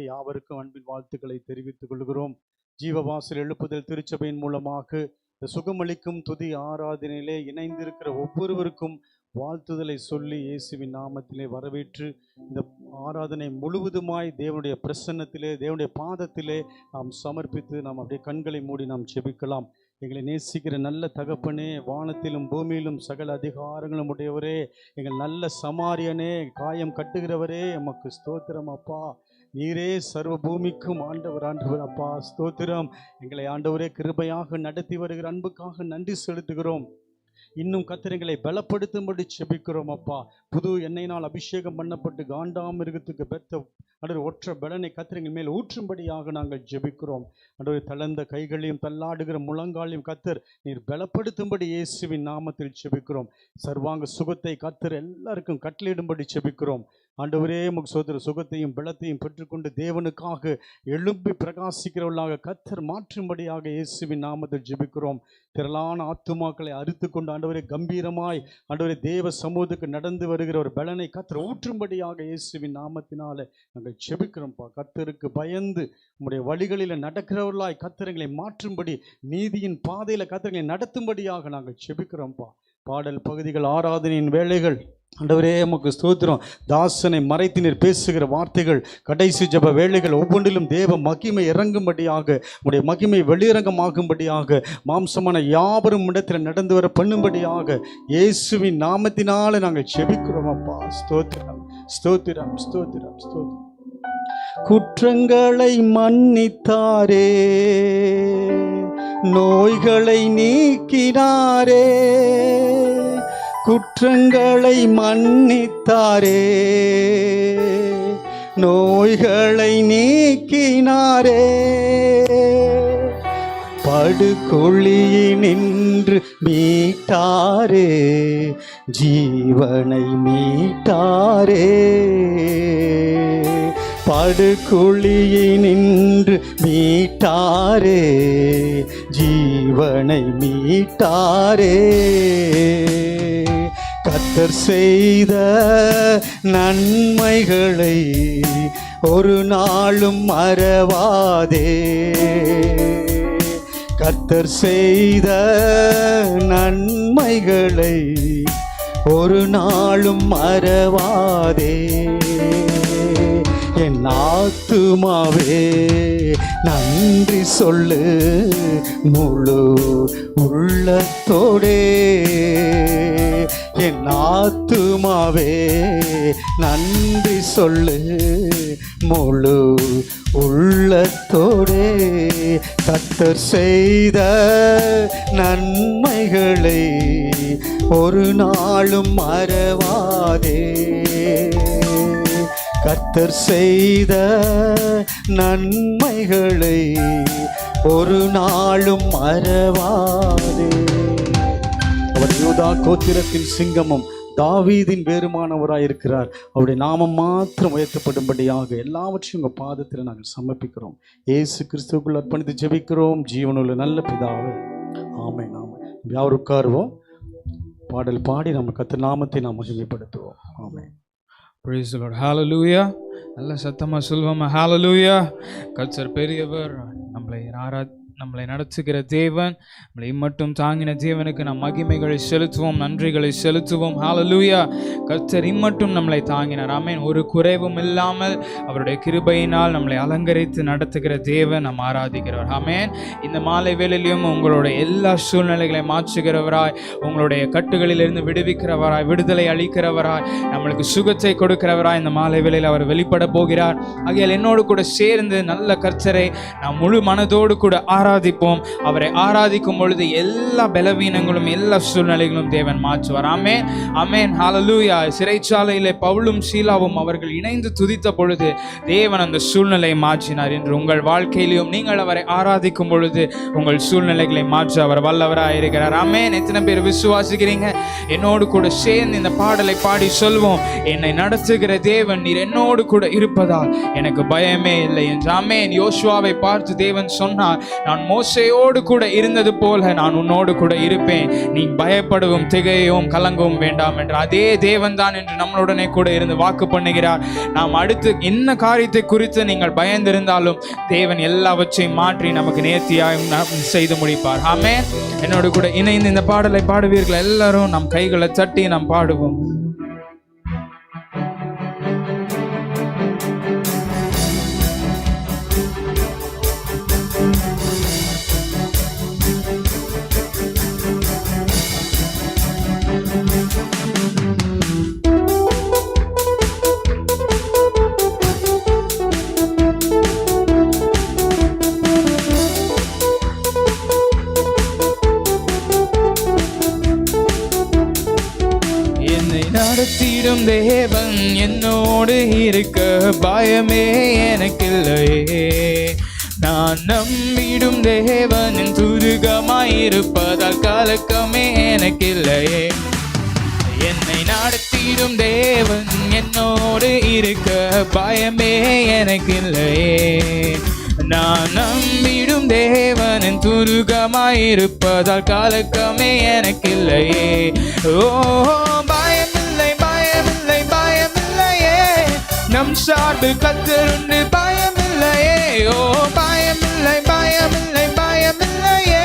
யாவருக்கும் அன்பின் வாழ்த்துக்களை தெரிவித்துக் கொள்கிறோம். ஜீவவாசல் எழுப்புதல் திருச்சபையின் மூலமாக இந்த சுகமளிக்கும் துதி ஆராதனையிலே இணைந்திருக்கிற ஒவ்வொருவருக்கும் வாழ்த்துதலை சொல்லி இயேசுவின் நாமத்திலே வரவேற்று இந்த ஆராதனை முழுவதுமாய் தேவனுடைய பிரசன்னத்திலே தேவனுடைய பாதத்திலே நாம் சமர்ப்பித்து நாம் அப்படியே கண்களை மூடி நாம் ஜெபிக்கலாம். எங்களை நேசிக்கிற நல்ல தகப்பனே, வானத்திலும் பூமியிலும் சகல அதிகாரங்களும் உடையவரே, எங்கள் நல்ல சமாரியனே, காயம் கட்டுகிறவரே, எமக்கு ஸ்தோத்திரம் அப்பா. நீரே சர்வ பூமிக்கும் ஆண்டவர் அப்பா, ஸ்தோத்திரம். எங்களை ஆண்டவரே கிருபையாக நடத்தி வருகிற அன்புக்காக நன்றி செலுத்துகிறோம். இன்னும் கத்திரங்களை பலப்படுத்தும்படி செபிக்கிறோம் அப்பா. புது எண்ணெயினால் அபிஷேகம் பண்ணப்பட்டு காண்டாமிருகத்துக்கு பெற்ற ஒற்ற பலனை கத்திரங்கள் மேல் ஊற்றும்படியாக நாங்கள் ஜெபிக்கிறோம். தளர்ந்த கைகளையும் தள்ளாடுகிற முழங்காலையும் கத்தர் நீர் பலப்படுத்தும்படி இயேசுவின் நாமத்தில் செபிக்கிறோம். சர்வாங்க சுகத்தை கத்தர் எல்லாருக்கும் கட்டளையிடும்படி செபிக்கிறோம். ஆண்டவரே உமக்கு சோதர சுகத்தையும் பலத்தையும் பெற்றுக்கொண்டு தேவனுக்காக எழும்பி பிரகாசிக்கிறவர்களாக கத்தர் மாற்றும்படியாக இயேசுவின் நாமத்தில் ஜெபிக்கிறோம். திரளான ஆத்துமாக்களை அறுத்து கொண்டு ஆண்டவரே கம்பீரமாய் ஆண்டவரே தேவ சமூகத்துக்கு நடந்து வருகிற ஒரு பலனை கத்தர் ஊற்றும்படியாக இயேசுவின் நாமத்தினால நாங்கள் ஜெபிக்கிறோம்ப்பா. கத்தருக்கு பயந்து உங்களுடைய வழிகளில் நடக்கிறவர்களாய் கத்தரங்களை மாற்றும்படி நீதியின் பாதையில் கத்தரங்களை நடத்தும்படியாக நாங்கள் ஜெபிக்கிறோம்ப்பா. பாடல் பகுதிகள், ஆராதனையின் வேளைகள் ஆண்டவரே உமக்கு ஸ்தோத்திரம். தாசனை மறைத்து நீர் பேசுகிற வார்த்தைகள், கடைசி ஜெப வேளைகள் ஒவ்வொன்றிலும் தேவ மகிமை இறங்கும்படியாக, உடைய மகிமை வெளியரங்கமாகும்படியாக, மாம்சமான யாவரும் இடத்தில் நடந்து வர பண்ணும்படியாக இயேசுவின் நாமத்தினால நாங்கள் செபிக்கிறோம் அப்பா. ஸ்தோத்திரம் ஸ்தோத்திரம் ஸ்தோத்திரம் ஸ்தோத்திரம். குற்றங்களை மன்னித்தாரே, நோய்களை நீக்கினாரே, குற்றங்களை மன்னித்தாரே, நோய்களை நீக்கினாரே, படுகுழியினின்று மீட்டாரே, ஜீவனை மீட்டாரே, படுகுழியினின்று மீட்டாரே, ஜீவனை மீட்டாரே. கர்த்தர் செய்த நன்மைகளை ஒரு நாளும் மறவாதே, கர்த்தர் செய்த நன்மைகளை ஒரு நாளும் மறவாதே. என் ஆத்துமாவே நன்றி சொல்லு முழு உள்ளத்தோடே, என் ஆத்துமாவே நன்றி சொல்லு முழு உள்ளத்தோடே. கர்த்தர் செய்த நன்மைகளை ஒரு நாளும் மறவாதே, கர்த்தர் செய்த நன்மைகளை ஒரு நாளும் மறவாதே. அவர் யூதா கோத்திரத்தின் சிங்கமும் தாவீதின் வேறுமானவராயிருக்கிறார். அவருடைய நாமம் மாத்திரம் உயர்த்தப்படும்படியாக எல்லாவற்றையும் உங்கள் பாதத்தில் நாங்கள் சமர்ப்பிக்கிறோம். இயேசு கிறிஸ்துவுக்குள் அர்ப்பணித்து ஜெபிக்கிறோம் ஜீவனுள்ள நல்ல பிதாவே, ஆமென் ஆமென். யார் உட்காருவோம், பாடல் பாடி நம்ம கர்த்தர் நாமத்தை நாம் மகிமைப்படுத்துவோம். ஆமென். Praise the Lord. Hallelujah. நல்ல சத்தமா சொல்வோமா? Hallelujah. கர்த்தர் பெரியவர், நம்மளை நடத்துகிற தேவன், நம்மளை மட்டும் தாங்கின தேவனுக்கு நாம் மகிமைகளை செலுத்துவோம், நன்றிகளை செலுத்துவோம். ஹalleluya. கர்த்தர் இம்மட்டும் நம்மளை தாங்கினார். ஆமென். ஒரு குறைவும் இல்லாமல் அவருடைய கிருபையினால் நம்மளை அலங்கரித்து நடத்துகிற தேவன் நாம் ஆராதிக்கிறவர். ஆமென். இந்த மாலை வேளையிலும் உங்களுடைய எல்லா சூழ்நிலைகளை மாற்றுகிறவராய், உங்களுடைய கட்டுகளிலிருந்து விடுவிக்கிறவராய், விடுதலை அளிக்கிறவராய், நம்மளுக்கு சுகத்தை கொடுக்கிறவராய் இந்த மாலை வேளையில் அவர் வெளிப்பட போகிறார். ஆகையால் என்னோடு கூட சேர்ந்து நல்ல கர்த்தரை நாம் முழு மனதோடு கூட ஆராதிப்போம். அவரை ஆராதிக்கும் பொழுது எல்லா பலவீனங்களும் எல்லா சூழ்நிலைகளும் தேவன் மாற்றுவார். ஆமென் ஆமென். ஹalleluya. சிறைச்சாலையிலே பவுலும் சீலாவும் அவர்கள் இணைந்து துதித்த பொழுது தேவன் அந்த சூழ்நிலையை மாற்றினார். என்று உங்கள் வாழ்க்கையிலும் நீங்கள் அவரை ஆராதிக்கும் பொழுது உங்கள் சூழ்நிலைகளை மாற்ற அவர் வல்லவராக இருக்கிறார். ஆமென். எத்தனை பேர் விசுவாசிக்கிறீங்க? என்னோடு கூட சேர்ந்து இந்த பாடலை பாடி சொல்வோம். என்னை நடத்துகிற தேவன் நீர் என்னோடு கூட இருப்பதால் எனக்கு பயமே இல்லை என்று. ஆமென். யோசுவாவை பார்த்து தேவன் சொன்னார், நான் நான் மோசேயோடு கூட இருந்தது போல நான் உன்னோடு கூட இருப்பேன், நீ பயப்படவும் திகையவும் கலங்கவும் வேண்டாம் என்று அதே தேவன் தான் என்று நம்மளுடனே கூட இருந்து வாக்கு பண்ணுகிறார். நாம் அடுத்து என்ன காரியத்தை குறித்து நீங்கள் பயந்திருந்தாலும் தேவன் எல்லாவற்றையும் மாற்றி நமக்கு நேர்த்தியாக செய்து முடிப்பார். ஆமென். என்னோடு கூட இணைந்து இந்த பாடலை பாடுவீர்கள். எல்லாரும் நம் கைகளை தட்டி நாம் பாடுவோம். நடத்திடும் தேவன் என்னோடு இருக்க பயமே எனக்கில்லையே, நான் நம்பிடும் தேவனின் துருகமாயிருப்பதால் கலக்கமே எனக்கில்லையே. என்னை நடத்திடும் தேவன் என்னோடு இருக்க பயமே எனக்கில்லையே, நான் நம்பிடும் தேவனின் துருகமாயிருப்பதால் கலக்கமே எனக்கில்லையே. ஓ பயமில்லை பயமில்லை பயமில்லையே, நம் சார்பில் கர்த்தருண்டு பயமில்லையே. ஓ பயமில்லை பயமில்லை பயமில்லையே,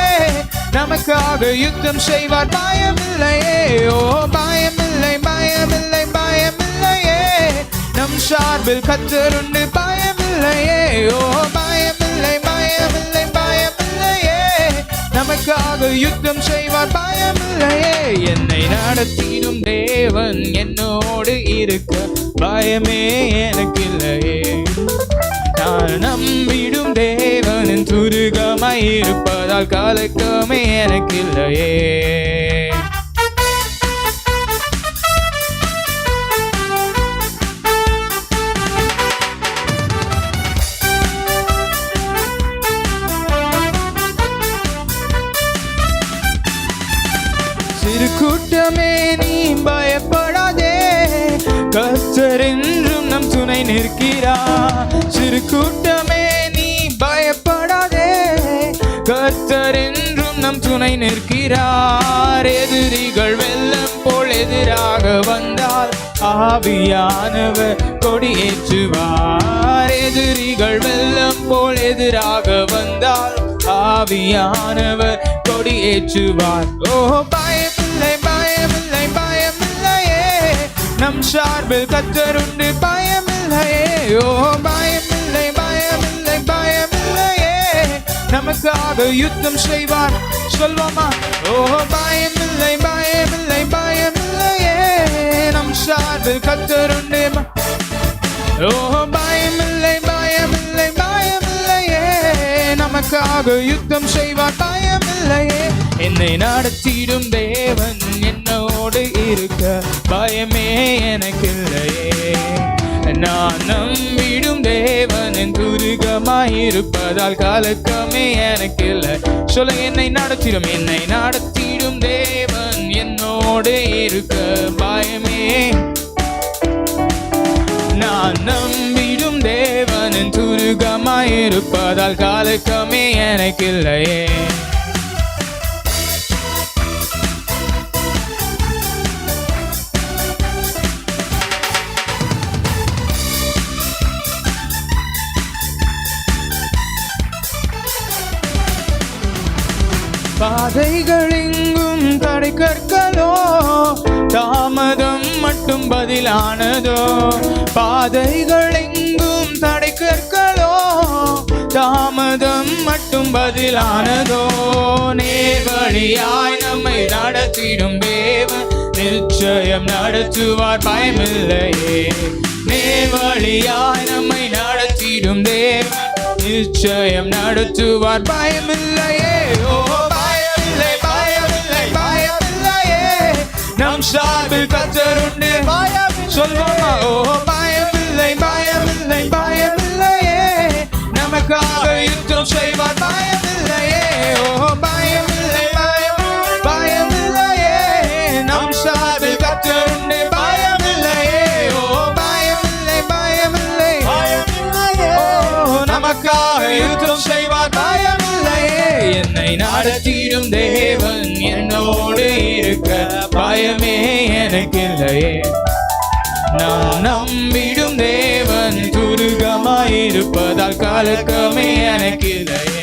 நமக்காக யுத்தம் செய்வார் பயமில்லையே. ஓ பயமில்லை பயமில்லை பயமில்லையே, நம் சார்பில் கர்த்தருண்டு பயமில்லையே. ஓ பயமில்லை பயமில்லை பயமில்லையே, நமக்காக யுத்தம் செய்வார் பயமில்லையே. என்னை நடத்திடும் தேவன் என்னோடு இருக்க பயமே எனக்கில்லையே, நான் நம்பிடும் தேவனின் துருகமாயிருப்பதால் கலக்கமே எனக்கில்லையே. சிறு கூட்டமே நீ பயப்படாதே, கர்த்தர் என்றும் நம் துணை நிற்கிறார். சிறு கூட்டமே நீ பயப்படாதே, கர்த்தர் என்றும் நம் துணை நிற்கிறார். எதிரிகள் வெள்ளம் போல் எதிராக வந்தால் ஆவியானவர் கொடியேற்றுவார். எதிரிகள் வெள்ளம் போல் எதிராக வந்தால் ஆவியானவர் கொடியேற்றுவார். ஓ பயமில்லை பயமில்லை பயமில்லையே, நம் சார்பில் கர்த்தருண்டு பயமில்லையே. ஓ பயமில்லை பயமில்லை பயமில்லையே, நமக்காக யுத்தம் செய்வார். சொல்வோமா? ஓ பயமில்லை பயமில்லை பயமில்லையே, நம் சார்பில் கர்த்தருண்டு. ஓ பயமில்லை பயமில்லை பயமில்லையே, நமக்காக யுத்தம் செய்வார் பயமில்லையே. என்னை நடத்திடும் தேவன் என்னோடு இருக்க பயமே எனக்கில்லையே, நான் நம்பிடும் தேவனின் துருகமாயிருப்பதால் கலக்கமே எனக்கில்லை. சொல்ல என்னை நடத்திடும் தேவன் என்னோடு இருக்க பயமே, நான் நம்பிடும் தேவனின் துருகமாயிருப்பதால் கலக்கமே எனக்கில்லையே. பாதைகள் எங்கும் தடை கற்களோ, தாமதம் மட்டும் பதிலானதோ. பாதைகள் எங்கும் தடை கற்களோ, தாமதம் மட்டும் பதிலானதோ. நேர்வழியாய் நம்மை நடத்திடும் தேவன் நிச்சயம் நடத்துவார் பயமில்லையே. நேர்வழியாய் நம்மை நடத்திடும் தேவன் நிச்சயம் நடத்துவார் பயமில்லையே. ஓ பயமில்லை பயமில்லை பயமில்லையே, நம் சார்பில் கர்த்தருண்டு. சொல்வோமா? ஓ பயமில்லை பயமில்லை பயமில்லையே, நமக்காக யுத்தம் செய்வார் பயமில்லையே. ஓ பயமில்லை பயமில்லையே, நம் சார்பில் கர்த்தருண்டு பயமில்லையே. ஓ பயமில்லை பயமில்லை பயமில்லையே, நமக்காக யுத்தம் செய்வார் பயமில்லையே. என்னை நடத்திடும் தேவன் என்னோடு இருக்க பயமே எனக்கு இல்லையே. நான் நம்பிடும் தேவன் துருகமாயிருப்பதால் கலக்கமே எனக்கு இல்லையே.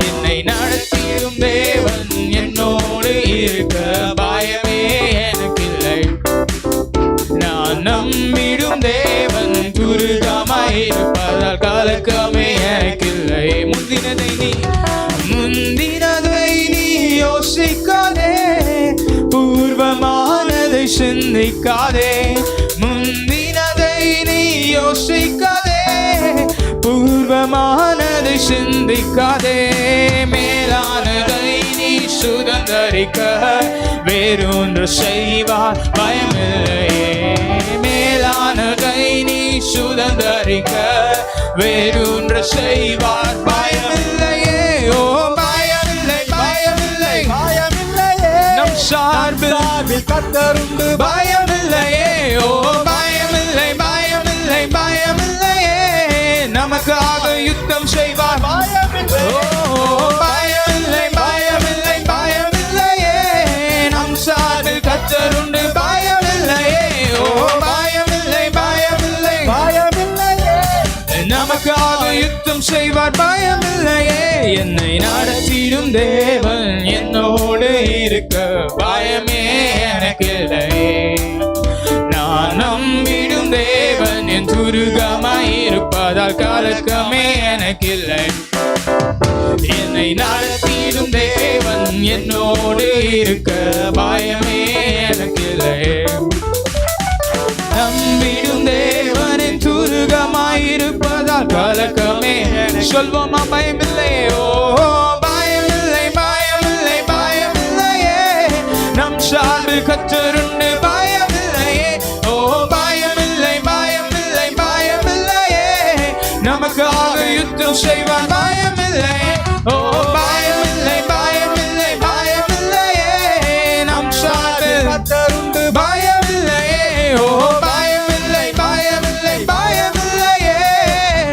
என்னை நடத்திடும் தேவன் என்னோடு இருக்க பயமே எனக்கு இல்லை. நான் நம்பிடும் தேவன் துருகமாயிருப்பதால் கலக்கமே எனக்கு இல்லை. முந்தினதை நீ யோசிக்காதே, பூர்வமானதை சிந்திக்காதே. முந்தினதை நீ யோசிக்காதே, பூர்வமானதை சிந்திக்காதே. மேலானதை நீ சுதந்தரிக்க வேறொன்று செய்வார் பயமில்லையே. மேலானதை நீ சுதந்தரிக்க வேறொன்று செய்வார் பயமில்லையே. ஓ பயமில்லை, பயமில்லை, பயமில்லையே. நம் சார்பில் கர்த்தருண்டு பயமில்லையே. ஓ பயமில்லை, பயமில்லை, பயமில்லையே. நமக்காக யுத்தம் செய்வார் பயமில்லை. ஓ பயமில்லை, பயமில்லை, பயமில்லையே. நம் சார்பில் கர்த்தருண்டு பயமில்லையே. ஓ பயமில்லை, பயமில்லை, பயமில்லையே. நமக்காக யுத்தம் செய்வார் பயமில்லையே. என்னை நடத்திடும் தேவன் என்னோடு இருக்க பயமே எனக்கு இல்லையே. நான் நம்பிடும் தேவன் என் துருகமாயிருப்பதால் கலக்கமே எனக்கு இல்லை. என்னை நடத்திடும் தேவன் என்னோடு இருக்க பயமே எனக்கு இல்லையே. நம்பிடும் தேவனின் துருகமாயிருப்பதால் கலக்கமே சொல்வோமா பயமில்லையே. ஓ பயமில்லை, பயமில்லை, பயமில்லையே. நம் சார்பில் கர்த்தருண்டு பயமில்லையே. ஓ பயமில்லை, பயமில்லை, பயமில்லையே. நமக்காக யுத்தம் செய்வார் பயமில்லையே. ஓ பயமில்லை, பயமில்லை, பயமில்லையே. நம் சார்பில் கர்த்தருண்டு பயமில்லையே. ஓ பயமில்லை, பயமில்லை, பயமில்லையே.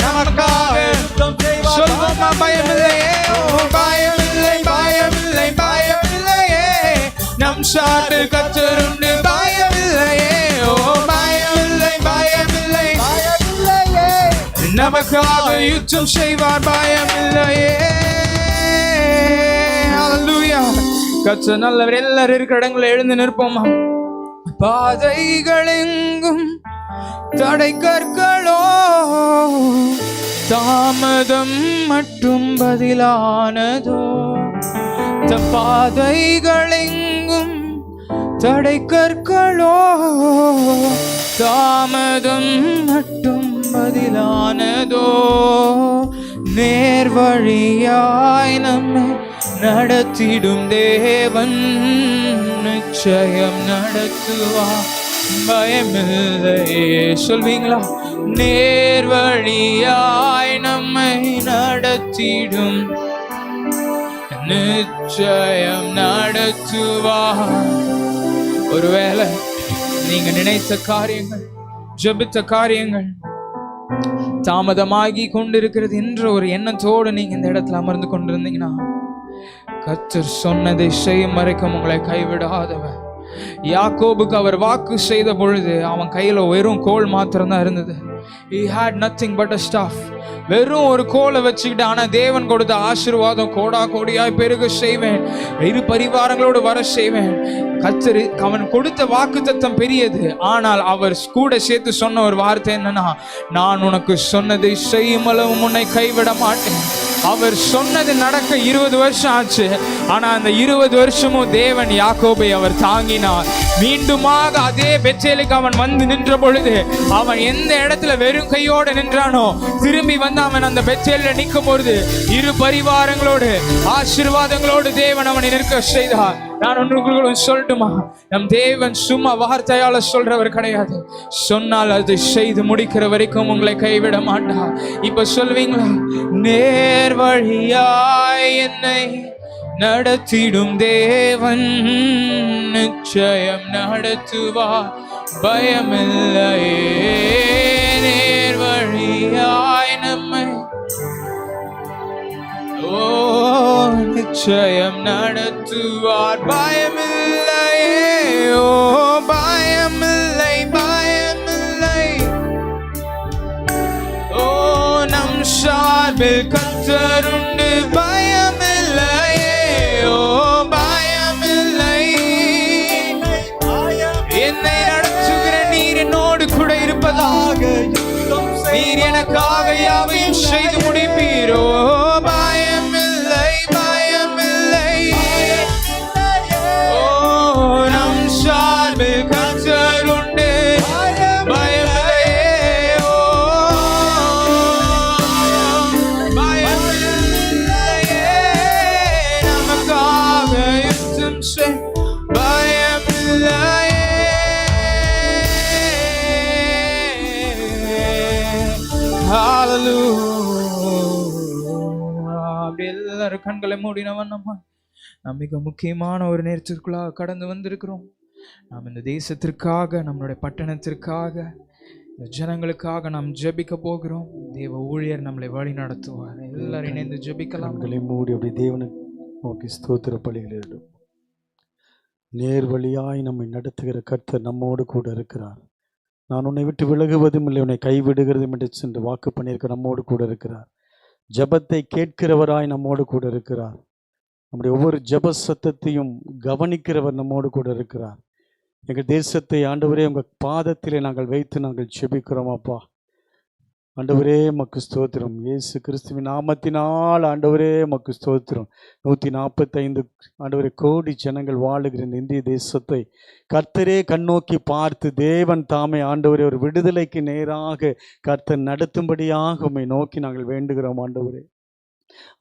நமக்காக யுத்தம் செய்வார் சொல்வோமா பயமில்லையே. ஓ பயமில்லை, பயமில்லை, பயமில்லையே. நம் சார்பில் கர்த்தருண்டு பயமில்லையே. ஓ பயமில்லை, பயமில்லை, பயமில்லையே. நமக்காக யுத்தம் செய்வார் பயமில்லையே. ஹல்லேலூயா. கர்த்தர் நல்லவர். எல்லாரும் இருக்கிற இடங்களை எழுந்து நிற்போமா. பாதைகள் எங்கும் தடை கற்களோ, தாமதம் மட்டும் பதிலானதோ. பாதைகள் எங்கும் தடை கற்களோ, தாமதம் மட்டும் பதிலானதோ. நேர்வழியாய் நம்மை நடத்திடும் தேவன் நிச்சயம் நடத்துவார் பயமில்லையே. சொல்வீங்களா? நேர்வழியாய் நம்மை நடத்திடும் நிச்சயம் நடத்துவார். ஒருவேளை நீங்க நினைத்த காரியங்கள், ஜெபித்த காரியங்கள் தாமதமாகி கொண்டிருக்கிறது என்ற ஒரு எண்ணத்தோடு நீங்க இந்த இடத்துல அமர்ந்து கொண்டிருந்தீங்கன்னா, கர்த்தர் சொன்னதை செய்யும் வரைக்கும் உங்களை கைவிடாதவர். யாக்கோபுக்கு அவர் வாக்கு செய்த பொழுது அவன் கையில வெறும் கோல் மாத்திரம் தான் இருந்தது. He had nothing but a staff. வெறும் ஒரு கோலை வச்சுக்கிட்டு, ஆனா தேவன் கொடுத்த ஆசீர்வாதம் கோடா கோடியாய் பெருக செய்வேன், இரு பரிவாரங்களோடு வர செய்வேன். கர்த்தர் அவன் கொடுத்த வாக்குத்தத்தம் பெரியது. ஆனால் அவர் கூட சேர்த்து சொன்ன ஒரு வார்த்தை என்னன்னா, நான் உனக்கு சொன்னதை செய்யும் அளவு உன்னை கைவிட மாட்டேன். அவர் சொன்னது நடக்க 20 வருஷம் ஆச்சு. ஆனா அந்த 20 வருஷமும் தேவன் யாக்கோபை அவர் தாங்கினார். மீண்டுமாக அதே பெத்தேலுக்கு அவன் வந்து நின்ற பொழுது, அவன் எந்த இடத்துல வெறும் கையோடு நின்றானோ, திரும்பி வந்து அவன் அந்த பெத்தேலில் நிற்கும் பொழுது இரு பரிவாரங்களோடு ஆசீர்வாதங்களோடு தேவன் அவனை நிற்க செய்தார். நான் ஒன்று சொல்லட்டுமா? நம் தேவன் சும்மா வார்த்தையால சொல்றவர் கிடையாது. சொன்னால் அது செய்து முடிக்கிற வரைக்கும் உங்களை கைவிட மாட்டார். இப்ப சொல்வீங்களா? நேர்வழியாய் என்னை நடத்திடும் தேவன் நிச்சயம் நடத்துவார் பயமில்லையே. நேர்வழியாய் நம்மை நிச்சயம் நடத்துவார். பயமில்லையே, ஓ பயமில்லை, பயமில்லை. ஓ நம் சார்பில் கர்த்தருண்டு. பயமில்லையே, ஓ பயமில்லை. என்னை நடத்துகிற நீர் என்னோடு கூட இருப்பதாக. நீர் எனக்காக யாவையும் செய்து முடிப்பீரோ. பயமில்லை, பயமில்லை. ஓ நம் சார்பில் கர்த்தர் உண்டு. பயமில்லையே, ஓ பயமில்லையே. நமக்காக யுத்தம் செய். பயமில்லையே. அப்படி எல்லாரும் கண்களை மூடினவன் நாம் மிக முக்கியமான ஒரு நேரத்திற்குள்ளாக கடந்து வந்திருக்கிறோம். நாம் இந்த தேசத்திற்காக, நம்மளுடைய பட்டணத்திற்காக, இந்த ஜனங்களுக்காக நாம் ஜெபிக்க போகிறோம். தேவ ஊழியர் நம்மளை வழி நடத்துவார். எல்லாரும் இணைந்து ஜெபிக்கலாம். கண்களை மூடி அப்படி தேவனை நோக்கி ஸ்தோத்திர பலிகளிடும். நேர் வழியாய் நம்மை நடத்துகிற கர்த்தர் நம்மோடு கூட இருக்கிறார். நான் உன்னை விட்டு விலகுவதும் இல்லை, உன்னை கைவிடுகிறதும் என்று சென்று வாக்கு பண்ணியிருக்க நம்மோடு கூட இருக்கிறார். ஜபத்தை கேட்கிறவராய் நம்மோடு கூட இருக்கிறார். நம்முடைய ஒவ்வொரு ஜப சத்தத்தையும் கவனிக்கிறவர் நம்மோடு கூட இருக்கிறார். எங்கள் தேசத்தை ஆண்டவரே உங்கள் பாதத்திலே நாங்கள் வைத்து நாங்கள் செபிக்கிறோம். அப்பா ஆண்டவரே மக்கு ஸ்தோத்திரம். இயேசு கிறிஸ்துவின் நாமத்தினால் ஆண்டவரே மக்கு ஸ்தோத்திரம். 145 ஆண்டவரே கோடி ஜனங்கள் வாழுகிற இந்த இந்திய தேசத்தை கர்த்தரே கண்ணோக்கி பார்த்து தேவன் தாமே ஆண்டவரே ஒரு விடுதலைக்கு நேராக கர்த்தர் நடத்தும்படியாக உம்மை நோக்கி நாங்கள் வேண்டுகிறோம். ஆண்டவரே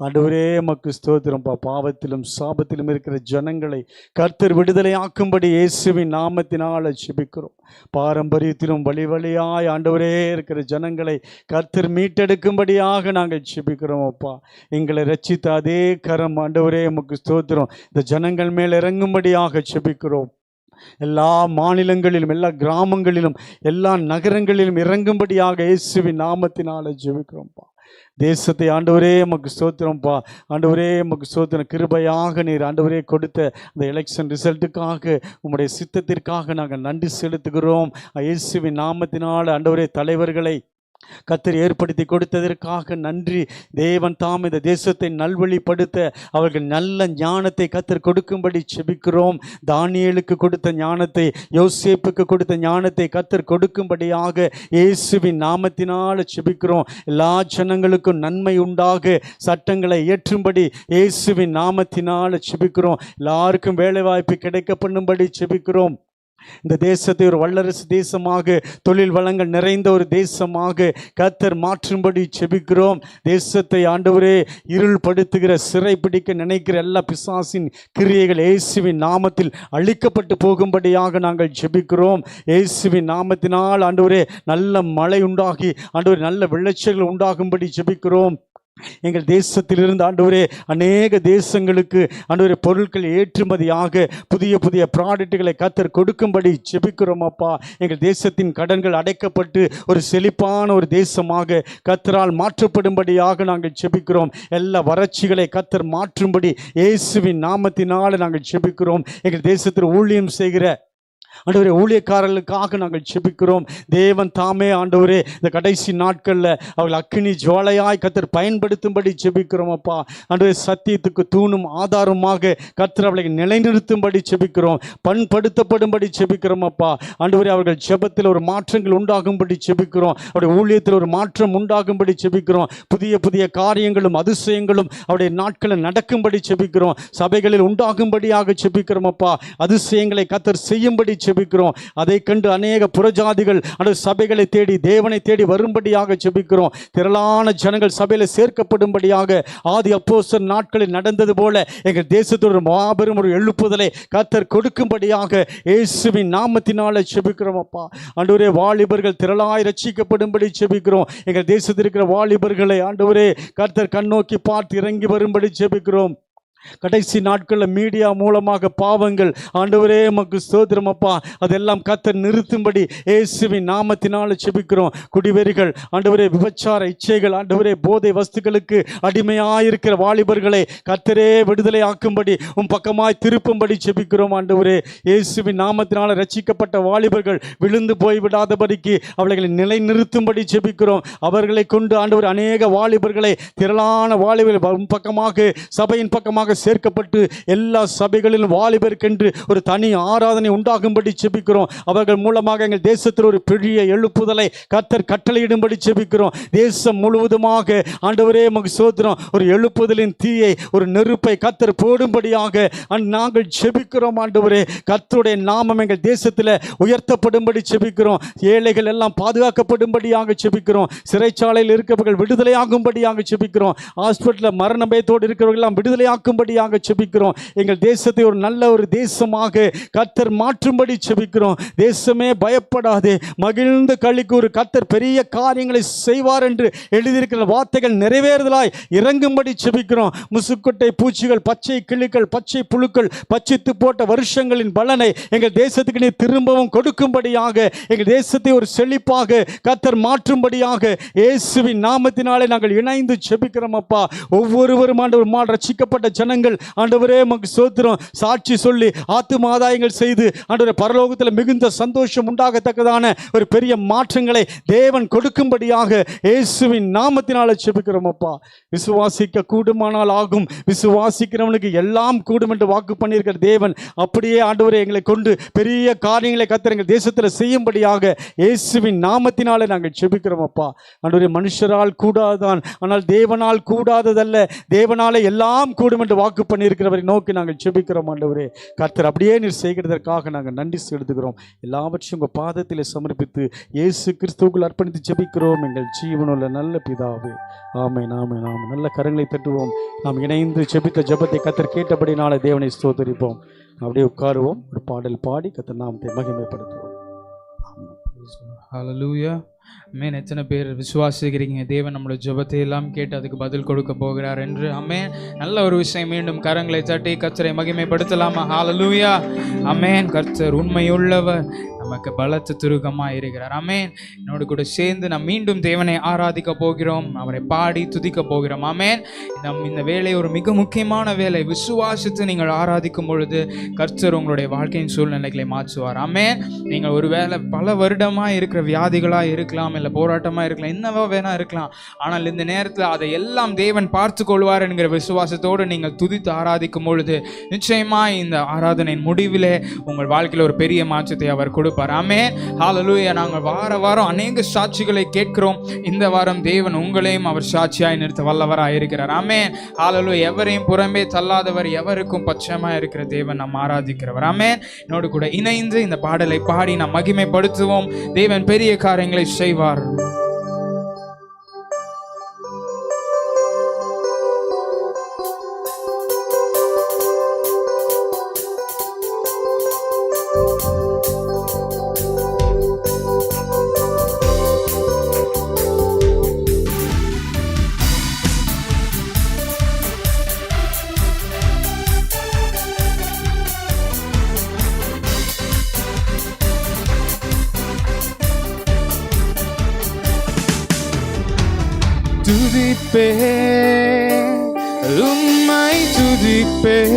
ஆண்டவரே மக்கு ஸ்தோத்திரம்பா. பாவத்திலும் சாபத்திலும் இருக்கிற ஜனங்களை கர்த்தர் விடுதலை ஆக்கும்படி இயேசுவின் நாமத்தினால் ஜெபிக்கிறோம். பாரம்பரியத்திலும் வழி வழியாய் ஆண்டவரே இருக்கிற ஜனங்களை கர்த்தர் மீட்டெடுக்கும்படியாக நாங்கள் ஜெபிக்கிறோம். அப்பா எங்களை ரட்சித்த அதே கரம் ஆண்டவரே மக்கு ஸ்தோத்திரம் இந்த ஜனங்கள் மேல் இறங்கும்படியாக ஜெபிக்கிறோம். எல்லா மாநிலங்களிலும், எல்லா கிராமங்களிலும், எல்லா நகரங்களிலும் இறங்கும்படியாக இயேசுவின் நாமத்தினால ஜெபிக்கிறோம்ப்பா. தேசத்தை ஆண்டவரே மக்கு ஸ்தோத்திரம்ப்பா. ஆண்டவரே மக்கு ஸ்தோத்திரம். கிருபையாக நீர் ஆண்டவரே கொடுத்த அந்த எலெக்ஷன் ரிசல்ட்டுக்காக உம்முடைய சித்தத்திற்காக நாங்கள் நன்றி செலுத்துகிறோம். இயேசுவின் நாமத்தினால் ஆண்டவரே தலைவர்களை கர்த்தர் ஏற்படுத்தி கொடுத்ததற்காக நன்றி. தேவன் தாம் இந்த தேசத்தை நல்வழிப்படுத்த அவர்கள் நல்ல ஞானத்தை கர்த்தர் கொடுக்கும்படி செபிக்கிறோம். தானியேலுக்கு கொடுத்த ஞானத்தை, யோசேப்புக்கு கொடுத்த ஞானத்தை கர்த்தர் கொடுக்கும்படியாக இயேசுவின் நாமத்தினால் செபிக்கிறோம். எல்லா ஜனங்களுக்கும் நன்மை உண்டாக சட்டங்களை இயற்றும்படி இயேசுவின் நாமத்தினால் செபிக்கிறோம். எல்லாருக்கும் வேலை வாய்ப்பு கிடைக்க பண்ணும்படி செபிக்கிறோம். இந்த தேசத்தை ஒரு வல்லரசு தேசமாக, தொழில் வளங்கள் நிறைந்த ஒரு தேசமாக கர்த்தர் மாற்றும்படி செபிக்கிறோம். தேசத்தை ஆண்டவரே இருள் படுத்துகிற, சிறை பிடிக்க நினைக்கிற எல்லா பிசாசின் கிரியைகள் இயேசுவின் நாமத்தில் அழிக்கப்பட்டு போகும்படியாக நாங்கள் செபிக்கிறோம். இயேசுவின் நாமத்தினால் ஆண்டவரே நல்ல மழை உண்டாகி ஆண்டவரே நல்ல விளைச்சல்கள் உண்டாகும்படி செபிக்கிறோம். எங்கள் தேசத்திலிருந்து ஆண்டவரே அநேக தேசங்களுக்கு ஆண்டவரே பொருட்கள் ஏற்றுமதியாக புதிய புதிய ப்ராடக்டுகளை கர்த்தர் கொடுக்கும்படி ஜெபிக்கிறோம். அப்பா எங்கள் தேசத்தின் கடன்கள் அடைக்கப்பட்டு ஒரு செழிப்பான ஒரு தேசமாக கர்த்தரால் மாற்றப்படும்படியாக நாங்கள் ஜெபிக்கிறோம். எல்லா வறட்சிகளை கர்த்தர் மாற்றும்படி இயேசுவின் நாமத்தினால் நாங்கள் ஜெபிக்கிறோம். எங்கள் தேசத்தில் ஊழியம் செய்கிற ஆண்டவரே ஊழியக்காரர்களுக்காக நாங்கள் ஜெபிக்கிறோம். தேவன் தாமே ஆண்டவரே இந்த கடைசி நாட்களில் அவர்கள் அக்கினி ஜுவாலையாய் கர்த்தர் பயன்படுத்தும்படி ஜெபிக்கிறோம். அப்பா ஆண்டவரே சத்தியத்துக்கு தூணும் ஆதாரமாக கர்த்தர் அவளை நிலைநிறுத்தும்படி ஜெபிக்கிறோம். பண்படுத்தப்படும்படி ஜெபிக்கிறோம். அப்பா ஆண்டவரே அவர்கள் ஜெபத்தில் ஒரு மாற்றங்கள் உண்டாகும்படி ஜெபிக்கிறோம். அவருடைய ஊழியத்தில் ஒரு மாற்றம் உண்டாகும்படி ஜெபிக்கிறோம். புதிய புதிய காரியங்களும் அதிசயங்களும் அவருடைய நாட்களில் நடக்கும்படி ஜெபிக்கிறோம். சபைகளில் உண்டாகும்படியாக ஜெபிக்கிறோம். அப்பா அதிசயங்களை கர்த்தர் செய்யும்படி ஜெபிக்கிறோம். அதை கண்டு அநேக புறஜாதிகள் அந்த சபைகளை தேடி தேவனை தேடி வரும்படியாக ஜெபிக்கிறோம். திரளான ஜனங்கள் சபையில் சேர்க்கப்படும்படியாக ஆதி அப்போஸ்தலர் நாட்களில் நடந்தது போல எங்கள் தேசத்தில் ஒரு மாபெரும் ஒரு எழுப்புதலை கர்த்தர் கொடுக்கும்படியாக இயேசுவின் நாமத்தினால ஜெபிக்கிறோம். அப்பா ஆண்டவரே வாலிபர்கள் திரளாய் ரட்சிக்கப்படும்படி ஜெபிக்கிறோம். எங்கள் தேசத்தில் இருக்கிற வாலிபர்களை ஆண்டவரே கர்த்தர் கண்ணோக்கி பார்த்து இறங்கி வரும்படி ஜெபிக்கிறோம். கடைசி நாட்களில் மீடியா மூலமாக பாவங்கள் ஆண்டவரே உமக்கு ஸ்தோத்திரம் அப்பா, அதெல்லாம் கர்த்தர் நிறுத்தும்படி இயேசுவின் நாமத்தினால செபிக்கிறோம். குடிவெறிகள் ஆண்டவரே, விபச்சார இச்சைகள் ஆண்டவரே, போதை வஸ்துக்களுக்கு அடிமையாயிருக்கிற வாலிபர்களை கர்த்தரே விடுதலை ஆக்கும்படி பக்கமாய் திருப்பும்படி செபிக்கிறோம். ஆண்டவரே, இயேசுவின் நாமத்தினால ரட்சிக்கப்பட்ட வாலிபர்கள் விழுந்து போய்விடாதபடிக்கு அவர்களை நிலைநிறுத்தும்படி செபிக்கிறோம். அவர்களை கொண்டு ஆண்டவர் அநேக வாலிபர்களை, திரளான வாலிபர்கள் பக்கமாக, சபையின் பக்கமாக சேர்க்கப்பட்டு எல்லா சபைகளிலும் வாலிபருக்கென்று ஒரு தனி ஆராதனை உண்டாகும்படி செபிக்கிறோம். அவர்கள் மூலமாக எங்கள் தேசத்தில் ஒரு பெரிய எழுப்புதலை கர்த்தர் கட்டளையிடும்படி செபிக்கிறோம். தேசம் முழுவதுமாக ஆண்டவரே உமக்கு ஸ்தோத்திரம், ஒரு எழுப்புதலின் தீயை, ஒரு நெருப்பை கர்த்தர் போடும்படியாக நாங்கள் செபிக்கிறோம். ஆண்டவரே, கர்த்தருடைய நாமம் எங்கள் தேசத்தில் உயர்த்தப்படும்படி செபிக்கிறோம். ஏழைகள் எல்லாம் பாதுகாக்கப்படும்படியாக செபிக்கிறோம். சிறைச்சாலையில் இருக்கிறவர்கள் விடுதலையாகும்படியாக செபிக்கிறோம். ஹாஸ்பிட்டலில் மரண பயத்தோடு இருக்கிறவர்கள் எல்லாம் விடுதலையாக்கும்படியாக செபிக்கிறோம். எங்கள் தேசத்தை ஒரு நல்ல ஒரு தேசமாக கர்த்தர் மாற்றும்படி செபிக்கிறோம். தேசமே பயப்படாதே, மகிழ்ந்து களிக்கு ஒரு கர்த்தர் பெரிய காரியங்களை செய்வார் என்று எழுதியிருக்கிற வார்த்தைகள் நிறைவேறுதலாய் இறங்கும்படி செபிக்கிறோம். முசுக்கொட்டை பூச்சிகள், பச்சை கிளிகள், பச்சை புழுக்கள் பச்சித்து போட்ட வருஷங்களின் பலனை எங்கள் தேசத்துக்கு நீ திரும்பவும் கொடுக்கும்படியாக, எங்கள் தேசத்தை ஒரு செழிப்பாக கர்த்தர் மாற்றும்படியாக இயேசுவின் நாமத்தினாலே நாங்கள் இணைந்து செபிக்கிறோம். அப்பா, ஒவ்வொருவரும் ஆண்டவர் ரட்சிக்கப்பட்ட ஜனங்கள் ஆண்டவரே உமக்கு ஸ்தோத்திரம், சாட்சி சொல்லி ஆத்துமாதாயங்கள் செய்து ஆண்டவரே பரலோகத்தில் மிகுந்த சந்தோஷம் உண்டாகத்தக்கதான ஒரு பெரிய மாற்றங்களை தேவன் கொடுக்கும்படியாக இயேசுவின் நாமத்தினால செபிக்கிறோம். அப்பா, விசுவாசிக்க கூடுமானால் ஆகும், விசுவாசிக்கிறவனுக்கு எல்லாம் கூடும் என்று வாக்கு பண்ணியிருக்கிற தேவன் அப்படியே ஆண்டவரே எங்களை கொண்டு பெரிய காரியங்களை கர்த்தர் எங்கள் தேசத்தில் செய்யும்படியாக இயேசுவின் நாமத்தினாலே நாங்கள் செபிக்கிறோம். அப்பா, ஆண்டவரே, மனுஷரால் கூடாதான், ஆனால் தேவனால் கூடாததல்ல, தேவனாலே எல்லாம் கூடும் என்று வாக்கு பண்ணியிருக்கிறவரை நோக்கி நாங்கள் செபிக்கிறோம். ஆண்டவரே, கர்த்தர் அப்படியே நீர் செய்கிறதற்காக நாங்கள் நன்றி செலுத்துகிறோம். எல்லாவற்றையும் உங்கள் பாதத்தில் சமர்ப்பித்து இயேசு கிறிஸ்துவுக்குள் அர்ப்பணித்து செபிக்கிறோம் எங்கள் ஜீவனுள்ள நல்ல பிதாவே. ஆமென், ஆமென், ஆமென். நல்ல கரங்களை தட்டுவோம். நாம் இணைந்து செபித்த ஜெபத்தை கர்த்தர் கேட்டபடினால தேவனை ஸ்தோத்தரிப்போம். அப்படியே உட்காருவோம். ஒரு பாடல் பாடி கர்த்தர் நாமத்தை மகிமைப்படுத்துவோம். ஹல்லேலூயா. ஆமென். எத்தனை பேர் விசுவாசிக்கிறீங்க தேவன் நம்மளோட ஜெபத்தை எல்லாம் கேட்டு அதுக்கு பதில் கொடுக்க போகிறார் என்று? ஆமென். நல்ல ஒரு விஷயம். மீண்டும் கரங்களை தட்டி கர்த்தரை மகிமைப்படுத்தலாமா? ஹல்லேலூயா. ஆமென். கர்த்தர் உண்மையுள்ளவர், நமக்கு பலத்த துருகமாக இருக்கிறார். ஆமென். என்னோடு கூட சேர்ந்து நாம் மீண்டும் தேவனை ஆராதிக்க போகிறோம், அவரை பாடி துதிக்க போகிறோம். ஆமென். இந்த வேலை ஒரு மிக முக்கியமான வேலை. விசுவாசித்து நீங்கள் ஆராதிக்கும் பொழுது கர்த்தர் உங்களுடைய வாழ்க்கையின் சூழ்நிலைகளை மாற்றுவார். ஆமென். நீங்கள் ஒரு வேலை பல வருடமாக இருக்கிற வியாதிகளாக இருக்கலாம், இல்லை போராட்டமாக இருக்கலாம், என்னவோ வேணா இருக்கலாம். ஆனால் இந்த நேரத்தில் அதை எல்லாம் தேவன் பார்த்து கொள்வார் என்கிற விசுவாசத்தோடு நீங்கள் துதித்து ஆராதிக்கும் பொழுது நிச்சயமாக இந்த ஆராதனையின் முடிவிலே உங்கள் வாழ்க்கையில் ஒரு பெரிய மாற்றத்தை அவர் கொடுப்பார். ஆமென். ஹல்லேலூயா. நாங்கள் வாரம் அநேக சாட்சிகளை கேட்கிறோம். இந்த வாரம் தேவன் உங்களையும் அவர் சாட்சியாய் நிறுத்த வல்லவராக இருக்கிறார். ஆமென். ஹல்லேலூயா. எவரையும் புறம்பே தள்ளாதவர், எவருக்கும் பட்சமாக இருக்கிற தேவன் நாம் ஆராதிக்கிறவர். ஆமென். என்னோடு கூட இணைந்து இந்த பாடலை பாடி நாம் மகிமைப்படுத்துவோம். தேவன் பெரிய காரியங்களை செய்வார். துதிப்பேன், உம்மை துதிப்பேன்,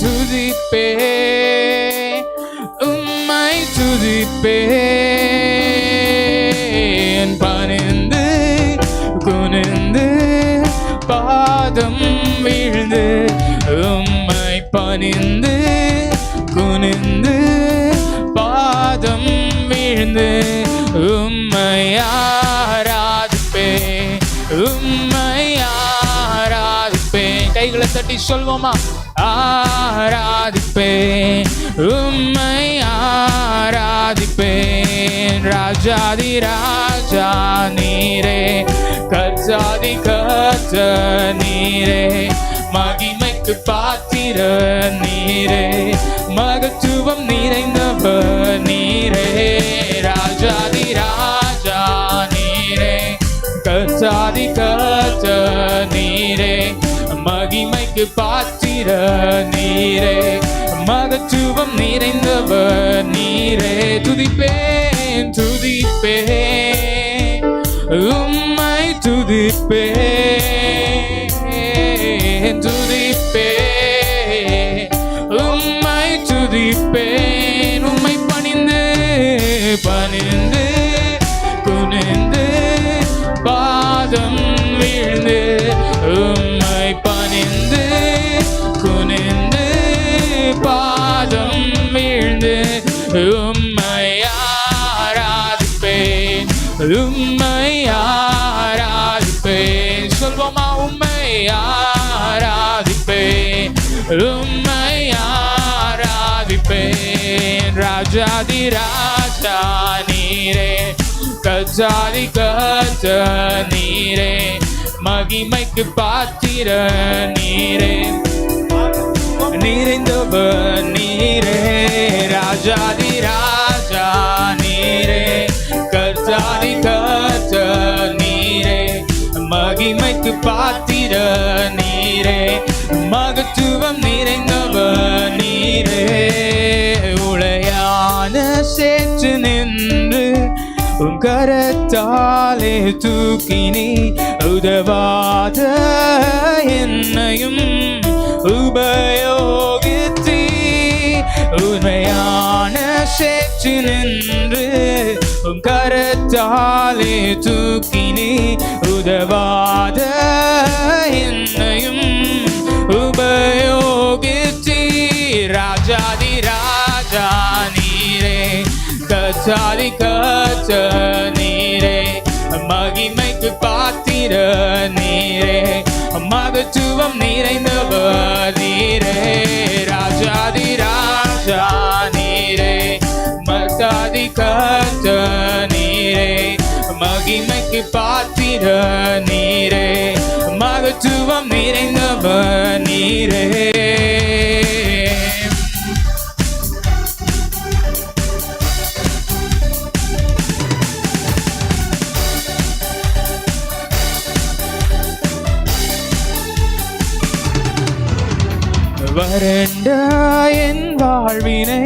துதிப்பேன், உம்மை துதிப்பேன். பணிந்து குனிந்து பாதம் வீழ்ந்து உம்மை பணிந்து குனிந்து பாதம் வீழ்ந்து உம்மை ஆராதிப்பேன், உம்மை ஆராதிப்பேன். கைகளை தட்டி சொல்வோமா? ஆராதிப்பேன், உம்மை ஆராதிப்பேன். ராஜாதி ராஜா நீரே, கர்த்தாதி கர்த்தர் நீரே, மகிமைக்கு பாத்திர நீரே, மகத்துவம் நிறைந்தவர் நீரே. ராஜாதி ராஜா நீரே, கர்த்தாதி கர்த்தர் நீரே, மகிமைக்கு பாத்திர நீரே, மகத்துவம் நிறைந்தவர் நீரே. துதிப்பேன் துதிப்பேன் உம்மை துதிப்பேன் துதிப்பேன் உம்மை துதிப்பேன். உம்மை பணிந்து பணிந்து குனிந்து பாதம் வீழ்ந்து, உம்மை பணிந்து குனிந்து பாதம் வீழ்ந்து, உம்மை ஆராதிப்பேன் உம்மை ஆராதிப்பேன். சொல்வோமா? உம்மை ஆராதிப்பேன் உம்மை ஆராதிப்பேன். ராஜாதி ராஜா நீரே, கஜாதி கஜ நீரே, மகிமைக்கு பாத்திர நீரே, நிறைந்தவர் நீரே. ராஜாதி ராஜா நீரே, கஜாதி கஜ நீரே, மகிமைக்கு பாத்திர நீரே, மகத்துவம் நிறைந்தவர் நீரே. உளையான சேற்று நின்று உம் கரத்தாலே தூக்கினி, உதவாத என்னையும் உபயோகித்தி, உண்மையான சேற்று நின்று உம் கரத்தாலே தூக்கினி, உதவாத என்னையும் உபயோகித்தி. ராஜாதி ராஜா நீரே, கஜாதி கஜ நீரே, மகிமைக்கு பாத்திர நீரே, மகத்துவம் நிறைந்தவர் நீரே. ராஜாதி ராஜா நீரே, மகாதி கஜ நீரே, மகிமைக்கு பாத்திர நீரே, மகத்துவம் நிறைந்தவர் நீரே. வறண்ட என் வாழ்வினை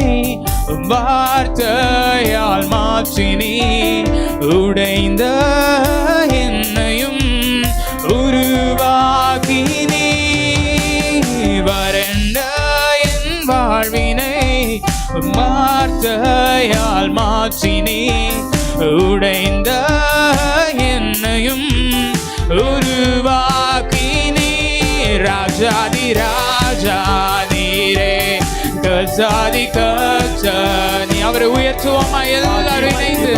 வார்த்தையால் மாற்றினி, உடைந்த என்னையும் உருவாக்கினி. வறண்ட என் வாழ்வினை வார்த்தையால் மாற்றினி, உடைந்த என்னையும் உருவாக்கினி. ராஜாதி ராஜா நீரே, கஜாதி கஜ நீ. அவரை உயர்த்துவோமா? எல்லாரும் இணைந்து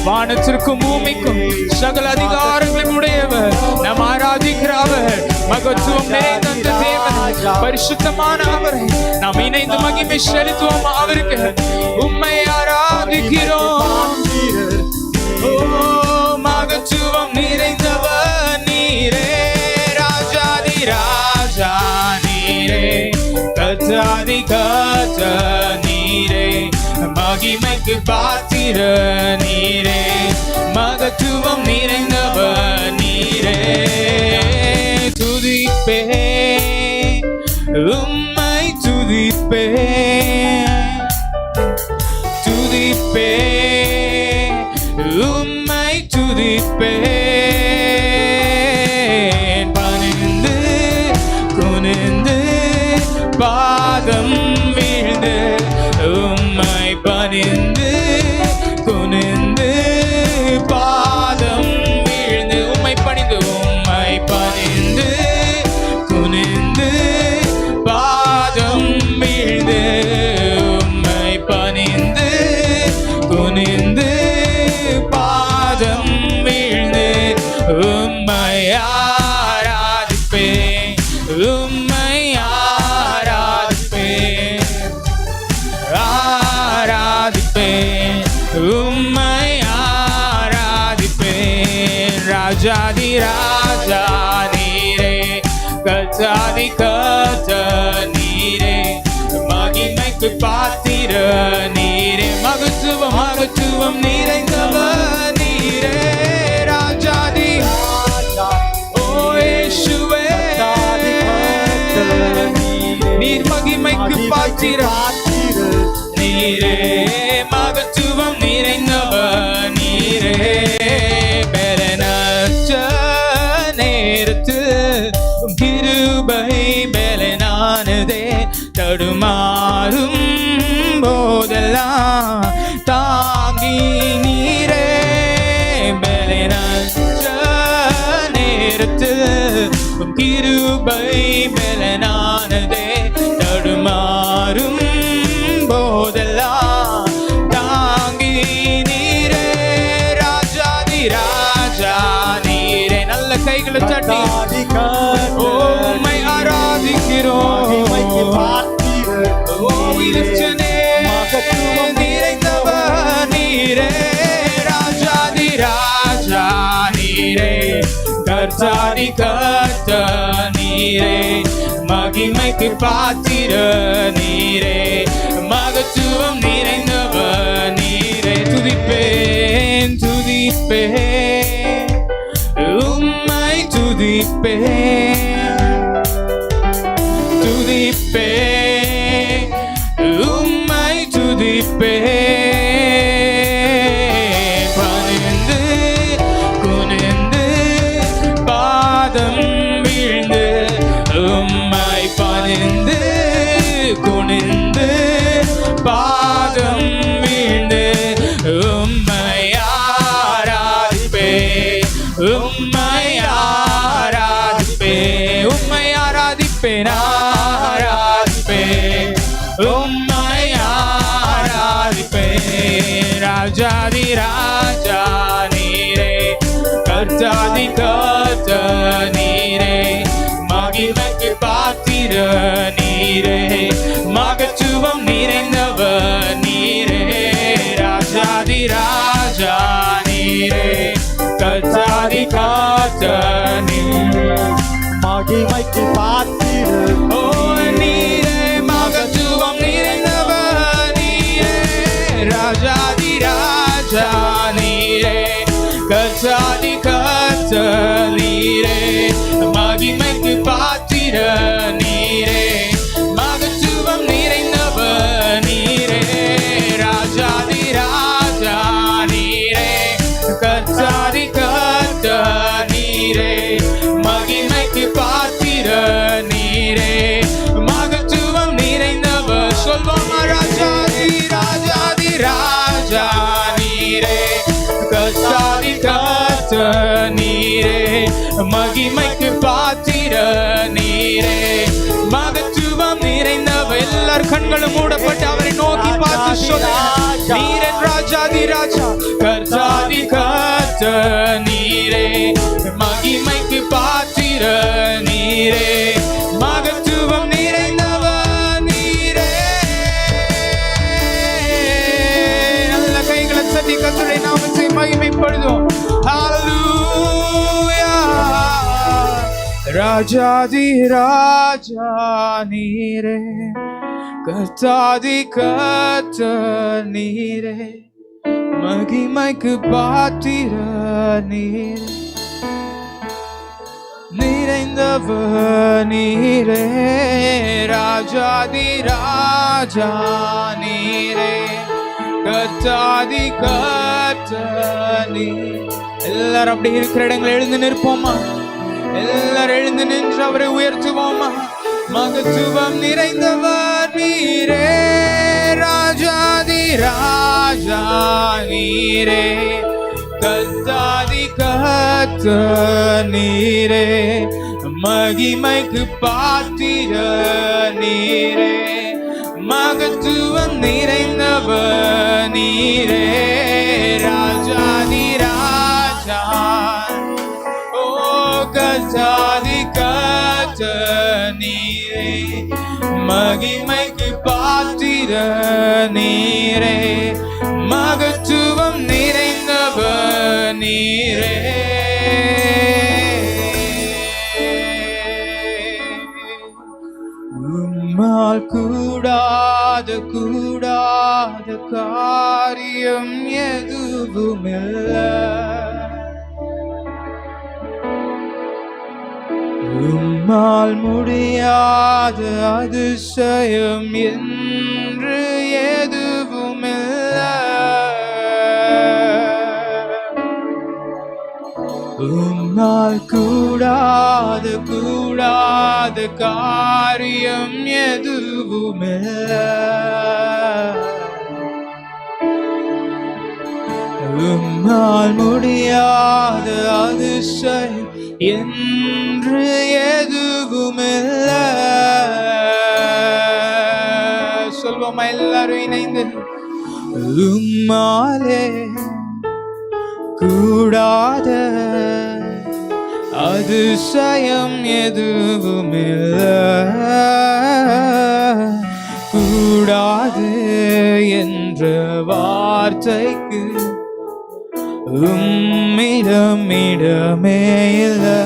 வானத்திற்கும் பூமிக்கும் சகல அதிகாரங்களும் உடையவர், நாம் ஆராதிக்கிற அவர், மகத்துவம் நிறைந்த தேவன், பரிசுத்தமான அவரை நாம் இணைந்து மகிமை செலுத்துவோம். அவருக்கு உம்மை ஆராதிக்கிறோம். ஓ மகத்துவம் நிறைந்தவர் நீரே, ராஜாதி ராஜா நீரே, கஜாதி கஜ நீரே, மகிமைக்கு பாத்திர நீரே, மகத்துவம் நிறைந்தவர் நீரே. துதிப்பே உம்மை துதிப்பே துதிப்பே உம்மை துதிப்பே. பணிந்து குனிந்து பாதம் வீழ்ந்து, உம்மை பணிந்து குனிந்து பாதம் வீழ்ந்து, உம்மை பணிந்து உம்மை பணிந்து குனிந்து பாதம் வீழ்ந்து, உம்மை பணிந்து குனிந்து பாதம் வீழ்ந்து, உம்மை ஆராதிப்பேன் உம்மை ஆராதிப்பேன் ஆராதிப்பேன் உம்மை ஆராதிப்பேன். ராஜாதி ராஜா நீரே, கஜாதி கஜ நீரே, மகிமைக்கு பாத்திர நீரே, மகத்துவம் மகத்துவம் நிறைந்தவர் நீரே. ராஜாதி ஓ இயேசுவே, பாத்திரர் நீரே, மகத்துவம் நிறைந்தவர் நீரே. பெலனற்ற நேரத்தில் கிருபை பெலனானதே, தடுமாறும் போதெல்லாம் தாங்கி நீரே. பெலனற்ற நேரத்தில் கிருபை பெலனானதே, தடுமாறும் போதெல்லாம் தாங்கி நீரே. ராஜாதி ராஜா நீரே. நல்ல கைகளை தட்டி உம்மை ஆராதிக்கிறோம். நிறைந்தவர் நீரே. ராஜாதி ராஜா நீரே, கர்த்தாதி கர்த்தர் நீரே, மகிமைக்கு பாத்திர நீரே, மகத்துவம் நிறைந்தவர் நீரே. துதிப்பேன் துதிப்பேன் உம்மை துதிப்பேன் துதிப்பேன் உம்மை துதிப்பேன். பணிந்து குனிந்து பாதம் வீழ்ந்து உம்மை பணிந்து குனிந்து பாதம் வீழ்ந்து உம்மை ஆராதிப்பேன் உம்மை ஆராதிப்பேன் உம்மை ஆராதிப்பேன் ஆராதிப்பேன் உம்மை ஆராதிப்பேன். ராஜாதி ராஜா நீரே, கர்த்தாதி கர்த்தர் நீரே, மகிமைக்கு பாத்திர நீரே, மகத்துவம் நிறைந்தவர் நீரே. ராஜாதி ராஜா நீரே, கர்த்தாதி கர்த்தர் நீரே, மகிமைக்கு பாத்திர ஓ நீரே, மகத்துவம் நிறைந்தவர் நீரே. ராஜாதி ராஜா நீரே, கர்த்தாதி கர்த்தர் நீரே, மகிமைக்கு பாத்திர நீரே, மகத்துவம் நிறைந்தவர் நீரே. ராஜாதி ராஜா நீரே, கர்த்தாதி கர்த்தர் நீரே, மகிமைக்கு பாத்திர நீரே, மகத்துவம் நிறைந்தவர். சொல்வோமா? ராஜாதி ராஜாதி ராஜா நீரே, கர்த்தாதி கர்த்தர் நீரே, மகிமைக்கு பாத்திர நீரே, மகத்துவம் நிறைந்தவர். எல்லார் கண்களும் மூடப்பட்டு அவரை நோக்கி பார்த்து சொல்ல, நீரே ராஜாதி ராஜா, கர்த்தாதி கர்த்தர் நீரே, மகிமைக்கு பாத்திர நீரே, மகத்துவம் நிறைந்தவர் நீரே. நல்ல கைகளை தட்டி கர்த்தருடைய நாமத்தை மகிமைப்படுத்துவோம். ஹல்லேலூயா. ராஜாதி ராஜா நீரே, கர்த்தாதி கர்த்தர் நீரே, மகிமைக்கு பாத்திர நீரே, நிறைந்தவர் நீரே. ராஜாதி ராஜா நீரே, கர்த்தாதி கர்த்தர் நீரே. எல்லாரும் அப்படி இருக்கிற இடங்கள் எழுந்து நிற்போமா? எல்லாரும் எழுந்து நின்று அவரை உயர்த்துவோமா? மகத்துவம் நிறைந்தவர் நீரே, ராஜாதி ராஜா நீரே, கர்த்தாதி கர்த்தர் நீரே, மகிமைக்கு பாத்திர நீரே, மகத்துவம் நிறைந்தவர் நீரே. ராஜாதி ராஜா, ஓ கர்த்தாதி கர்த்தர் நீரே, மகிமைக்கு பாத்திர நீரே, மகத்துவம் நிறைந்தவர் நீரே. உம்மால் கூடாத காரியம் எதுவுமில்லை. உம்மால் முடியாத அதிசயம் என்று எதுவுமில்லை. உம்மால் கூடாத காரியம் எதுவுமில்லை. உம்மால் முடியாத அதிசயம் என்று எதுவுமில்லை. சொல்வோமா எல்லாரும் இணைந்து? உம்மாலே கூடாத அதிசயம் எதுவுமில்லை. கூடாது என்ற வார்த்தைக்கு உம்மிடம் இடமே இல்லை.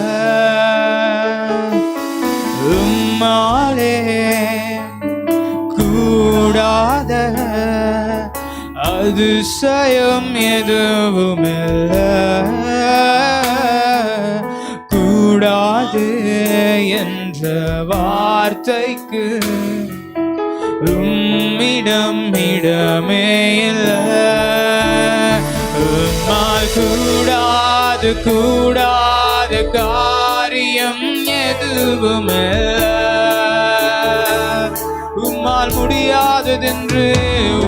உம்மாலே கூடாத அதிசயம் எதுவுமில்லை. கூடாது என்ற வார்த்தைக்கு உம்மிடம் இடமே இல்லை. உம்மால் கூடாத காரியம் எதுவுமில்லை. உம்மால் முடியாததென்று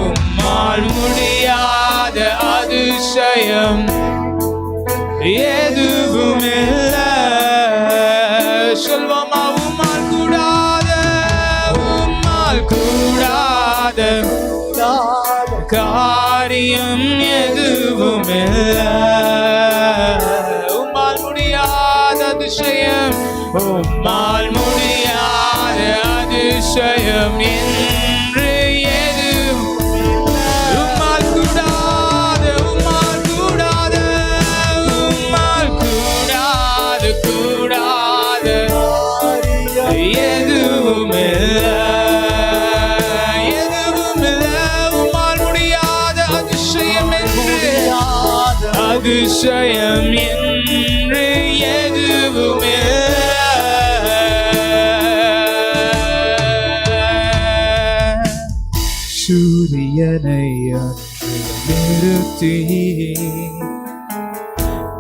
உம்மால் முடியாத அதிசயம் எதுவுமில்லை. சொல்வோமா? உம்மால் கூடாத காரியம் எதுவுமில்லை. உம்மால் முடியாத அதிசயம், உம்மால் முடியாத அதிசயம் என்று எதுவுமில்லை. உம்மால் கூடாத எதுவுமில்லை. அதிசயம் என்று எதுவுமில்லை. சூரியனை அன்று நிறுத்தி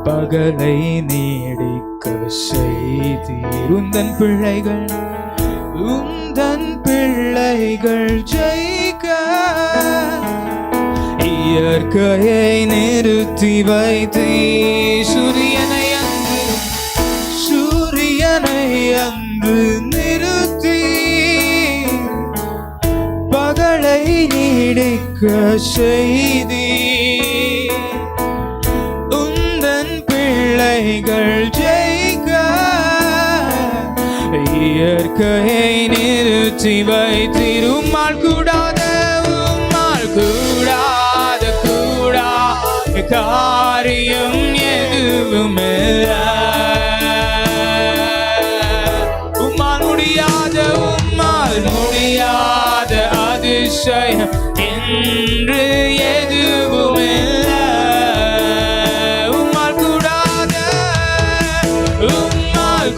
பகலை நீடிக்க செய்தீர். உந்தன் பிள்ளைகள் ஜெயிக்க இயற்கையை நிறுத்தி வைத்தீ. சூரியனை அன்று நிறுத்தி பகலை நீடிக்க செய்தி. உந்தன் பிள்ளைகள் ஜெயிக்க இயற்கையை நிறுத்தி வைத்தீர். உம்மால் கூடாத காரியம் எதுவுமில்லை. உம்மால் முடியாத அதிசயம் என்று எதுவுமில்லை. உம்மால்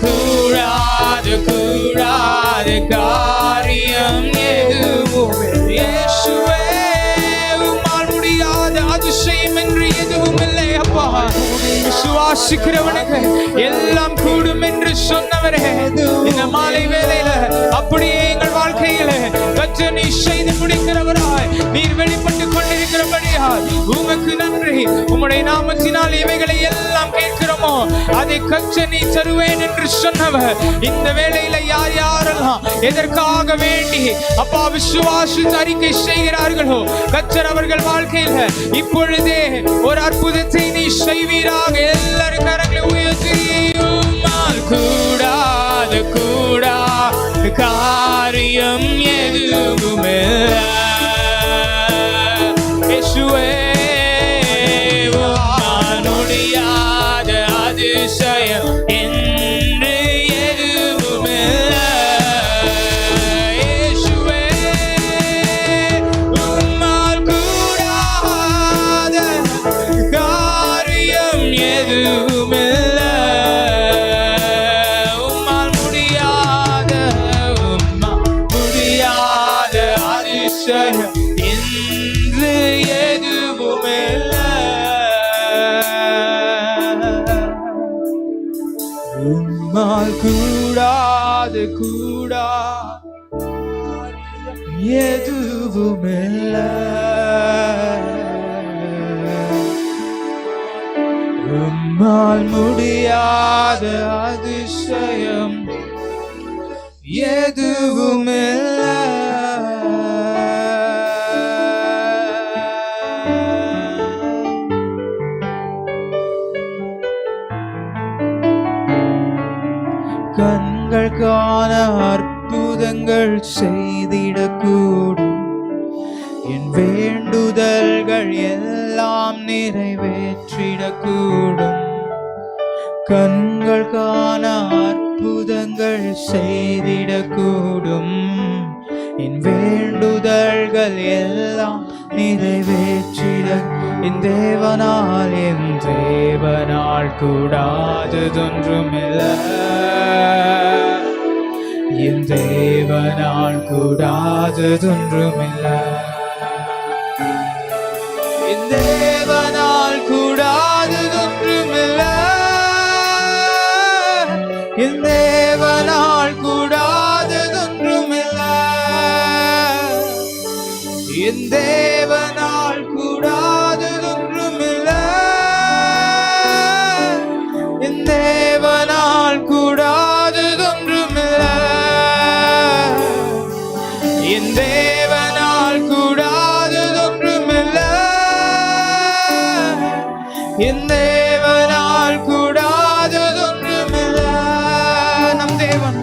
கூடாத காரியம் எதுவுமில்லை. இயேசுவே, அதிசயம் என்று எதுவுமில்லை. அப்பா, விசுவாசிக்கிறவனுக்கு எல்லாம் கூடும் என்று சொன்னவரே, இந்த மாலை வேளையில அப்படியே எங்கள் வாழ்க்கையில கர்த்தர் நீர் செய்து முடிக்கிறவராய் நீர் வெளிப்பட்டு கொண்டிருக்கிறபடியால் உமக்கு நன்றி. உம்முடைய நாமத்தினால் இவைகளை எல்லாம் கேட்கிறோமோ அதை கர்த்தர் நீர் தருவேன் என்று சொன்னவர் இந்த வேளையில யாரெல்லாம் எதற்காக வேண்டி அப்பா விசுவாசித்து அறிக்கை செய்கிறார்களோ கர்த்தர் அவர்கள் வாழ்க்கையில இப்பொழுதே ஒரு அற்புதத்தை நீ செய்வீராக. எல்லாரும் கரங்களை உயர்த்தி உம்மால் கூடாத காரியம் எதுவுமில்லை. இயேசுவே, உம்மால் முடியாத அதிசயம் என்று எதுவுமில்லை. இயேசுவே, உம்மால் கூடாத காரியம் எதுவுமில்லை. உம்மால் கூடாது எதுவுமில்ல. உம்மால் முடியாத அதிசயம் எதுவுமில்ல. கண்கள் காண அற்புதங்கள் செய்திடக்கூடும், என் வேண்டுதல்கள் எல்லாம் நிறைவேற்றிடக்கூடும். கண்கள் காண அற்புதங்கள் செய்திடக்கூடும், என் வேண்டுதல்கள் எல்லாம் நிறைவேற்றிட. என் தேவனால் கூடாததொன்றுமில்லை. என் தேவனால் கூடாததொன்றுமில்லை. என் தேவனால் கூடாததொன்றுமில்லை. என் தேவனால் கூடாததொன்றுமில்லை. என் தேவனால் கூடாததொன்றுமில்லை. என் தேவனால் கூடாததொன்றுமில்லை. என் தேவனால் கூடாததொன்றுமில்லை. என் தேவனால் கூடாததொன்றுமில்லை. நம் தேவன்,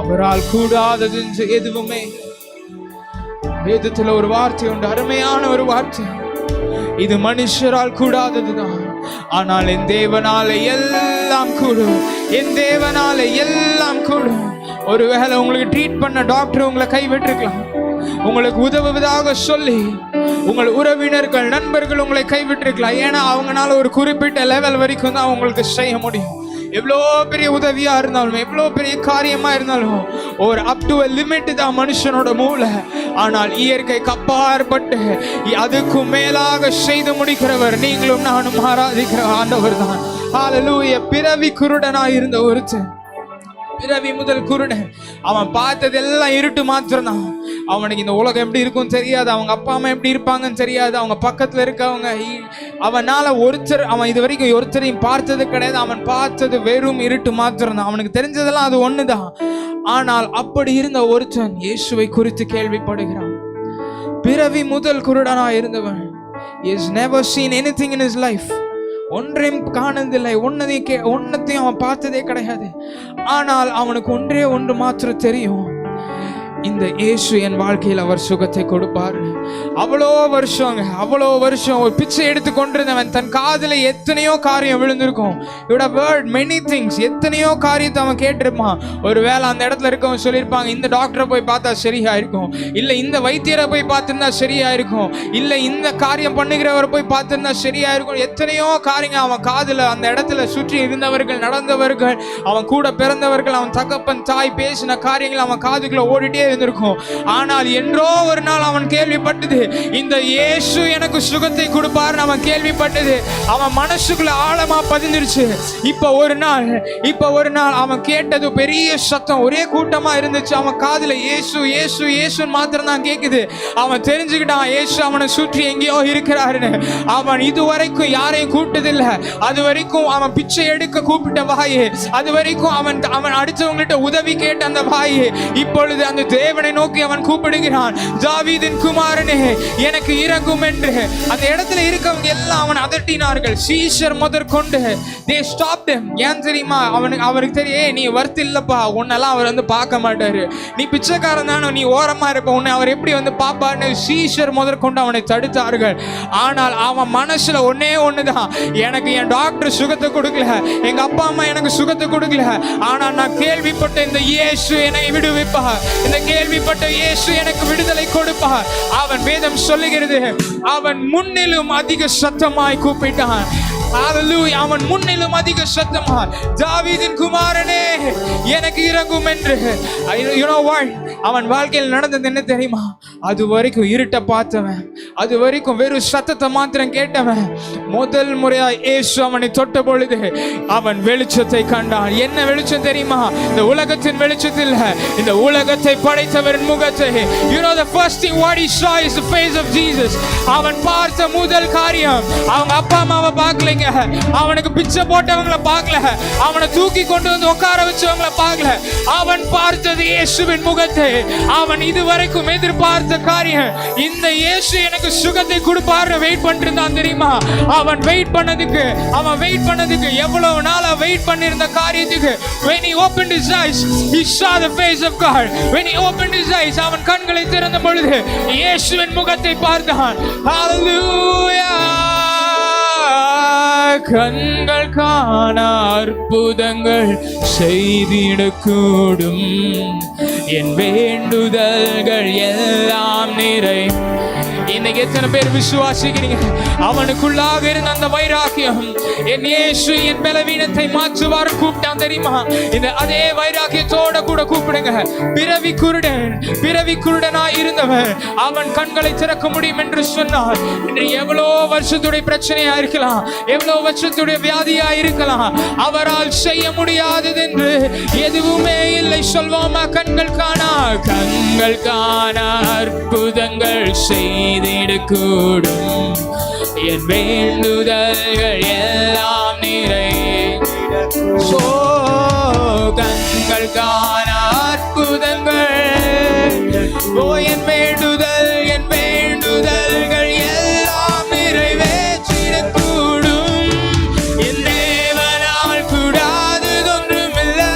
அவரால் கூடாதது எதுவுமே. வேதத்துல ஒரு வார்த்தை உண்டு, அருமையான ஒரு வார்த்தை. இது மனுஷரால் கூடாததுதான், ஆனால் என் தேவனால எல்லாம் கூடும். என் தேவனால எல்லாம் கூடும். ஒருவேளை உங்களுக்கு ட்ரீட் பண்ண டாக்டர் உங்களை கைவிட்டிருக்கலாம், உங்களுக்கு உதவுவதாக சொல்லி உங்கள் உறவினர்கள் நண்பர்கள் உங்களை கைவிட்டிருக்கலாம். ஏன்னா அவங்களால ஒரு குறிப்பிட்ட லெவல் வரைக்கும் தான் உங்களுக்கு செய்ய முடியும். எவ்வளோ பெரிய உதவியா இருந்தாலும், எவ்வளோ பெரிய காரியமா இருந்தாலும், ஒரு அப் டு லிமிட் தான் மனுஷனோட மூளை. ஆனால் இயற்கை கப்பாற்பட்டு அதுக்கும் மேலாக செய்து முடிக்கிறவர் நீங்களும் நானும் ஆராதிக்கிற ஆண்டவர் தான். ஹல்லேலூயா. பிறவி குருடனாய் இருந்த ஒருத்தன், பிறவி முதல் குருடன், அவன் பார்த்ததெல்லாம் இருட்டு மாத்திரம்தான். அவனுக்கு இந்த உலகம் எப்படி இருக்கும் தெரியாது, அவங்க அப்பா அம்மா எப்படி இருப்பாங்கன்னு தெரியாது, அவங்க பக்கத்துல இருக்கவங்க. அவனால அவன் இது வரைக்கும் ஒருத்தரையும் பார்த்தது கிடையாது. அவன் பார்த்தது வெறும் இருட்டு மாத்திரம்தான். அவனுக்கு தெரிஞ்சதெல்லாம் அது ஒண்ணுதான். ஆனால் அப்படி இருந்த ஒருத்தன் இயேசுவை குறித்து கேள்விப்படுகிறான். பிறவி முதல் குருடனா இருந்தவன், he has never seen anything in his life. ஒன்றையும் காணதில்லை, ஒன்னத்தையும் அவன் பார்த்ததே கிடையாது. ஆனால் அவனுக்கு ஒன்றே ஒன்று மாத்திரம் தெரியும், இந்த இயேசு என் வாழ்க்கையில் அவர் சுகத்தை கொடுப்பார். அவ்வளோ வருஷம் ஒரு பிச்சை எடுத்து கொண்டிருந்தவன், தன் காதுல எத்தனையோ காரியம் விழுந்திருக்கும். மெனி திங்ஸ், எத்தனையோ காரியத்தை அவன் கேட்டிருப்பான். ஒரு வேளை அந்த இடத்துல இருக்கவன் சொல்லியிருப்பாங்க, இந்த டாக்டரை போய் பார்த்தா சரியா இருக்கும், இல்லை இந்த வைத்தியரை போய் பார்த்திருந்தா சரியா இருக்கும், இல்லை இந்த காரியம் பண்ணுகிறவரை போய் பார்த்திருந்தா சரியா இருக்கும். எத்தனையோ காரியங்கள் அவன் காதுல, அந்த இடத்துல சுற்றி இருந்தவர்கள், நடந்தவர்கள், அவன் கூட பிறந்தவர்கள், அவன் தகப்பன் தாய் பேசின காரியங்கள் அவன் காதுக்குள்ள ஓடிட்டே இருந்திருக்கும். ஆனால் என்றோ ஒரு நாள் அவன் கேள்விப்பட்டது, இந்த இயேசு எனக்கு சுகத்தை கொடுப்பார். அவன் கேள்விப்பட்டது அவன் மனசுக்குள்ள ஆழமா பதிஞ்சிருச்சு. இப்ப ஒரு நாள் அவன் கேட்டது பெரிய சத்தம், ஒரே கூட்டமா இருந்துச்சு. அவன் காதுல இயேசு இயேசு இயேசுன்னு மாத்திரம் தான் கேக்குது. அவன் தெரிஞ்சுக்கிட்டான் இயேசு அவனை சுற்றி எங்கேயோ இருக்கிறாருன்னு. அவன் இதுவரைக்கும் யாரையும் கூப்பிட்டதில்லை. அது வரைக்கும் அவன் பிச்சை எடுக்க கூப்பிட்ட வாயே, அது வரைக்கும் அவன் அடுத்தவங்கள்ட்ட உதவி கேட்ட அந்த வாயே, இப்பொழுது அந்த தேவனை நோக்கி அவன் கூப்பிடுகிறான், தாவீதின் குமாரனே எனக்கு இறங்கும் என்று. அந்த இடத்துல இருக்கவங்க எல்லாம் அவன் அதட்டினார்கள். சீஷர் முதற்கொண்டு they stopped him. ஏன் தெரியுமா? அவருக்கு தெரியும், நீ வர்த்து இல்லப்பா, உன்னெல்லாம் அவர் வந்து பார்க்க மாட்டாரு, நீ பிச்சைக்காரன் தானே, நீ ஓரமா இருப்ப, உன்னை அவர் எப்படி வந்து பாப்பாருன்னு சீஷர் முதற்கொண்டு அவனை தடுத்தார்கள். ஆனால் அவன் மனசுல ஒண்ணுதான், எனக்கு என் டாக்டர் சுகத்தை கொடுக்கல, எங்க அப்பா அம்மா எனக்கு சுகத்தை கொடுக்கல, ஆனா நான் கேள்விப்பட்ட இந்த இயேசு என்னை விடுவிப்பார், இந்த கேள்விப்பட்ட இயேசு எனக்கு விடுதலை கொடுப்பார். அவன் வேதம் சொல்லுகிறது, அவன் முன்னிலும் அதிக சத்தமாய் கூப்பிட்டான். ஹல்லேலூயா. அவன் முன்னிலும் அதிக சத்தமாய், தாவீதின் குமாரனே எனக்கு இறங்கும் என்று. you know what? அவன் வாழ்க்கையில் நடந்தது என்ன தெரியுமா? அது வரைக்கும் இருட்ட பார்த்தவன், அது வரைக்கும் வெறும் சத்தத்தை மாத்திரம் கேட்டவன், முதல் முறையாய் இயேசு அவனை தொட்ட பொழுது அவன் வெளிச்சத்தை கண்டான். என்ன வெளிச்சம் தெரியுமா? இந்த உலகத்தின் வெளிச்சத்தில் இந்த உலகத்தை படைத்தவரின் முகத்தை. You know the first thing what he saw is the face of Jesus. அவன் பார்த்த முதல் காரியம், அவங்க அப்பா அம்மாவை பார்க்கலைங்க, அவனுக்கு பிச்சை போட்டவங்களை பார்க்கல, அவனை தூக்கி கொண்டு வந்து உட்கார வச்சவங்களை பார்க்கல. அவன் பார்த்தது இயேசுவின் முகத்தை. அவன் இதுவரைக்கும் எதிர்பார்த்த காரியம், இந்த இயேசு எனக்கு சுகத்தை கொடுப்பாரு வெயிட் பண்ணிட்டு இருந்தான் தெரியுமா? அவன் வெயிட் பண்ணதுக்கு எவ்வளவு நாளா வெயிட் பண்ணிருந்த காரியத்துக்கு when he opened his eyes he saw the face of God. when he opened his eyes அவன் கண்களை திறந்த பொழுது இயேசுவின் முகத்தை பார்த்தான். Hallelujah. கண்கள் காண அற்புதங்கள் செய்திடக்கூடும், என் வேண்டுதல்கள் எல்லாம் நிறை. இன்னைக்கு எத்தனை பேர் விசுவாசிக்கிறீங்க? அவனுக்குள்ளாக இருந்த அந்த வைராக்கியம், என் இயேசு என் பலவீனத்தை மாற்றுவார் கூப்பிட்டான் தெரியுமா? இந்த அதே வைராக்கியத்தோட கூட கூப்பிடுங்க. பிறவி குருடனாய் இருந்தவன் அவன் கண்களை திறக்க முடியும் என்று சொன்னார். இன்று எவ்வளோ வருஷத்துடைய பிரச்சனையா இருக்கலாம், எவ்வளோ வருஷத்துடைய வியாதியா இருக்கலாம், அவரால் செய்ய முடியாதது என்று எதுவுமே இல்லை. சொல்வோமா? கண்கள் காணா அற்புதங்கள் செய்திடக்கூடும், என் வேண்டுதல்கள் எல்லாம் நிறை. கண்கள் காண அற்புதங்கள், என் வேண்டுதல்கள் எல்லாம் நிறைவேற்றிடக்கூடும், என் தேவனால் கூடாததொன்றுமில்லை,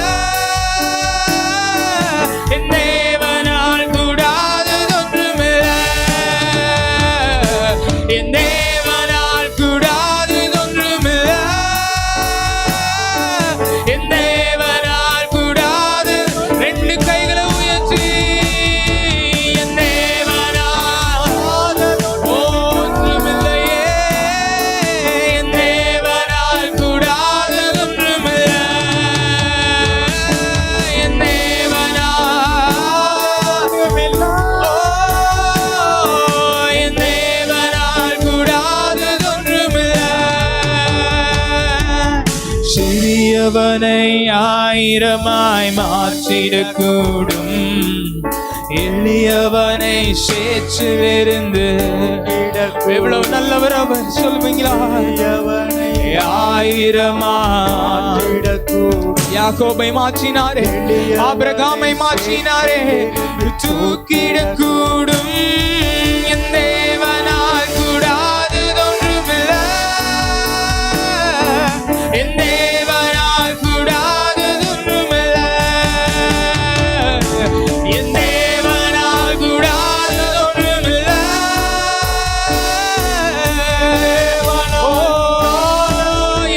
என் தேவனால் கூடாததொன்றுமில்லை, என் தேவனால் கூடாததொன்றுமில்லை, என் தேவனால் கூடாது. ரெண்டு கைகளை உயர்த்தி என் தேவனால் ஒன்றுமில்லையே, என் தேவனால் கூடாததொன்றுமில்லை, என் தேவனால் என் தேவனால் கூடாததொன்றுமில்லை. சிறியவனை ஆயிரமாய் மாற்றிடக்கூடும், எளியவனை சேற்றிலிருந்து. எவ்வளவு நல்லவர் அவர், சொல்லுவீங்களா? ஆயிரமாயிடக்கூடும். யாக்கோபை மாற்றினாரே, ஆபிரகாமை மாற்றினாரே, தூக்கிடக்கூடும், என் தேவனால் கூடாததொன்றுமில்லை, என் தேவனால் கூடாததொன்றுமில்லை, என் தேவனால் கூடாததொன்றுமில்லை.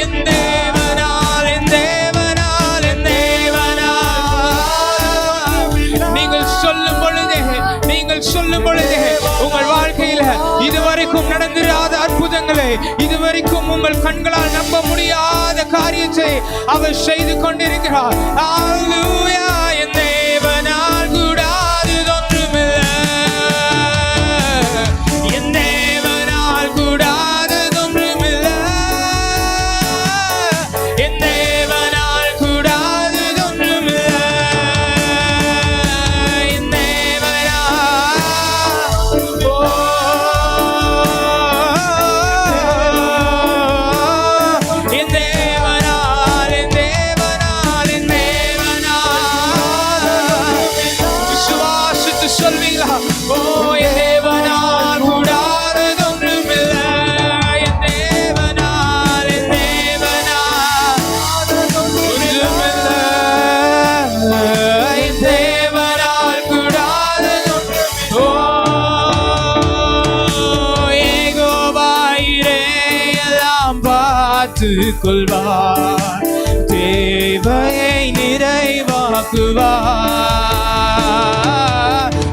என் தேவனால், என் தேவனால், என் தேவனால். நீங்கள் சொல்லும் பொழுதே உங்கள் வாழ்க்கையில இதுவரைக்கும் நடந்திராத அற்புதங்களை, இதுவரைக்கும் உங்கள் கண்களால் நம்ப முடியாத காரியத்தை அவர் செய்து கொண்டிருக்கிறார். ஹல்லேலூயா. என் தேவனால் கூடாததொன்றுமில்லை, என் தேவனால் கூடாததொன்றுமில்லை, என் தேவனால் கூடாததொன்றுமில்லை, என் தேவனால். என் தேவனால், என் தேவனால், என் தேவனால். விசுவாசித்து சொல்வீங்களா? என் தேவனால் கூடாததொன்றுமில்லை, என் தேவனால், என் தேவனால் ஒன்றுமில்லை, என் தேவனால் கூடாததொன்றுமில்லை. ஏகோவாயிரே எல்லாம் பார்த்துக் கொள்வார், தேவையை நிறைவாக்குவார்,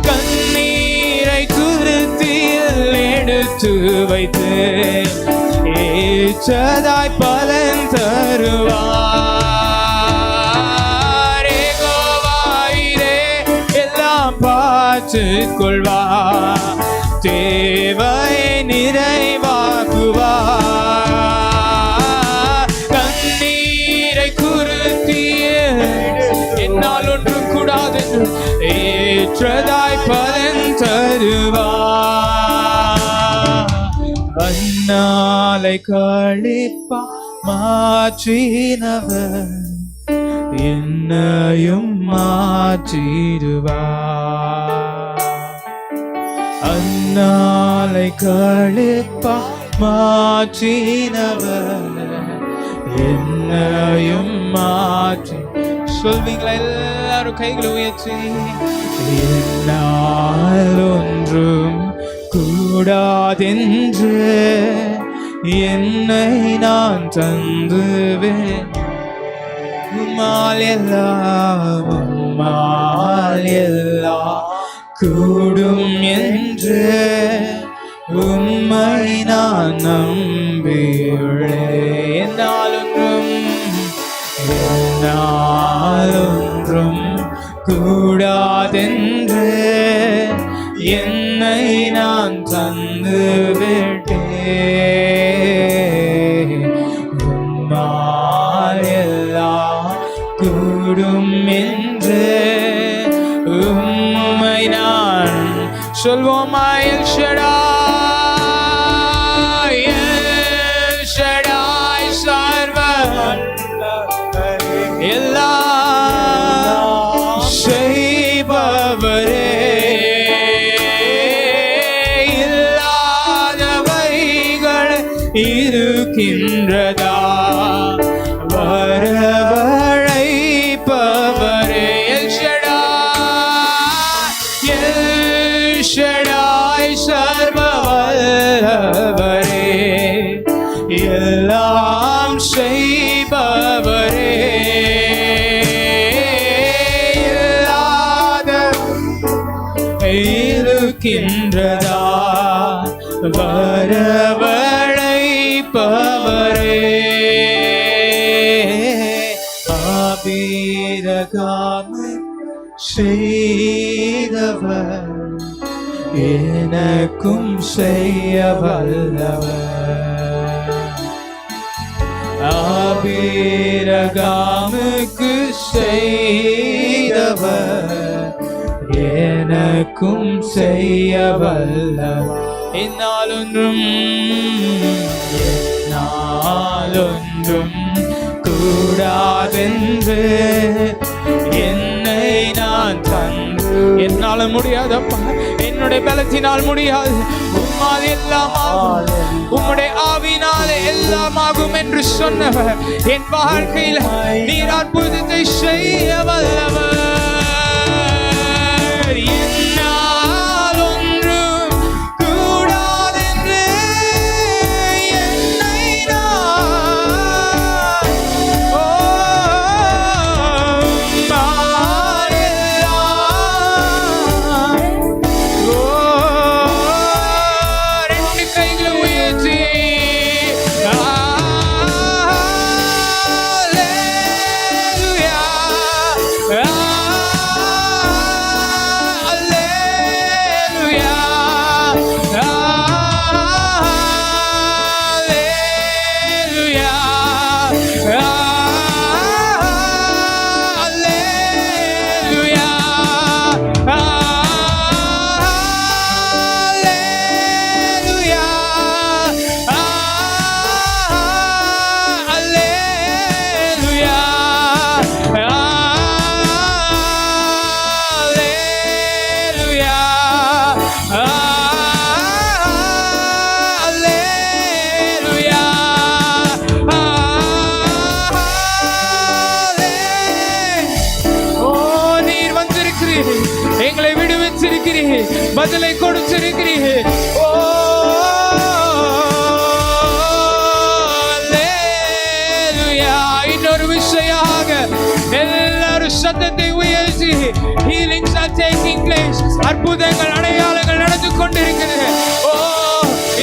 கண்ணீரை துருத்தியில் எடுத்து வைத்து ஏற்றதாய் பலன் தருவார். ஏகோவாயிரே எல்லாம் பார்த்துக் கொள்வார், தேவையை நிறைவாக்குவார், ஏற்றதாய் பலன் தருவார். அந்நாளை கழிப்பா மாற்றினவர் என்னையும் மாற்றிடுவார். அந்நாளை கழிப்பா மாற்றினவர் என்னையும் மாற்றி. சொல்வீங்களா எல்லாரும் கைகளை உயர்த்தி? என்னால் ஒன்றும் கூடாதென்று என்னை நான் தந்துவேன். உம்மால் எல்லாம் கூடும் என்று உம்மை நான் நம்பியுள்ளேன். என்னால் ஒன்றும் கூடாதென்று என்னை நான் தந்து விட்டேன். உம்மால் எல்லாம் கூடும் என்று உம்மை நான் சொல்வோமா? எல் ஷடாய், எல் ஷடாய் சர்வ எல்லாம் செய்பவரே, இல்லாதவைகள் இருக்கின்றதா வரவழைப்பவரே. எல் ஷடாய் சர்வ வல்லவரே, எல்லாம் செய்பவரே, இருக்கின்றதா வரவழைப்பவரே. ஆபீரகாமை செய்தவர் எனக்கும் செய்ய வல்லவர். ஆபீரகாமுக்கு செய்தவர் எனக்கும் செய்ய வல்லவர். என்னாலொன்றும் கூடாதென்று என்னை நான் தந்து. என்னால முடியாதப்பா, என்னுடைய பலத்தினால் முடியாது, உம்மால் எல்லாம் ஆகும், உம்முடைய ஆவினாலே எல்லாம் ஆகும் என்று சொன்னவர் என் வாழ்க்கையில் நீர் அற்புதத்தை செய்ய வல்லவர். என்னால் ஒன்றும் கூடாதென்று என்னை நான் ரெண்டு கைகளை உயர்த்தி எங்களை விடுவிச்சிருக்கிறீர், பதிலை கொடுத்திருக்கிறீர். ஓ அல்லேலூயா. இன்னொரு விஷயாக எல்லாரும் சத்தத்தை உயர்த்தி, healings are taking place, அற்புதங்கள் அடையாளங்கள் நடந்து கொண்டிருக்கிறது. ஓ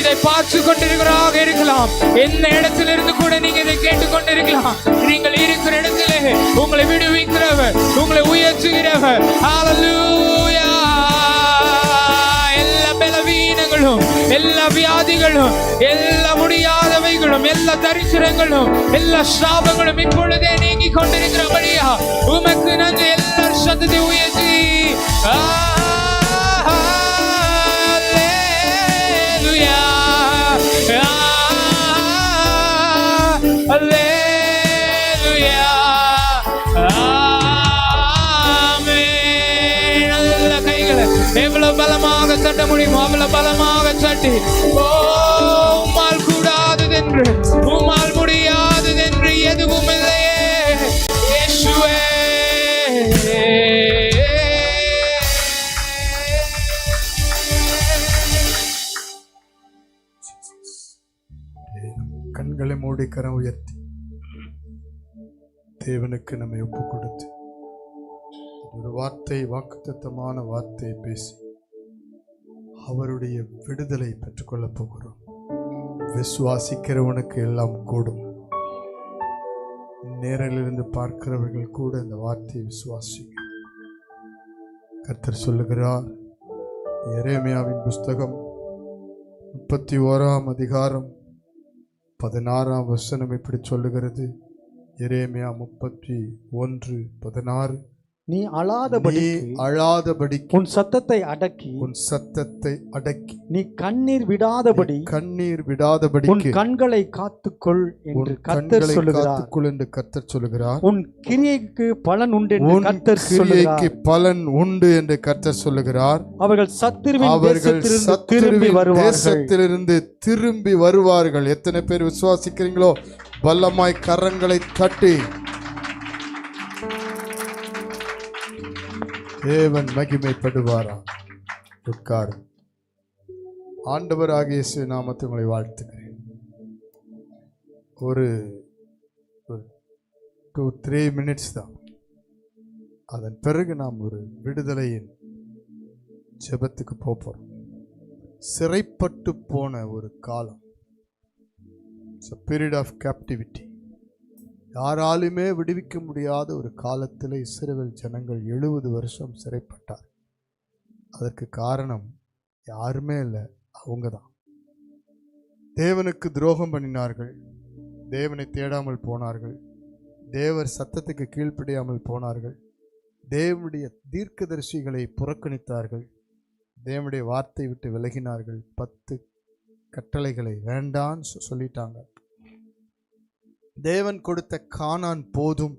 இதை பார்த்து கொண்டிருக்கிறவராக இருக்கலாம், என்ன இடத்துல இருந்து கூட நீங்க இதை கேட்டுக்கொண்டிருக்கலாம். நீங்கள் இருக்கிற இடத்திலே உங்களை விடுவிக்கிறவர், உங்களை உயர்த்துகிறவர். ஹல்லேலூயா. எல்லா பலவீனங்களும், எல்லா வியாதிகளும், எல்லா முடியாதவைகளும், எல்லா தரித்திரங்களும், எல்லா சாபங்களும் இப்பொழுதே நீங்கி கொண்டிருக்கிறபடியா உமக்கு நன்றி. எல்லாரும் சத்தத்தை உயர்த்தி எவ்வளவு பலமாக தட்ட முடியுமோ அவ்வளவு பலமாக தட்டி, ஓ உம்மால் கூடாததென்று உம்மால் முடியாததென்று எதுவும் இல்லையே இயேசுவே. கண்களை மூடி கரம் உயர்த்தி தேவனுக்கு நம்மை ஒப்பு கொடுத்து ஒரு வார்த்தை, வாக்குத்தத்தமான வார்த்தையை பேசி அவருடைய விடுதலை பெற்றுக்கொள்ளப் போகிறோம். விசுவாசிக்கிறவனுக்கு எல்லாம் கூடும். நேரிலிருந்து பார்க்கிறவர்கள் கூட இந்த வார்த்தையை விசுவாசிக்க கர்த்தர் சொல்லுகிறார். எரேமியாவின் புஸ்தகம் 31ஆம் அதிகாரம் 16ஆம் வசனம் இப்படி சொல்லுகிறது. எரேமியா 31:16. நீ அழாதபடி உன் சத்தத்தை அடக்கி நீ கண்ணீர் விடாதபடி உன் கண்களை காத்துக்கொள் என்று கர்த்தர் சொல்லுகிறார். உன் கிரியைக்கு பலன் உண்டு என்று கர்த்தர் சொல்லுகிறார். அவர்கள் சத்துருவின் தேசத்திலிருந்து திரும்பி வருவார்கள். எத்தனை பேர் விசுவாசிக்கிறீங்களோ வல்லமாய் கரங்களை தட்டி தேவன் மகிமைப்படுவாரா? உட்கார். ஆண்டவராகிய இயேசு நாமத்தில் உங்களை வாழ்த்துகிறேன். ஒரு 2-3 மினிட்ஸ் தான். அதன் பிறகு நாம் ஒரு விடுதலையின் ஜெபத்துக்கு போறோம். சிறைப்பட்டு போன ஒரு காலம், பீரியட் ஆஃப் கேப்டிவிட்டி. யாராலுமே விடுவிக்க முடியாத ஒரு காலத்தில் இஸ்ரவேல் ஜனங்கள் 70 வருஷம் சிறைப்பட்டார். அதற்கு காரணம் யாருமே இல்லை, அவங்க தான். தேவனுக்கு துரோகம் பண்ணினார்கள், தேவனை தேடாமல் போனார்கள், தேவர் சத்தத்துக்கு கீழ்ப்படியாமல் போனார்கள், தேவனுடைய தீர்க்கதரிசிகளை புறக்கணித்தார்கள், தேவனுடைய வார்த்தை விட்டு விலகினார்கள், 10 கட்டளைகளை வேண்டான்னு சொல்லிட்டாங்க. தேவன் கொடுத்த கானான் போதும்,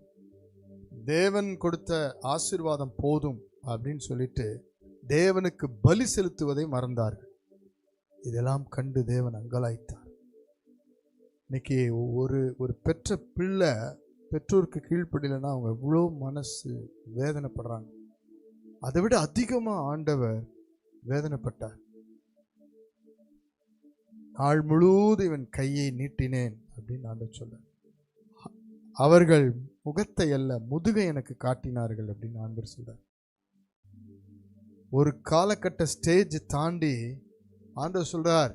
தேவன் கொடுத்த ஆசீர்வாதம் போதும் அப்படின்னு சொல்லிட்டு தேவனுக்கு பலி செலுத்துவதை மறந்தார்கள். இதெல்லாம் கண்டு தேவன் அங்கலாய்த்தார். இன்னைக்கு ஒரு பெற்ற பிள்ளை பெற்றோருக்கு கீழ்ப்படியலைன்னா அவங்க எவ்வளோ மனசு வேதனைப்படுறாங்க. அதை விட அதிகமாக ஆண்டவர் வேதனைப்பட்டார். நாள் முழுவதும் இவன் கையை நீட்டினேன் அப்படின்னு ஆண்டவர் சொல்றார். அவர்கள் முகத்தை அல்ல முதுகை எனக்கு காட்டினார்கள் அப்படின்னு ஆண்டவர் சொல்றார். ஒரு காலகட்ட ஸ்டேஜ் தாண்டி ஆண்டவர் சொல்றார்,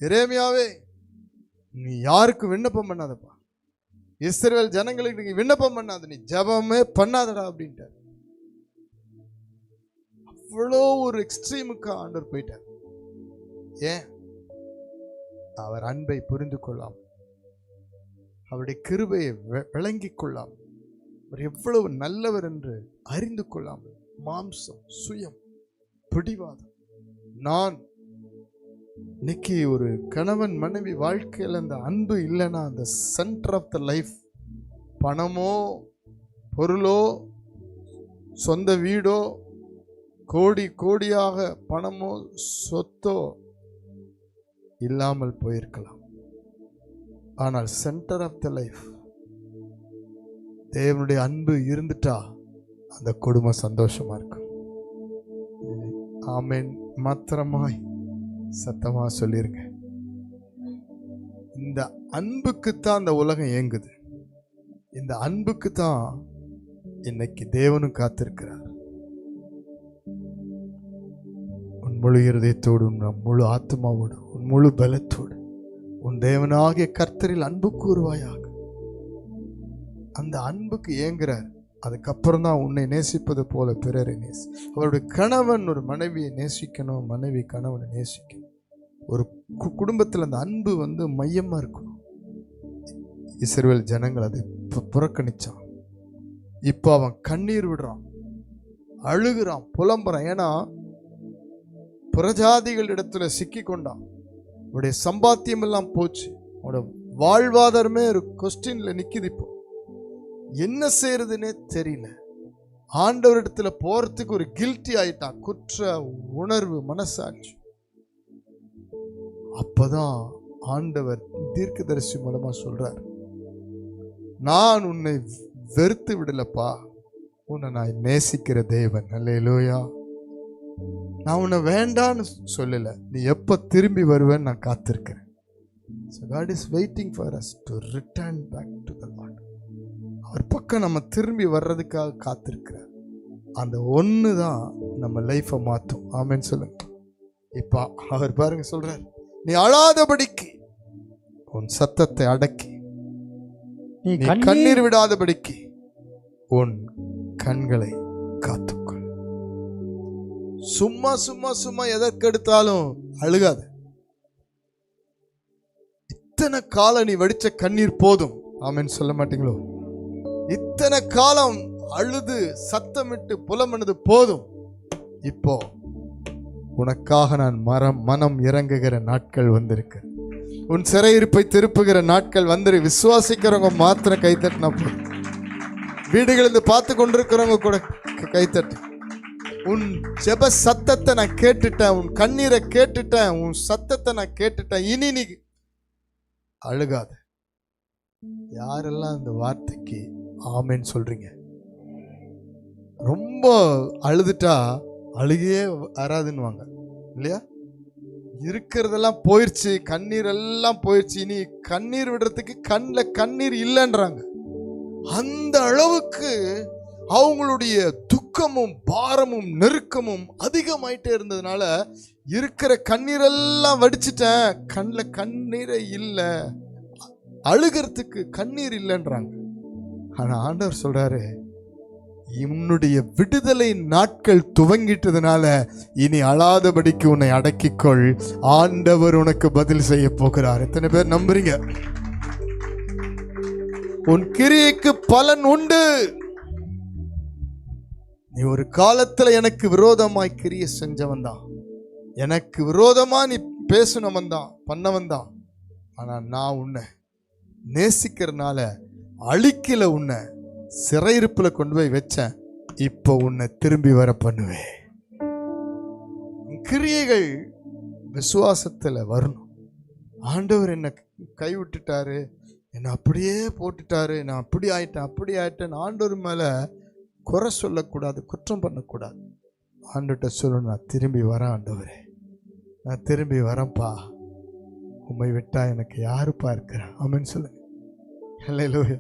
எரேமியாவே நீ யாருக்கு விண்ணப்பம் பண்ணாதப்பா, இஸ்ரவேல் ஜனங்களுக்கு நீ விண்ணப்பம் பண்ணாத, நீ ஜெபமே பண்ணாதடா அப்படின்ட்டார். அவ்வளோ ஒரு எக்ஸ்ட்ரீமுக்கு ஆண்டவர் போயிட்டார். ஏன்? அவர் அன்பை புரிந்து கொள்ளாம், அவருடைய கிருபையை விளங்கிக் கொள்ளாமல், அவர் எவ்வளவு நல்லவர் என்று அறிந்து கொள்ளாமல், மாம்சம், சுயம், பிடிவாதம். நான் இன்னைக்கு ஒரு கணவன் மனைவி வாழ்க்கையில் அந்த அன்பு இல்லைன்னா அந்த சென்டர் ஆஃப் த லைஃப், பணமோ பொருளோ சொந்த வீடோ கோடி கோடியாக பணமோ சொத்தோ இல்லாமல் போயிருக்கலாம். ஆனால் சென்டர் ஆஃப் த லைஃப் தேவனுடைய அன்பு இருந்துட்டா அந்த குடும்பம் சந்தோஷமா இருக்கும். ஆமென். மாத்திரமாய் சத்தமா சொல்லிருங்க. இந்த அன்புக்குத்தான் அந்த உலகம் இயங்குது. இந்த அன்புக்கு தான் இன்னைக்கு தேவனும் காத்திருக்கிறார். உன் முழு இருதயத்தோடு, உன் முழு ஆத்மாவோடு, உன் முழு பலத்தோடு உன் தேவனாகிய கர்த்தரில் அன்பு கூறுவாயாக. அந்த அன்புக்கு ஏங்குறார். அதுக்கப்புறம் தான் உன்னை நேசிப்பது போல பிறரை நேசி. அவருடைய கணவன் ஒரு மனைவியை நேசிக்கணும், மனைவி கணவனை நேசிக்கணும். ஒரு குடும்பத்தில் அந்த அன்பு மையமா இருக்கணும். இஸ்ரவேல் ஜனங்கள் அதை புறக்கணிச்சான். இப்போ அவன் கண்ணீர் விடுறான், அழுகிறான், புலம்புறான். ஏன்னா புறஜாதிகள் இடத்துல சிக்கி கொண்டான். அவருடைய சம்பாத்தியம் எல்லாம் போச்சு. அவனோட வாழ்வாதாரமே ஒரு கொஸ்டின்ல நிக்குது. இப்போ என்ன செய்யறதுன்னே தெரியல. ஆண்டவரிடத்துல போறதுக்கு ஒரு கில்ட்டி ஆயிட்டான், குற்ற உணர்வு, மனசாட்சி. அப்பதான் ஆண்டவர் தீர்க்கதரிசி மூலமா சொல்றார், நான் உன்னை வெறுத்து விடலப்பா, உன்னை நான் நேசிக்கிற தேவன். அல்லேலூயா. நான் உன்னை வேண்டான்னு சொல்லல, நீ எப்ப திரும்பி வருவேன்னு நான் காத்திருக்கிறேன். So God is waiting for us to return back to the Lord. அவர் பக்கம் நம்ம திரும்பி வர்றதுக்காக காத்திருக்கிறார். அந்த ஒன்று தான் நம்ம லைஃபை மாற்றும். ஆமென் சொல்லுங்க. இப்போ அவர் பாருங்க சொல்றார், நீ அழாதபடிக்கு உன் சத்தத்தை அடக்கி, நீ கண்ணீர் விடாதபடிக்கு உன் கண்களை காத்துக்கொள். சும்மா சும்மா சும்மா எதற்கெடுத்தாலும் அழுகாத. இத்தனை காலம் நீ வடிச்ச கண்ணீர் போதும். ஆமென் சொல்ல மாட்டீங்களோ? இத்தனை காலம் அழுது சத்தமிட்டு புலம்பனது போதும். இப்போ உனக்காக நான் மனம் இறங்குகிற நாட்கள் வந்திருக்கு. உன் சிறையிருப்பை திருப்புகிற நாட்கள் வந்து விசுவாசிக்கிறவங்க மாத்திரம் கைத்தட்டினா போதும். வீடுகளிலிருந்து பார்த்து கொண்டிருக்கிறவங்க கூட கைத்தட்டு. உன் ஜெப சத்தத்தை நான் கேட்டுட்டேன், உன் கண்ணீரை கேட்டுட்டேன், உன் சத்தத்தை நான் கேட்டுட்டேன், இனி நீ அழுகாத. யாரெல்லாம் இந்த வார்த்தைக்கு ஆமென் சொல்றீங்க? ரொம்ப அழுதுட்டா அழுகையே வராதுன்னுவாங்க இல்லையா? இருக்கிறதெல்லாம் போயிடுச்சு, கண்ணீர் எல்லாம் போயிடுச்சு, இனி கண்ணீர் விடுறதுக்கு கண்ணில் கண்ணீர் இல்லைன்றாங்க. அந்த அளவுக்கு அவங்களுடைய துக்கமும் பாரமும் நெருக்கமும் அதிகமாயிட்டே இருந்ததுனால இருக்கிற கண்ணீரெல்லாம் வடிச்சிட்டேன், கண்ணில் கண்ணீரே இல்லை, அழுகிறதுக்கு கண்ணீர் இல்லைன்றாங்க. ஆனா ஆண்டவர் சொல்றாரு, உன்னுடைய விடுதலை நாட்கள் துவங்கிட்டதுனால இனி அழாதபடிக்கு உன்னை அடக்கிக்கொள், ஆண்டவர் உனக்கு பதில் செய்ய போகிறார். எத்தனை பேர் நம்புறீங்க? உன் கிரியைக்கு பலன் உண்டு. நீ ஒரு காலத்துல எனக்கு விரோதமாய் கிரியை செஞ்சவன் தான், எனக்கு விரோதமா நீ பேசினவன் தான், பண்ணவன் தான். ஆனா நான் உன்னை நேசிக்கிறனால அழிக்கல, உன்னை சிறையிருப்புல கொண்டு போய் வச்சேன். இப்போ உன்னை திரும்பி வர பண்ணுவேன். கிரியைகள் விசுவாசத்துல வரணும். ஆண்டவர் என்னை கைவிட்டுட்டாரு, என்னை அப்படியே போட்டுட்டாரு, நான் அப்படி ஆயிட்டேன் ஆண்டவர் மேல குறை சொல்லக்கூடாது, குற்றம் பண்ணக்கூடாது. ஆண்டவர்கிட்ட சொல்லணும், நான் திரும்பி வரேன் ஆண்டவரே, நான் திரும்பி வரேன்ப்பா, உம்மை விட்டா எனக்கு யாருப்பா இருக்கிறா? ஆமென் சொல்லுங்க. அல்லேலூயா,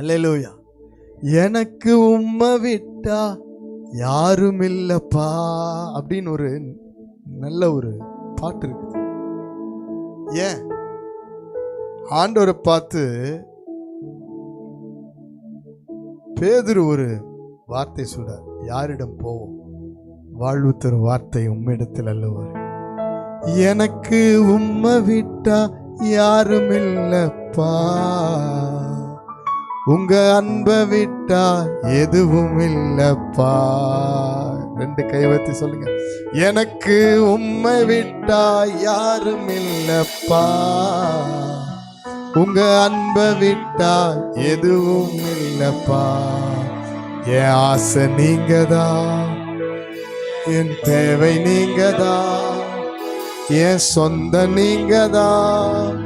அல்லேலூயா. எனக்கு உம்மை விட்டா யாரும் இல்லப்பா அப்படின்னு ஒரு நல்ல ஒரு பாட்டு இருக்குது. ஏன்? ஆண்டவரை பார்த்து பேதுரு ஒரு வார்த்தை சொல்றார், யாரிடம் போவோம்? வாழ்வு தரும் வார்த்தை உம்மிடத்தில் அல்லவர். எனக்கு உம்மை விட்டா யாரும் இல்லப்பா, உங்க அன்பை விட்டா எதுவும் இல்லப்பா. ரெண்டு கைவத்தி சொல்லுங்க, எனக்கு உம்மை விட்டா யாரும் இல்லப்பா, உங்க அன்பை விட்டா எதுவும் இல்லப்பா. என் ஆசை நீங்கதான், என் தேவை நீங்கதான், என் சொந்த நீங்கதான்,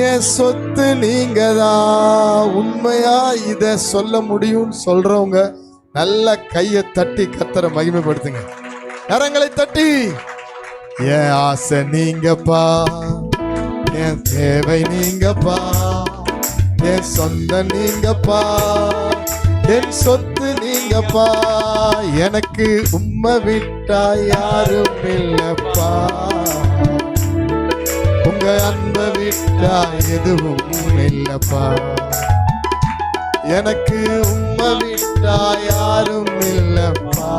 என் சொத்து நீங்கதான். உண்மையா இத சொல்ல முடியும்னு சொல்றவங்க நல்ல கையை தட்டி கர்த்தரை மகிமைப்படுத்துங்க. கரங்களை தட்டி, என் ஆசை நீங்கப்பா, என் தேவை நீங்கப்பா, என் சொந்த நீங்கப்பா, என் சொத்து நீங்கப்பா. எனக்கு உம்மை விட்டா யாரும் இல்லப்பா, உங்க அன்பை விட்டா எதுவும் இல்லப்பா. எனக்கு உம்மை விட்டா யாரும் இல்லப்பா,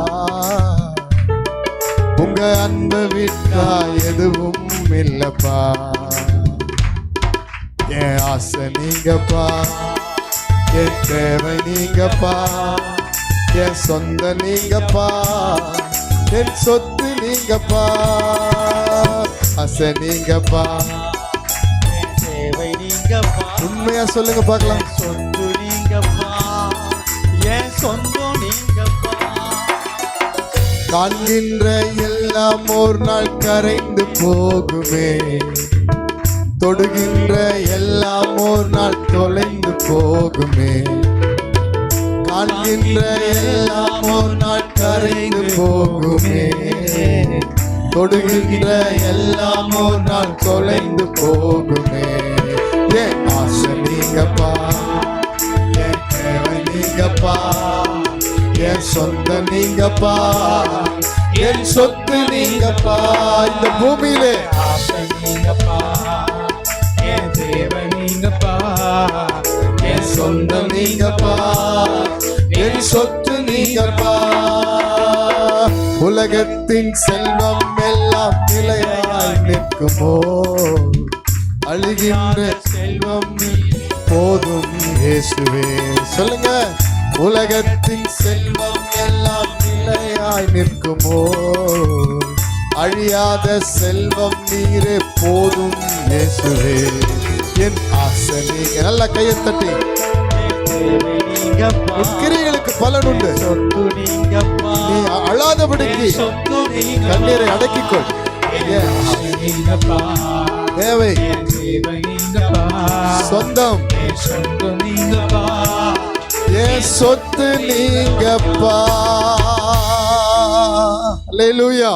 உங்க அன்பை விட்டா எதுவும் இல்லப்பா. என் ஆசை நீங்கப்பா, என் தேவை நீங்கப்பா, என் சொந்த நீங்கப்பா, என் சொத்து நீங்கப்பா. ஆசை நீங்கப்பா, என் தேவை நீங்கப்பா, உண்மையா சொல்லுங்க பார்க்கலாம். சொத்து நீங்கப்பா, என் சொந்தம் நீங்கப்பா. காண்கின்ற எல்லாம் ஒரு நாள் கரைந்து போகுமே, தொடுகின்ற எல்லாம் ஒரு நாள் தொலைந்து போகுமே. காண்கின்ற எல்லாம் ஒரு நாள் கரைந்து போகுமே, தொடுகின்ற எல்லாம் ஒரு நாள் தொலைந்து போகுமே. என் ஆசை நீங்கப்பா, என் தேவை நீங்கப்பா, என் சொந்த நீங்கப்பா, என் சொத்து நீங்கப்பா. இந்த பூமியிலே ஆசை நீங்கப்பா, என் தேவை நீங்கப்பா, என் சொந்த நீங்கப்பா, என் சொத்து நீங்கப்பா. உலகத்தின் செல்வம் எல்லாம் நிலையாய் நிற்குமோ, அழுகின்ற செல்வம் போதும் இயேசுவே. சொல்லுங்க, உலகத்தின் செல்வம் எல்லாம் நிலையாய் நிற்குமோ, அழியாத செல்வம் நீரே போதும் இயேசுவே. என் ஆசை நீங்க. நல்லா கையை தட்டி. கிரியைகளுக்கு பலன் உண்டு. நீ அழாதபடிக்கு கண்ணீரை அடக்கிக்கொள். தேவை சொந்தம் என் சொத்து நீங்கப்பா. அல்லேலூயா.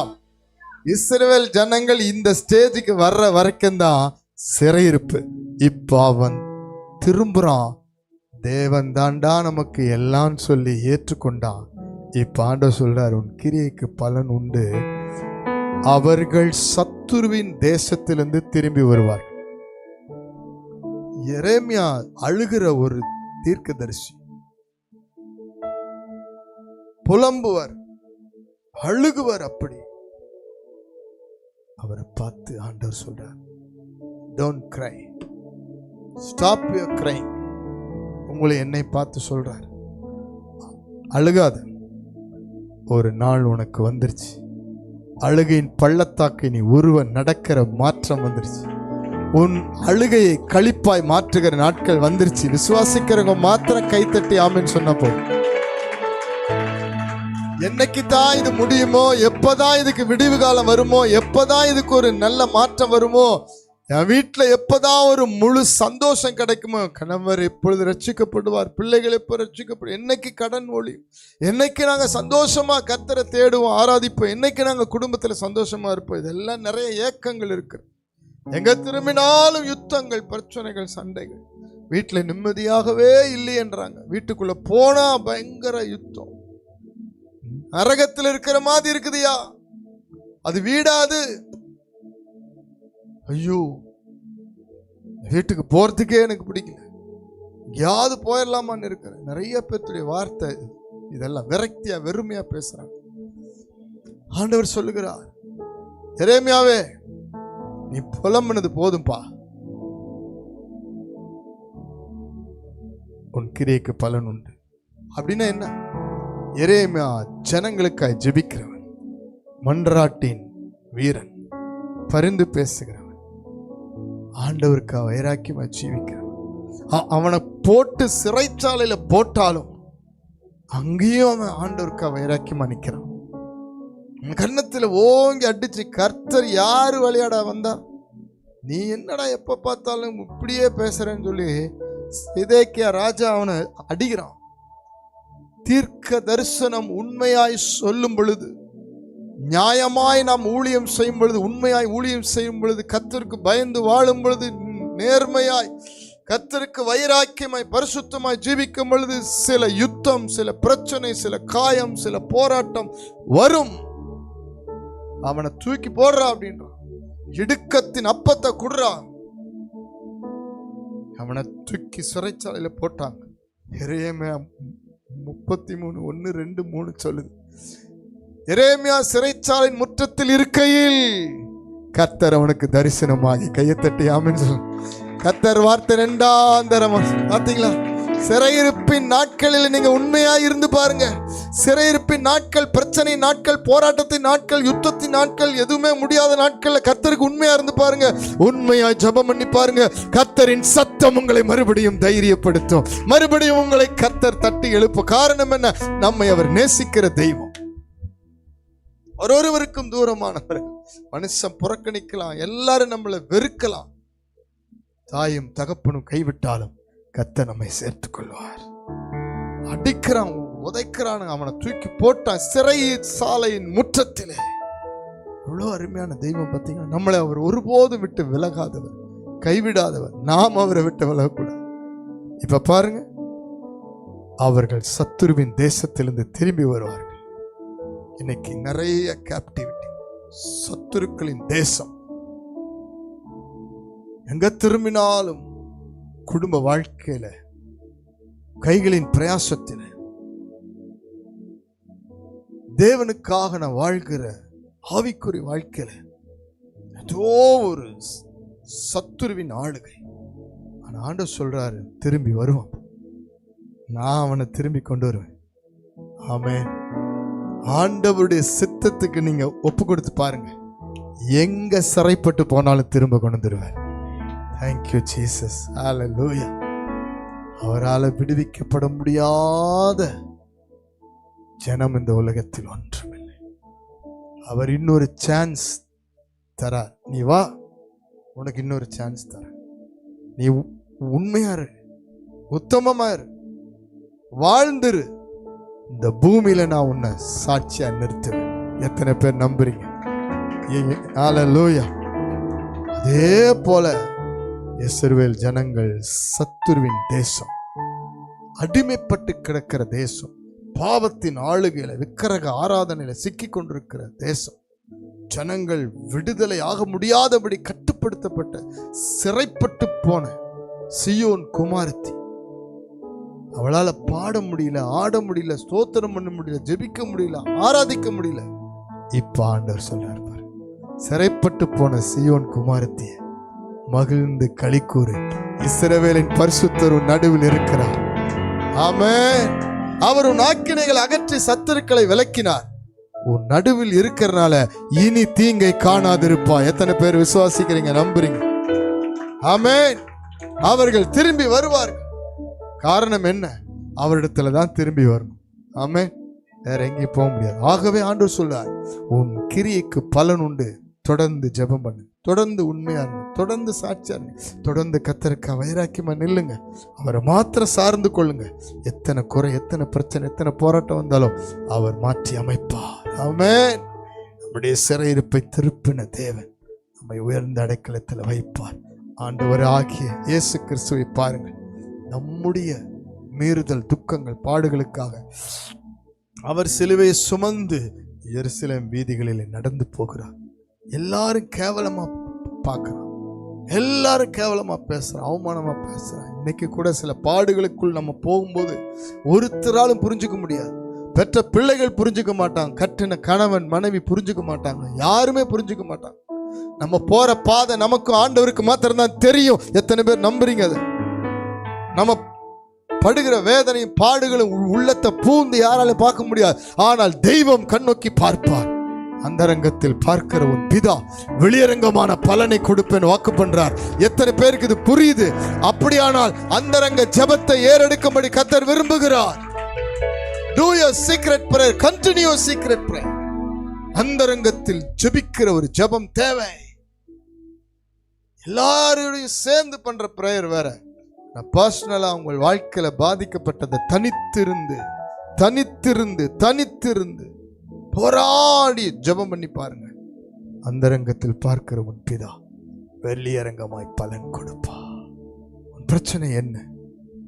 இஸ்ரவேல் ஜனங்கள் இந்த ஸ்டேஜுக்கு வர்ற வரைக்கும் தான் சிறையிருப்பு. இப்ப அவன் திரும்புறான். தேவன் தாண்டா நமக்கு எல்லாம் சொல்லி ஏற்றுக்கொண்டான். இப்ப ஆண்டவர் சொல்றார், உன் கிரியைக்கு பலன் உண்டு. அவர்கள் சத்துருவின் தேசத்திலிருந்து திரும்பி வருவார். எரேமியா அழுகிற ஒரு தீர்க்கதரிசி, புலம்புவர், அழுகுவர். அப்படி அவரை பார்த்து ஆண்டவர் சொல்றார், don't cry, stop your crying. உங்களை என்னை பார்த்து சொல்றார், அழுகாத. ஒரு நாள் உனக்கு வந்துருச்சு. அழுகையின் பள்ளத்தாக்கை நீ உருவ நடக்கிற மாற்றம் வந்துருச்சு. உன் அழுகையை களிப்பாய் மாற்றுகிற நாட்கள் வந்துருச்சு. விசுவாசிக்கிறவங்க மாத்திரம் கைத்தட்டி ஆமென் சொன்ன போதும். என்னைக்கு தான் இது முடியுமோ, எப்பதான் இதுக்கு விடிவு காலம் வருமோ, எப்பதான் இதுக்கு ஒரு நல்ல மாற்றம் வருமோ, என் வீட்டுல எப்பதான் ஒரு முழு சந்தோஷம் கிடைக்குமோ, கணவர் எப்பொழுது ரட்சிக்கப்படுவார், பிள்ளைகள் எப்போ ரட்சிக்கப்படும், என்னைக்கு கடன் ஒழியும், என்னைக்கு நாங்க சந்தோஷமா கர்த்தரை தேடுவோம், ஆராதிப்போம், என்னைக்கு நாங்க குடும்பத்துல சந்தோஷமா இருப்போம். இதெல்லாம் நிறைய ஏக்கங்கள் இருக்கு. எங்க திரும்பினாலும் யுத்தங்கள், பிரச்சனைகள், சண்டைகள். வீட்டுல நிம்மதியாகவே இல்லையன்றாங்க. வீட்டுக்குள்ள போனா பயங்கர யுத்தம். நரகத்தில் இருக்கிற மாதிரி இருக்குதுயா, அது வீடாது. ஐயோ, வீட்டுக்கு போறதுக்கே எனக்கு பிடிக்கல, எங்கேயாவது போயிடலாமான்னு இருக்கிறேன். நிறைய பேருடைய வார்த்தை இதெல்லாம் விரக்தியா வெறுமையா பேசுறாங்க. ஆண்டவர் சொல்லுகிறார், எரேமியாவே நீ புலம்புனது போதும்பா, உன் கிரியைக்கு பலன் உண்டு. அப்படின்னா என்ன? எரேமியா ஜனங்களுக்காய் ஜெபிக்கிறவன், மன்றாட்டின் வீரன், பரிந்து பேசுகிறவன், ஆண்டவருக்காக வைராக்கியமா ஜீவிக்கிறவன். அவனை போட்டு சிறைச்சாலையில போட்டாலும் அங்கேயும் அவன் ஆண்டவருக்காக வைராக்கியமா நிற்கிறான். கன்னத்துல ஓங்கி அடிச்சு, கர்த்தர் யாரு விளையாட வந்தா, நீ என்னடா எப்ப பார்த்தாலும் இப்படியே பேசுறேன்னு சொல்லி சிதேக்கியா ராஜா அவனை அடிக்கிறான். தீர்க்க தரிசனம் உண்மையாய் சொல்லும் பொழுது, நியாயமாய் நாம் ஊழியம் செய்யும் பொழுது, உண்மையாய் ஊழியம் செய்யும் பொழுது, கர்த்தருக்கு பயந்து வாழும் பொழுது, நேர்மையாய் கர்த்தருக்கு வைராக்கியமாய் பரிசுத்தமாய் ஜீவிக்கும் பொழுது, சில யுத்தம், சில பிரச்சனை, சில காயம், சில போராட்டம் வரும். அவனை தூக்கி போடுறா அப்படின்றான். இடுக்கத்தின் அப்பத்தை குடுறான். அவனை தூக்கி சிறைச்சாலையில போட்டாங்க. எரேமியா 33:1-2-3 சொல்லுது. எரேமியா சிறைச்சாலையின் முற்றத்தில் இருக்கையில் கர்த்தர் அவனுக்கு தரிசனமாகி, கையத்தட்டி ஆமென் சொல்லு. கர்த்தர் வார்த்தை 2ஆம் தரம். பாத்தீங்களா? சிறையிருப்பின் நாட்களில் நீங்க உண்மையா இருந்து பாருங்க. சிறையிருப்பின் நாட்கள், பிரச்சனை நாட்கள், போராட்டத்தின் நாட்கள், யுத்தத்தின் நாட்கள், எதுவுமே முடியாத நாட்கள்ல கர்த்தருக்கு உண்மையா இருந்து பாருங்க, உண்மையா ஜெபம் பண்ணி பாருங்க. கர்த்தரின் சத்தம் உங்களை மறுபடியும் தைரியப்படுத்தும், மறுபடியும் உங்களை கர்த்தர் தட்டி எழுப்ப. காரணம் என்ன? நம்மை அவர் நேசிக்கிற தெய்வம். ஒருவருக்கும் தூரமானவர்கள். மனுஷன் புறக்கணிக்கலாம், எல்லாரும் நம்மளை வெறுக்கலாம், தாயும் தகப்பனும் கைவிட்டாலும் கர்த்தர் நம்மை சேர்த்துக் கொள்வார். அடிக்கிறான், உதைக்கிறான், அவனை தூக்கி போட்டான் சிறை சாலையின் முற்றத்திலே. எவ்வளவு அருமையான தெய்வம் பார்த்தீங்கன்னா. நம்மளை அவர் ஒருபோதும் விட்டு விலகாதவர், கைவிடாதவர். நாம் அவரை விட்டு விலகக்கூடாது. இப்ப பாருங்க, அவர்கள் சத்துருவின் தேசத்திலிருந்து திரும்பி வருவார்கள். இன்னைக்கு நிறைய கேப்டிவிட்டி, சத்துருக்களின் தேசம். எங்க திரும்பினாலும் குடும்ப வாழ்க்கையில, கைகளின் பிரயாசத்தில, தேவனுக்காக நான் வாழ்கிற ஆவிக்குறி வாழ்க்கையில ஏதோ ஒரு சத்துருவின் ஆளுகை. ஆனா ஆண்டவர் சொல்றாரு, திரும்பி வருவான், நான் அவனை திரும்பி கொண்டு வருவேன். ஆமென். ஆண்டவருடைய சித்தத்துக்கு நீங்க ஒப்பு கொடுத்து பாருங்க, எங்க சிறைப்பட்டு போனாலும் திரும்ப கொண்டு வந்துருவார். Thank you Jesus. ஹல்லேலூயா. அவரால் விடுவிக்கப்பட முடியாத ஜனம் இந்த உலகத்தில் ஒன்றுமில்லை. அவர் இன்னொரு சான்ஸ் தரார். நீ வா, உனக்கு இன்னொரு சான்ஸ் தர. நீ உண்மையா இரு, உத்தமமா இரு, வாழ்ந்துரு. இந்த பூமியில நான் உன்னை சாட்சியா நிறுத்துவேன். எத்தனை பேர் நம்புறீங்க? ஹல்லேலூயா. அதே போல இஸ்ரவேல் ஜனங்கள் சத்துருவின் தேசம், அடிமைப்பட்டு கிடக்கிற தேசம், பாவத்தின் ஆளுகையில, விக்கிரக ஆராதனையில சிக்கி கொண்டிருக்கிற தேசம், ஜனங்கள் விடுதலை ஆக முடியாதபடி கட்டுப்படுத்தப்பட்ட சிறைப்பட்டு போன சீயோன் குமாரத்தி. அவளால பாட முடியல, ஆட முடியல, ஸ்தோத்திரம் பண்ண முடியல, ஜெபிக்க முடியல, ஆராதிக்க முடியல. இப்ப ஆண்டவர் சொல்றார் பாரு, சிறைப்பட்டு போன சீயோன் குமாரத்திய மகிழ்ந்து களிக்கூறு, இஸ்ரவேலின் பரிசுத்தர் நடுவில் இருக்கிறார். ஆமென். அவர் உன் ஆக்கினைகளை அகற்றி சத்துருக்களை விலக்கினார். உன் நடுவில் இருக்கிறனால இனி தீங்கை காணாதிருப்பா. எத்தனை பேர் விசுவாசிக்கிறீங்க, நம்புறீங்க? ஆமென். அவர்கள் திரும்பி வருவார்கள். காரணம் என்ன? அவரிடத்துல தான் திரும்பி வரணும். ஆமென். வேற எங்கேயும் போக முடியாது. ஆகவே ஆண்டவர் சொல்றார், உன் கிரியைக்கு பலன் உண்டு. தொடர்ந்து ஜெபம் பண்ணு, தொடர்ந்து உண்மையா இருங்க, தொடர்ந்து சாட்சியா இருங்க, தொடர்ந்து கர்த்தருக்கு வைராக்கியமா நில்லுங்க. அவரை மாத்திரம் சார்ந்து கொள்ளுங்க. எத்தனை குறை, எத்தனை பிரச்சனை, எத்தனை போராட்டம் வந்தாலும் அவர் மாற்றி அமைப்பார். ஆமென். நம்முடைய சிறையிருப்பை திருப்பின தேவன் நம்மை உயர்ந்த அடைக்கலத்தில் வைப்பார். ஆண்டவர் ஆகிய இயேசு கிறிஸ்துவை பாருங்கள். நம்முடைய மீறுதல், துக்கங்கள், பாடுகளுக்காக அவர் சிலுவையை சுமந்து எருசலேம் வீதிகளில் நடந்து போகிறார். எல்லாரும் கேவலமா பார்க்கறான், எல்லாரும் கேவலமா பேசுறான், அவமானமா பேசுறான். இன்னைக்கு கூட சில பாடுகளுக்குள் நம்ம போகும்போது ஒருத்தராலும் புரிஞ்சுக்க முடியாது. பெற்ற பிள்ளைகள் புரிஞ்சுக்க மாட்டாங்க, கட்டின கணவன் மனைவி புரிஞ்சுக்க மாட்டாங்க, யாருமே புரிஞ்சுக்க மாட்டாங்க. நம்ம போற பாதை நமக்கும் ஆண்டவருக்கு மாத்திரம் தான் தெரியும். எத்தனை பேர் நம்புறீங்க? அதை நம்ம படுகிற வேதனையும் பாடுகளும் உள்ளத்தை பூந்து யாராலும் பார்க்க முடியாது. ஆனால் தெய்வம் கண்ணோக்கி பார்ப்பார். அந்தரங்கத்தில் பார்க்கிற உன் பிதா வெளியரங்கமான பலனை கொடுப்பேன் வாக்கு பண்றார். எத்தனை பேருக்கு இது புரியுது? அப்படியானால் அந்தரங்க ஜெபத்தை ஏறெடுக்கும்படி கர்த்தர் விரும்புகிறார். Do your secret prayer, continue your secret prayer. அந்தரங்கத்தில் ஜெபிக்கிற ஒரு ஜெபம் தேவை. எல்லாரோடையும் சேர்ந்து பண்ற பிரேயர் வேற. நான் பர்சனலா உங்கள் வாழ்க்கையில பாதிக்கப்பட்டதை தனித்திருந்து தனித்திருந்து தனித்திருந்து போராடி ஜெபம் பண்ணி பாருங்க. அந்தரங்கத்தில் பார்க்கிற உன் பிதா வெளியரங்கமாய் பலன் கொடுப்பா. உன் பிரச்சனை என்ன,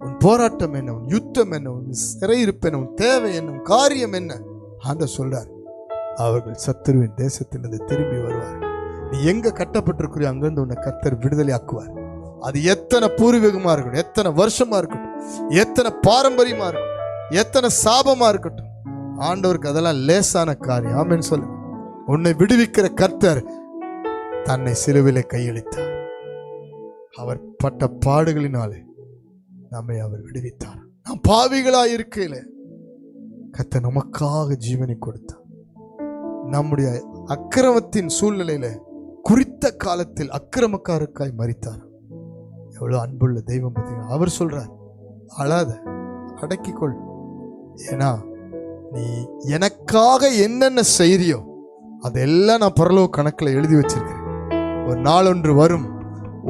உன் போராட்டம் என்ன, உன் யுத்தம் என்ன, உன் சிறையிருப்பு என்ன, உன் தேவை என்ன, உன் காரியம் என்ன, ஆண்டவர் சொல்றார். அவர்கள் சத்துருவின் தேசத்திலிருந்து திரும்பி வருவார். நீ எங்க கட்டப்பட்டிருக்கிற அங்கிருந்து உன்னை கர்த்தர் விடுதலை ஆக்குவார். அது எத்தனை பூர்வீகமா இருக்கட்டும், எத்தனை வருஷமா இருக்கட்டும், எத்தனை பாரம்பரியமா இருக்கட்டும், எத்தனை சாபமா இருக்கட்டும், ஆண்டவருக்கு அதெல்லாம் லேசான காரியம். ஆமென் சொல்லு. உன்னை விடுவிக்கிற கர்த்தர் தன்னை சிலுவிலே கையளித்தார். அவர் பட்ட பாடுகளினாலே நம்மை அவர் விடுவித்தார். நாம் பாவிகளா இருக்கையில கர்த்தர் நமக்காக ஜீவனை கொடுத்தார். நம்முடைய அக்கிரமத்தின் சூழ்நிலையில குறித்த காலத்தில் அக்கிரமக்காருக்காய் மரித்தார். எவ்வளவு அன்புள்ள தெய்வம் பார்த்தீங்கன்னா. அவர் சொல்றார், அழாத, அடக்கிக்கொள். ஏன்னா நீ எனக்காக என்னென்ன செய்றியோ அதெல்லாம் நான் பரலோக கணக்கில் எழுதி வச்சிருக்கிறேன். ஒரு நாள் ஒன்று வரும்,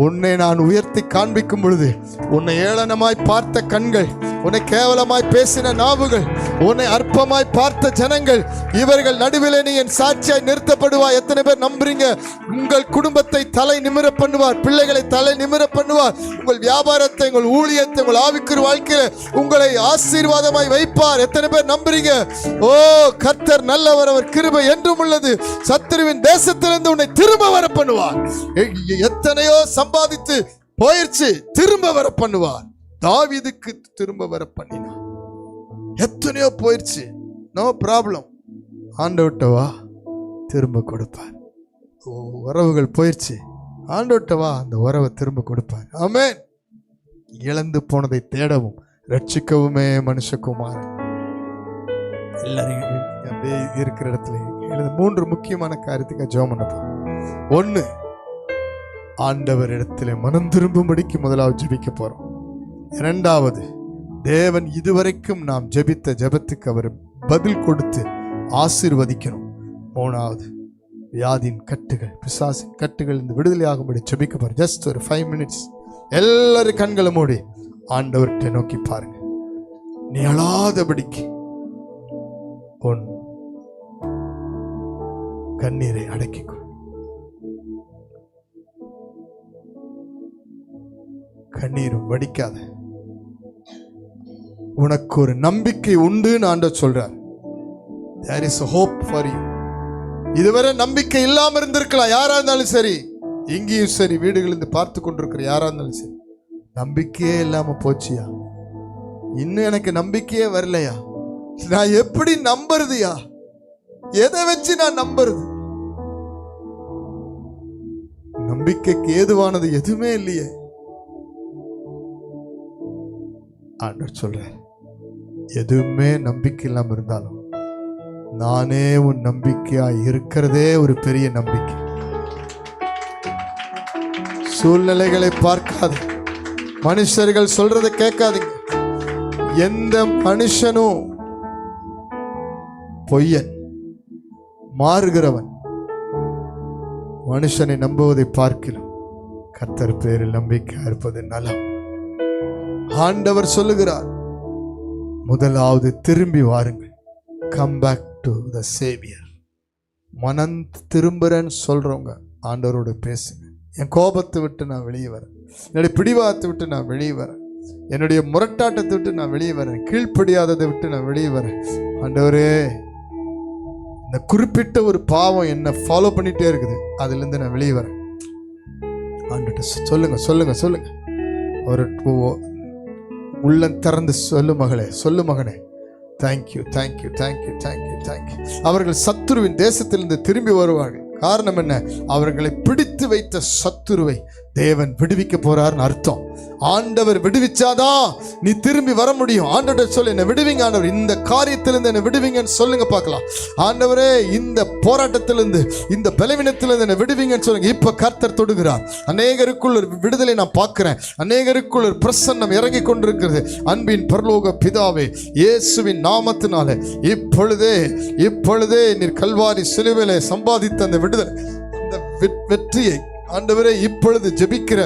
உன்னை நான் உயர்த்தி காண்பிக்கும் பொழுது உன்னை ஏளனமாய் பார்த்த கண்கள், உன்னை கேவலமாய் பேசின நாவுகள், உன்னை அற்பமாய் பார்த்த ஜனங்கள், இவர்கள் நடுவிலே நீ என் சாட்சியாய் நிறுத்தப்படுவாய். எத்தனை பேர் நம்புறீங்க? உங்கள் குடும்பத்தை தலை நிமிர பண்ணுவார், பிள்ளைகளை தலை நிமிர பண்ணுவார், உங்கள் வியாபாரத்தை, உங்கள் ஊழியத்தை, உங்கள் ஆவிக்குரிய வாழ்க்கையில உங்களை ஆசீர்வாதமாய் வைப்பார். எத்தனை பேர் நம்புறீங்க? ஓ, கர்த்தர் நல்லவர், அவர் கிருபை என்றும் உள்ளது. சத்துருவின் தேசத்திலிருந்து உன்னை திரும்ப வர பண்ணுவார். எத்தனையோ சம்பாதித்து போயிடுச்சு, திரும்ப வர பண்ணுவார். தாவீதுக்கு திரும்ப வர பண்ணினார். எத்தனையோ போயிடுச்சு, நோ ப்ராப்ளம், ஆண்டவர்ட்ட வா, திரும்ப கொடுப்பார். உறவுகள் போயிடுச்சு, ஆண்டவர்ட்ட வா, அந்த உறவை திரும்ப கொடுப்பார். ஆமென். இழந்து போனதை தேடவும் ரட்சிக்கவுமே மனுஷகுமாரன். எல்லாரும் அப்படியே இருக்கிற இடத்துல 3 முக்கியமான காரியத்துக்கு ஜெபம் பண்ண போறோம். 1, ஆண்டவர் இடத்துல மனம் திரும்பும்படிக்கு முதலாவது ஜெபிக்க போறோம். 2வது, தேவன் இதுவரைக்கும் நாம் ஜெபித்த ஜெபத்துக்கு அவர் பதில் கொடுத்து ஆசீர்வதிக்கணும். 3வது, வியாதியின் கட்டுகள், பிசாசின் கட்டுகள் இந்த விடுதலை ஆகும்படி ஜெபிக்க போறோம். ஜஸ்ட் ஒரு 5 மினிட்ஸ் எல்லாரும் கண்களை மூடி ஆண்டவர்கிட்ட நோக்கி பாருங்க. நீ அழாதபடிக்கு உன் கண்ணீரை அடக்கிக்கொள். கண்ணீரும் வடிக்காத. உனக்கு ஒரு நம்பிக்கை உண்டு ஆண்டவர் சொல்றார். There is a hope for you. இதுவரை நம்பிக்கை இல்லாம இருந்திருக்கலாம், யாரா இருந்தாலும் சரி, இங்கேயும் சரி, வீடுகளிலிருந்து பார்த்து கொண்டிருக்கிற யாரா இருந்தாலும் சரி, நம்பிக்கையே இல்லாம போச்சியா? இன்னும் எனக்கு நம்பிக்கையே வரலையா? நான் எப்படி நம்புறதுயா? எதை வச்சு நான் நம்புறது? நம்பிக்கைக்கு ஏதுவானது எதுவுமே இல்லையே. ஆண்டவர் சொல்றார், எதுவுமே நம்பிக்கை இல்லாம இருந்தாலும் நானே உன் நம்பிக்கையா இருக்கிறதே ஒரு பெரிய நம்பிக்கை. சூழ்நிலைகளை பார்க்காது, மனுஷர்கள் சொல்றதை கேட்காதீங்க. எந்த மனுஷனும் பொய்யன், மாறுகிறவன். மனுஷனை நம்புவதை பார்க்கலாம், கர்த்தர் பேரில் நம்பிக்கை இருப்பது நலம். ஆண்டவர் சொல்லுகிறார், முதலாவது திரும்பி வாருங்கள். Come back to the saviour. மனம் திரும்புறேன்னு சொல்றவங்க ஆண்டவரோடு பேசுங்க. என் கோபத்தை விட்டு நான் வெளியே வரேன், என்னுடைய பிடிவாதத்தை விட்டு நான் வெளியே வரேன், என்னுடைய முரட்டாட்டத்தை விட்டு நான் வெளியே வரேன், கீழ்ப்படியாததை விட்டு நான் வெளியே வரேன். ஆண்டவரே, இந்த குறிப்பிட்ட ஒரு பாவம் என்ன ஃபாலோ பண்ணிட்டே இருக்குது, அதுலேருந்து நான் வெளியே வரேன். ஆண்டவர்கிட்ட சொல்லுங்க சொல்லுங்க சொல்லுங்க. ஒரு உள்ளம் திறந்து சொல்லு மகளே, சொல்லு மகனே. Thank you thank you thank you thank you thank you. அவர்கள் சத்துருவின் தேசத்திலிருந்து திரும்பி வருவார்கள். காரணம் என்ன? அவர்களை பிடித்து வைத்த சத்துருவை தேவன் விடுவிக்க போறார்னு அர்த்தம். ஆண்டவர் விடுவிச்சாதான் நீ திரும்பி வர முடியும். ஆண்டவர் சொல்லு, என்ன விடுவிங்க ஆண்டவர், இந்த காரியத்திலிருந்து என்ன விடுவிங்கன்னு சொல்லுங்க பார்க்கலாம். ஆண்டவரே, இந்த போராட்டத்திலிருந்து, இந்த பலவீனத்திலிருந்து என்ன விடுவிங்கன்னு சொல்லுங்க. இப்ப கர்த்தர் தொடுகிறார். அநேகருக்குள் ஒரு விடுதலை நான் பார்க்கிறேன். அநேகருக்குள் ஒரு பிரசன்னம் இறங்கி கொண்டிருக்கிறது. அன்பின் பரலோக பிதாவே, இயேசுவின் நாமத்தினாலே இப்பொழுதே நீர் கல்வாரி சிலுவையிலே சம்பாதித்த அந்த விடுதலை, அந்த வெற்றியை ஆண்டவரே இப்பொழுது ஜெபிக்கிற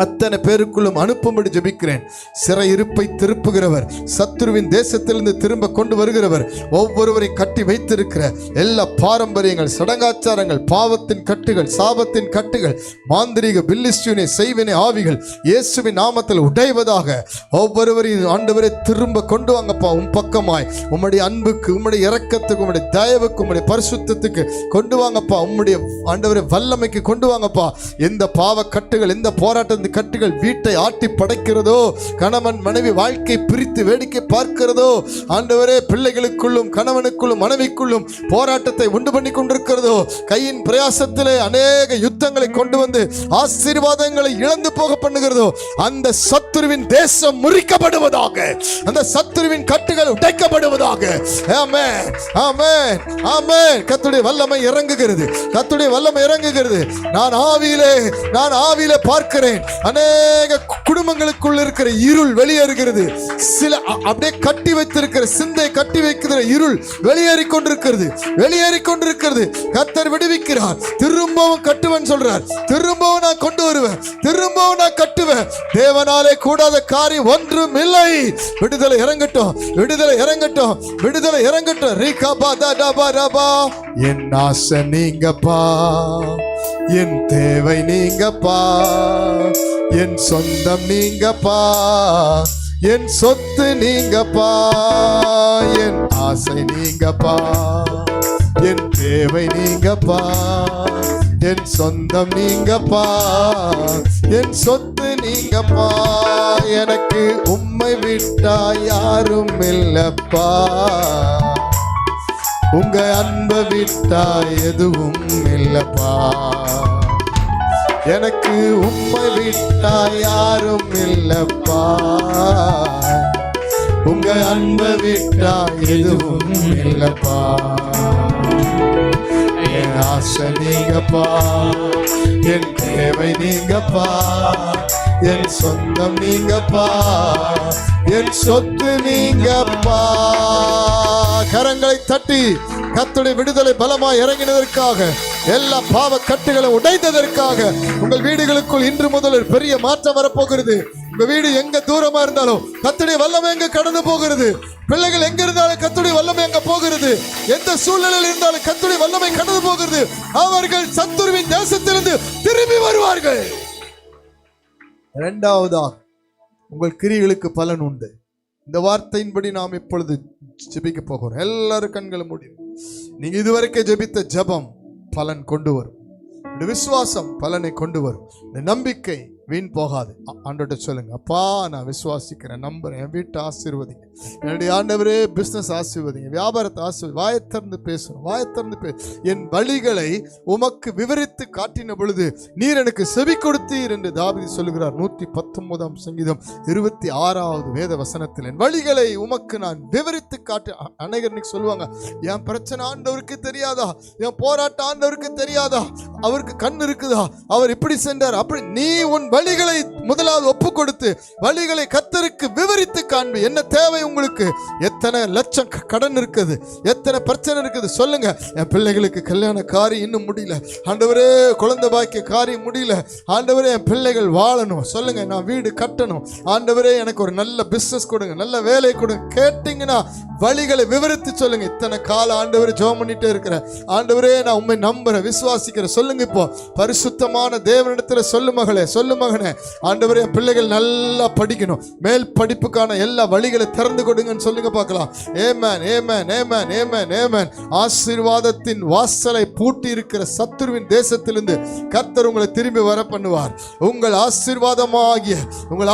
அத்தனை பேருக்குள்ளும் அனுப்பும்படி ஜெபிக்கிறேன். சிறையிருப்பை திருப்புகிறவர், சத்துருவின் தேசத்திலிருந்து திரும்ப கொண்டு வருகிறவர், ஒவ்வொருவரை கட்டி வைத்திருக்கிற எல்லா பாரம்பரியங்கள், சடங்காச்சாரங்கள், பாவத்தின் கட்டுகள், சாபத்தின் கட்டுகள், மாந்திரீக பில்லிஸ்டியூனை செய்வினை ஆவிகள் இயேசுவின் நாமத்தில் உடைவதாக. ஒவ்வொருவரையும் ஆண்டவரை திரும்ப கொண்டு வாங்கப்பா. உம் பக்கமாய் உம்முடைய அன்புக்கு, உம்முடைய இரக்கத்துக்கு, உம்முடைய தயவுக்கு, உம்முடைய பரிசுத்தத்துக்கு கொண்டு வாங்கப்பா. உம்முடைய ஆண்டவரை வல்லமைக்கு கொண்டு வாங்கப்பா. எந்த பாவ கட்டுகள், எந்த போராட்டம் அந்த கட்டுகள் வீட்டை ஆட்டி படைக்கிறதோ, கணவன் மனைவி வாழ்க்கை பிரித்து வேடிக்கை பார்க்கிறதோ, ஆண்டவரே பிள்ளைகளுக்குள்ளும் கணவனுக்குள்ளும் மனைவிக்குள்ளும் போராட்டத்தை உண்டு பண்ணி கொண்டிருக்கிறதோ, கையின் பிரயாசத்திலே அநேக யுத்தங்களை கொண்டு வந்து ஆசீர்வாதங்களை இழந்து போக பண்ணுகிறதோ, அந்த சத்துருவின் தேசம் முறிக்கப்படுவதாக, அந்த சத்துருவின் கட்டுகள் உடைக்கப்படுவதாக. ஆமென், ஆமென், ஆமென். கர்த்தருடைய வல்லமை இறங்குகிறது, கர்த்தருடைய வல்லமை இறங்குகிறது. நான் ஆவியிலே பார்க்கிறேன். அநேக குடும்பங்களுக்குள் இருக்கிற இருள் வெளியேறுகிறது. சில அப்படியே கட்டி வைத்திருக்கிற சிந்தை கட்டி வைக்கிற இருள் வெளியேறி கொண்டிருக்கிறது. கர்த்தர் விடுவிக்கிறார். திரும்பவும் கட்டுவேன் சொல்றார். திரும்பவும் நான் கொண்டு வருவேன், திரும்பவும் நான் கட்டுவேன். தேவனாலே கூடாத காரியம் ஒன்றும் இல்லை. விடுதலை இறங்கட்டும், விடுதலை இறங்கட்டும், விடுதலை இறங்கட்டும். ரீகாபா தாடாபா ராபா. என் ஆசை நீங்கப்பா, என் தேவை நீங்கப்பா, என் சொந்தம் நீங்கப்பா, என் சொத்து நீங்கப்பா, என் ஆசை நீங்கப்பா, என் தேவை நீங்கப்பா, என் சொந்தம் நீங்கப்பா, என் சொத்து நீங்கப்பா. எனக்கு உம்மை விட்டா யாரும் இல்லப்பா, உங்க அன்பை விட்டா எதுவும் இல்லப்பா. எனக்கு உம்மை விட்டா யாரும் இல்லப்பா, உங்க அன்பை விட்டா எதுவும் இல்லப்பா. என் ஆசை நீங்கப்பா, என் தேவை நீங்கப்பா, என் சொந்தம் நீங்கப்பா, என் சொத்து நீங்கப்பா. கரங்களை தட்டி கர்த்தருடைய விடுதலை பலமாய் இறங்கினதற்காக, எல்லா பாவ கட்டுகளை உடைத்ததற்காக, உங்கள் வீடுகளுக்குள் இன்று முதல் ஒரு பெரிய மாற்றம் வரப்போகிறது. உங்க வீடு எங்க தூரமா இருந்தாலும் கர்த்தருடைய வல்லமை எங்க கடந்து போகிறது. பிள்ளைகள் எங்க இருந்தாலும் கர்த்தருடைய வல்லமை எங்க போகிறது. எந்த சூழ்நிலையில் இருந்தாலும் கர்த்தருடைய வல்லமை கடந்து போகிறது. அவர்கள் சத்துருவின் தேசத்திலிருந்து திரும்பி வருவார்கள். இரண்டாவதாக, உங்கள் கிரியைகளுக்கு பலன் உண்டு. இந்த வார்த்தையின்படி நாம் இப்பொழுது ஜெபிக்க போகிறோம். எல்லாரும் கண்களை மூடி. நீங்க இதுவரைக்கும் ஜெபித்த ஜெபம் பலன் கொண்டு வரும். விசுவாசம் பலனை கொண்டு வரும். நம்பிக்கை வீண் போகாது. ஆண்டவர்கிட்ட சொல்லுங்க, அப்பா நான் விசுவாசிக்கிறேன், நம்புறேன், என் வீட்டை ஆசீர்வதிங்க, என்னுடைய ஆண்டவரே பிசினஸ் ஆசீர்வதிங்க, வியாபாரத்தை ஆசீர்வதி. வாயத்திறந்து பேசணும், வாயத்திறந்து என் வழிகளை உமக்கு விவரித்து காட்டின பொழுது நீர் எனக்கு செவி கொடுத்தீர் என்று தாவீது சொல்லுகிறார். 119 சங்கீதம் 26வது வேத வசனத்தில், என் வழிகளை உமக்கு நான் விவரித்து காட்டு. அநேகர் சொல்லுவாங்க, என் பிரச்சனை ஆண்டவருக்கு தெரியாதா, என் போராட்டம் ஆண்டவருக்கு தெரியாதா, அவருக்கு கண் இருக்குதா, அவர் இப்படி சென்றார் அப்படி. நீ உன் வழிகளை முதலாவது ஒப்பு கொடுத்து வழிகளை கர்த்தருக்கு விவரித்து காண்பி. என்ன தேவை உங்களுக்கு? எத்தனை லட்சம் கடன் இருக்குது, எத்தனை பிரச்சனை இருக்குது சொல்லுங்க. என் பிள்ளைகளுக்கு கல்யாண காரியம் இன்னும் முடியல ஆண்டவரே, குழந்தை பாக்கிய காரியம் முடியல ஆண்டவரே, என் பிள்ளைகள் வாழணும் சொல்லுங்க, நான் வீடு கட்டணும் ஆண்டவரே, எனக்கு ஒரு நல்ல பிசினஸ் கொடுங்க, நல்ல வேலை கொடுங்க. கேட்டீங்கன்னா வழிகளை விவரித்து சொல்லுங்க. இத்தனை கால ஆண்டவரே ஜெபம் பண்ணிட்டே இருக்கிறேன் ஆண்டவரே, நான் உண்மை நம்புறேன், விசுவாசிக்கிறேன் சொல்லுங்க. இப்போ பரிசுத்தமான தேவனிடத்துல சொல்லு மகளே, சொல்லு மகனே, ஆண்டவரே என் பிள்ளைகள் நல்லா படிக்கணும், மேல் படிப்புக்கான எல்லா வழிகளை திறந்து கொடுங்கன்னு சொல்லுங்க பார்க்கலாம். ஆமென், ஆமென், ஆமென், ஆமென், ஆமென். ஆசீர்வாதத்தின் வாசலை பூட்டி இருக்கிற சத்துருவின் தேசத்திலிருந்து கர்த்தர் உங்களை திரும்பி வர பண்ணுவார். உங்கள்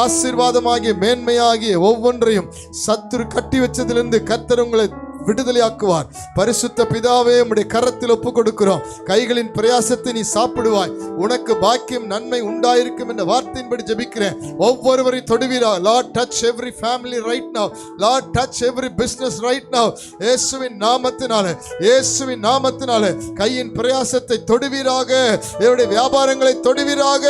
ஆசீர்வாதமாகிய மேன்மையாகிய ஒவ்வொன்றையும் சத்துரு கட்டி வச்சதிலிருந்து கர்த்தர் உங்களை விடுதலையாக்குவார். பரிசுத்த பிதாவே, உம்முடைய கரத்தில் ஒப்பு கொடுக்கிறோம். கைகளின் பிரயாசத்தை நீ சாப்பிடுவாய், உனக்கு பாக்கியம் நன்மை உண்டாயிருக்கும் என்ற வார்த்தையின்படி ஜெபிக்கிறேன். ஒவ்வொருவரையும் தொடுவீரா. Lord, touch every family right now. Lord, touch every business right now. இயேசுவின் நாமத்தினாலே, இயேசுவின் நாமத்தினாலே கையின் பிரயாசத்தை தொடுவீராக, என்னுடைய வியாபாரங்களை தொடுவீராக.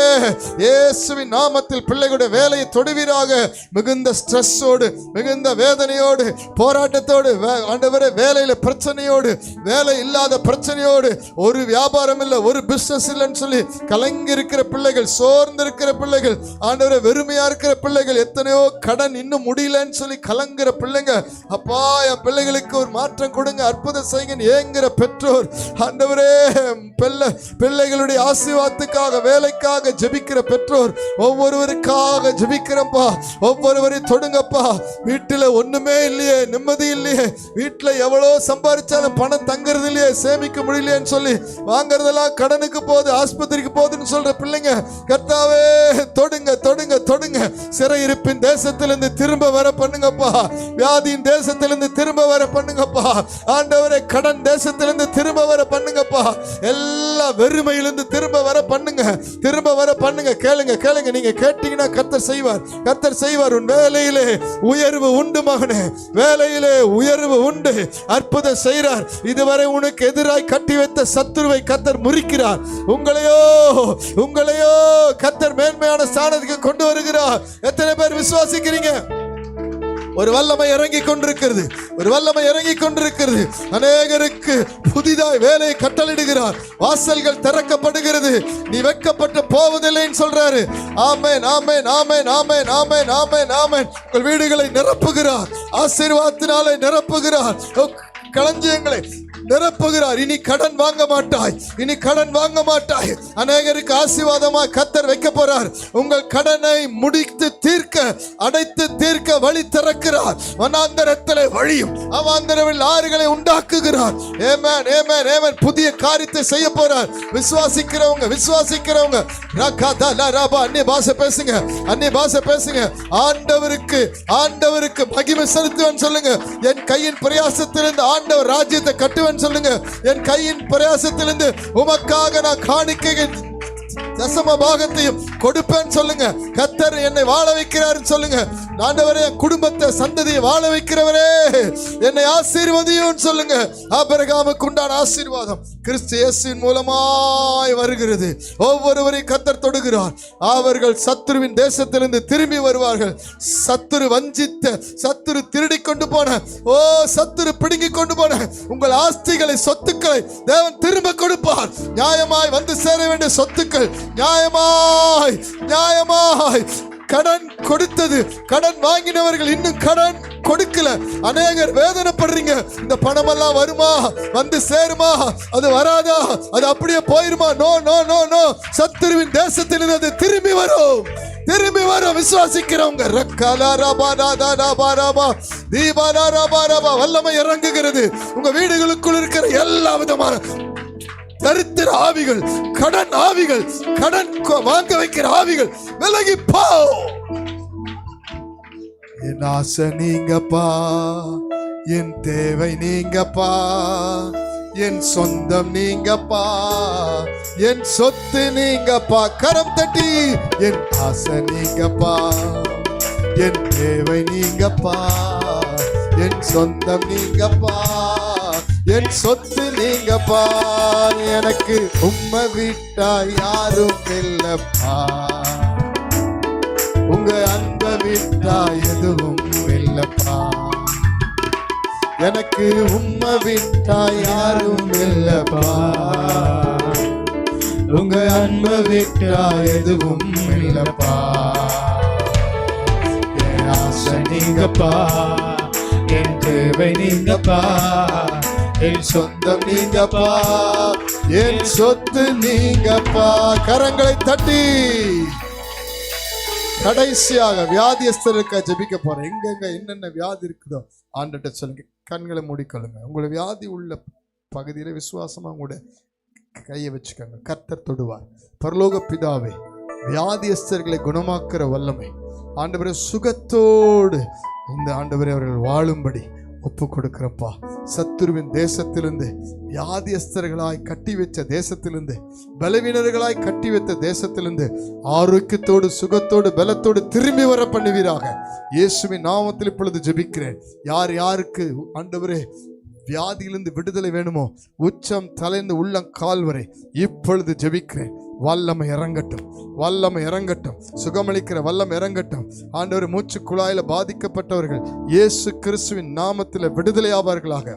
இயேசுவின் நாமத்தில் பிள்ளைகளுடைய வேலையை தொடுவீராக. மிகுந்த ஸ்ட்ரெஸ்ஸோடு, மிகுந்த வேதனையோடு, போராட்டத்தோடு, ஆண்டவரே வேலையில பிரச்சனையோடு, வேலை இல்லாத பிரச்சனையோடு, ஒரு வியாபாரம் இல்லை, ஒரு பிசினஸ் இல்லைன்னு சொல்லி கலங்கி இருக்கிற பிள்ளைகள், சோர்ந்து இருக்கிற பிள்ளைகள், ஆண்டவரே வெறுமையா இருக்கிற பிள்ளைகள், எத்தனையோ கடன் இன்னும் முடியலன்னு சொல்லி கலங்குற பிள்ளைங்க, அப்பா என் பிள்ளைகளுக்கு ஒரு மாற்றம் கொடுங்க, அற்புதம் செய்யுங்க ஏங்குற பெற்றோர், ஆண்டவரே பிள்ளைகளுடைய ஆசீர்வாதத்துக்காக வேலைக்காக ஜெபிக்கிற பெற்றோர் ஒவ்வொருவருக்காக ஜெபிக்கிறப்பா. ஒவ்வொருவரையும் தொடுங்கப்பா. வீட்டில் ஒண்ணுமே இல்லையே, நிம்மதி இல்லையே, வீட்டுல எவ்வளவு சம்பாதிச்சாலும் பணம் தங்குறது இல்லையே, சேமிக்க முடியலையேன்னு சொல்லி வாங்குறதெல்லாம் கடனுக்கு போகுது, ஆஸ்பத்திரிக்கு போகுதுன்னு சொல்ற பிள்ளைங்க, கர்த்தாவே தொடுங்க தொடுங்க தொடுங்க. சிறையிருப்பின் தேசத்திலிருந்து திரும்ப வர பண்ணுங்கப்பா. வியாதியின் தேசத்திலிருந்து திரும்ப வர பண்ணுங்கப்பா. ஆண்டவரே கடன் தேசத்திலிருந்து திரும்ப வர பண்ணுங்கப்பா. எல்லா வெறுமையிலிருந்து திரும்ப வர பண்ணுங்க, திரும்ப வர பண்ணுங்க. கேளுங்க கேளுங்க, நீங்க கேட்டீங்கன்னா கர்த்தர் செய்வார், கர்த்தர் செய்வார். உன் வேலையிலே உயர்வு உண்டு மகனே, வேலையிலே உயர்வு உண்டு. அற்புதம் செய்கிறார். இதுவரை உனக்கு எதிராய் கட்டி வைத்த சத்துருவை கர்த்தர் முறிக்கிறார். உங்களையோ கர்த்தர் மேன்மையான ஸ்தானத்துக்கு கொண்டு வருகிறார். எத்தனை பேர் விசுவாசிக்கிறீங்க? ஒரு வல்லமை இறங்கி கொண்டிருக்கிறது, ஒரு வல்லமை இறங்கி கொண்டிருக்கிறது. அநேகருக்கு புதிதாய் வேலையை கட்டளிடுகிறார். வாசல்கள் திறக்கப்படுகிறது. நீ வெட்கப்பட்டு போவதில்லைன்னு சொல்றாரு. ஆமென் ஆமென் ஆமென் ஆமென் ஆமென் ஆமென் ஆமென். உங்கள் வீடுகளை நிரப்புகிறார், ஆசீர்வாதத்தினாலே நிரப்புகிறார், களஞ்சியங்களை நிரப்புகிறார். இனி கடன் வாங்க மாட்டாய், இனி கடன் வாங்க மாட்டாய். அநேகருக்கு ஆசீர்வாதமா கர்த்தர் வைக்க போறார். உங்கள் கடனை முடித்து தீர்க்க, அடைத்து தீர்க்க வழி திறக்கிறார். வனாந்தரத்திலே வழியும் அவாந்தரவில் ஆறுகளை உண்டாக்குகிறார். ஆமென் ஆமென் ஆமென். புதிய காரியத்தை செய்ய போறார். விசுவாசிக்கிறவங்க விசுவாசிக்கிறவங்க அந்நிய பாஷை பேசுங்க, அந்நிய பாஷை பேசுங்க. ஆண்டவருக்கு ஆண்டவருக்கு மகிமை செலுத்துவேன் சொல்லுங்க. என் கையின் பிரயாசத்திலிருந்து ஆண்டவர் ராஜ்யத்தை கட்டுவேன் சொல்லுங்க. என் கையின் பிரயாசத்திலிருந்து உமக்காக நான் காணிக்கை தசம பாகத்தையும் கொடுப்பேன் சொல்லுங்க. கர்த்தர் என்னை வாழ வைக்கிறார் சொல்லுங்க. ஆண்டவரே என் குடும்பத்தை சந்ததியை வாழ வைக்கிறவரே என்னை ஆசீர்வதியும் சொல்லுங்க. ஆபிரகாமுக்கு உண்டான ஆசீர்வாதம் கிறிஸ்து இயேசுவின் மூலமாய் வருகிறது. ஒவ்வொருவரையும் கர்த்தர் தொடுகிறார். அவர்கள் சத்துருவின் தேசத்திலிருந்து திரும்பி வருவார்கள். சத்துரு வஞ்சித்த, சத்துரு திருடி கொண்டு போன, சத்துரு பிடுங்கி கொண்டு போன உங்கள் ஆஸ்திகளை, சொத்துக்களை தேவன் திரும்ப கொடுப்பார். நியாயமாய் வந்து சேர வேண்டிய சொத்துக்கள் நியாயமாய் நியாயமாய். கடன் கொடுத்தது, கடன் வாங்கினவர்கள் இன்னும் கடன் கொடுக்கல. அநேகர் வேதனைப்படுறீங்க. இந்த பணம் எல்லாம் வருமா, வந்து சேருமா, அது வராதா, அது அப்படியே போயிருமா? No no no no. சத்துருவின் தேசத்திலிருந்து அது திரும்பி வரும், திரும்பி வரும். விசுவாசிக்கிறவங்க வல்லமை இறங்குகிறது. உங்க வீடுகளுக்குள் இருக்கிற எல்லா விதமான தரித்திர ஆவிகள், கடன் ஆவிகள், கடன் வாங்க வைக்கிற ஆவிகள் விலகி போ. என் ஆசை நீங்கப்பா, என் தேவை நீங்கப்பா, என் சொந்தம் நீங்கப்பா, என் சொத்து நீங்கப்பா. கரம் தட்டி என் ஆசை நீங்கப்பா, என் தேவை நீங்கப்பா, என் சொந்தம் நீங்கப்பா, என் சொத்து நீங்கப்பா. எனக்கு உம்மை விட்டா யாரும் இல்லப்பா, உங்க அன்பை விட்டா எதுவும் இல்லப்பா. எனக்கு உம்மை விட்டா யாரும் இல்லப்பா, உங்க அன்பை விட்டா எதுவும் இல்லப்பா. என் ஆசை நீங்கப்பா, என் தேவை நீங்கப்பா, என் சொந்தம் நீங்கப்பா, என் சொத்து நீங்கப்பா. கரங்களை தட்டி கடைசியாக வியாதியஸ்தருக்கு ஜெபிக்க போறேன். எங்கெங்க என்னென்ன வியாதி இருக்குதோ ஆண்டவர்ட்ட சொல்லுங்க. கண்களை மூடிக்கொள்ளுங்க. உங்களை வியாதி உள்ள பகுதியில விசுவாசமா கூட கையை வச்சுக்கோங்க. கர்த்தர் தொடுவார். பரலோக பிதாவே, வியாதியஸ்தர்களை குணமாக்குற வல்லமை ஆண்டவரே, சுகத்தோடு இந்த ஆண்டவரே அவர்கள் வாழும்படி ஒப்பு கொடுக்கிறப்பா. சத்துருவின் தேசத்திலிருந்து, வியாதியஸ்தர்களாய் கட்டி வச்ச தேசத்திலிருந்து, பலவீனர்களாய் கட்டி வைத்த தேசத்திலிருந்து ஆரோக்கியத்தோடு, சுகத்தோடு, பலத்தோடு திரும்பி வர பண்ணுவீராக. இயேசுவின் நாமத்தில் இப்பொழுது ஜெபிக்கிறேன். யார் யாருக்கு ஆண்டவரே வியாதியிலிருந்து விடுதலை வேணுமோ, உச்சம் தலைந்து உள்ளம் கால் வரை இப்பொழுது ஜெபிக்கிறேன். வல்லமை இறங்கட்டும், வல்லமை இறங்கட்டும், சுகமளிக்கிற வல்லமை இறங்கட்டும். ஆண்டவர், மூச்சு குழாயில பாதிக்கப்பட்டவர்கள் இயேசு கிறிஸ்துவின் நாமத்தில் விடுதலை ஆவார்களாக.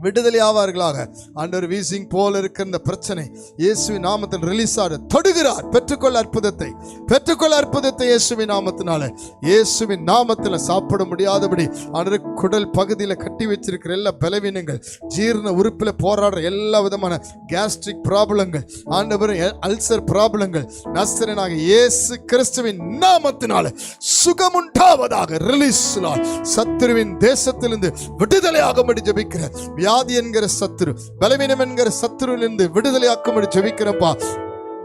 விடுதலை ஆவார்களாக. ஆண்டவர் வீசிங் போல இருக்கிற இந்த பிரச்சனை இயேசுவின் நாமத்தில் ரிலீஸ் ஆக தொடுகிறார். பெற்றுக்கொள்ள அற்புதத்தை, பெற்றுக்கொள்ள அற்புதத்தை இயேசுவின் நாமத்தினால. இயேசுவின் நாமத்தில் சாப்பிட முடியாதபடி ஆண்டவர் குடல் பகுதியில் கட்டி வச்சிருக்கிற எல்லா பலவீனங்கள், ஜீரண உறுப்பில் போராடுற எல்லா விதமான கேஸ்ட்ரிக் ப்ராப்ளங்கள், ஆண்டவர் அல்சர் ப்ராப்ளங்கள் நஸ்ரேனாகிய இயேசு கிறிஸ்துவின் நாமத்தினால சுகமுண்டாவதாக. ரிலீஸ். சத்துருவின் தேசத்திலிருந்து விடுதலையாகும்படி ஜெபிக்கிறேன். வியாதி என்கிற சத்துரு, பலவீனம் என்கிற சத்துருவிலிருந்து விடுதலையாக்கும்படி ஜெபிக்கிறப்பா.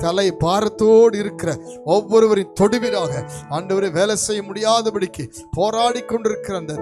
தலை பாரத்தோடு இருக்கிற ஒவ்வொருவரின் தொடுவீராக ஆண்டவரை வேலை செய்ய முடியாதபடிக்கு போராடி கொண்டிருக்கிற அந்த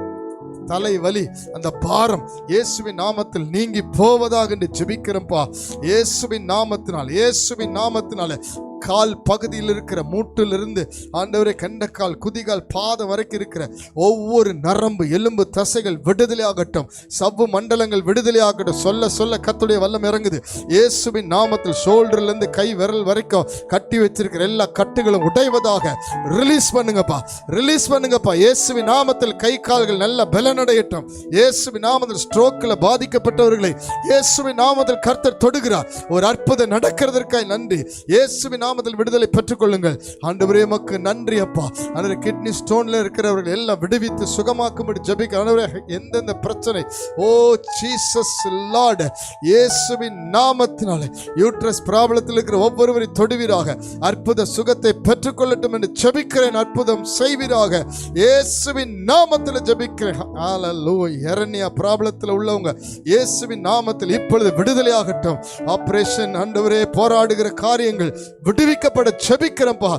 தலை வலி, அந்த பாரம் இயேசுவின் நாமத்தில் நீங்கி போவதாக என்று ஜெபிக்கிறப்பா. இயேசுவின் நாமத்தினால், இயேசுவின் நாமத்தினால கால் பகுதியில் இருக்கிற மூட்டிலிருந்து ஆண்டவரே கண்டக்கால், குதிகால், பாதம் வரைக்கும் இருக்கிற ஒவ்வொரு நரம்பு, எலும்பு, தசைகள் விடுதலையாகட்டும். சவ்வு மண்டலங்கள் விடுதலையாகட்டும். சொல்ல சொல்ல கர்த்தருடைய வல்லம் இறங்குது இயேசுவின் நாமத்தில். ஷோல்டர்லேருந்து கை விரல் வரைக்கும் கட்டி வச்சிருக்கிற எல்லா கட்டுகளும் உடைவதாக. ரிலீஸ் பண்ணுங்கப்பா, ரிலீஸ் பண்ணுங்கப்பா. இயேசுவின் நாமத்தில் கை கால்கள் நல்ல பலனடையட்டும். இயேசுவின் நாமத்தில் ஸ்ட்ரோக்கில் பாதிக்கப்பட்டவர்களை இயேசுவின் நாமத்தில் கர்த்தர் தொடுகிறார். ஒரு அற்புதம் நடக்கிறதற்காய் நன்றி. இயேசுவின் நாமத்தில் விடுதலை பெற்றுக் கொள்ளுங்கள். ஆண்டவரே உமக்கு நன்றி அப்பா. ஆண்டவரே கிட்னி ஸ்டோன்ல இருக்கிறவர்கள் எல்லாம் விடுவித்து சுகமாக்கும்படி ஜெபிக்க. ஆண்டவரே எந்தெந்த பிரச்சனை, ஓ ஜீசஸ் லார்ட், இயேசுவின் நாமத்தினாலே யூட்ரஸ் ப்ராப்ளத்தில் இருக்கிற ஒவ்வொருவரை தொடுவீராக. அற்புத சுகத்தை பெற்றுக்கொள்ளட்டும் என்று ஜெபிக்கிறேன். அற்புதம் செய்வீராக இயேசுவின் நாமத்தில் ஜெபிக்கிறேன். ஹல்லேலூயா. ஹெரனியா ப்ராப்ளத்தில் உள்ளவங்க இயேசுவின் நாமத்தில் இப்பொழுது விடுதலையாகட்டும். ஆபரேஷன் ஆண்டவரே போராடுகிற காரியங்கள் விடுவிக்கப்பட ஜெபிக்கிறப்பா.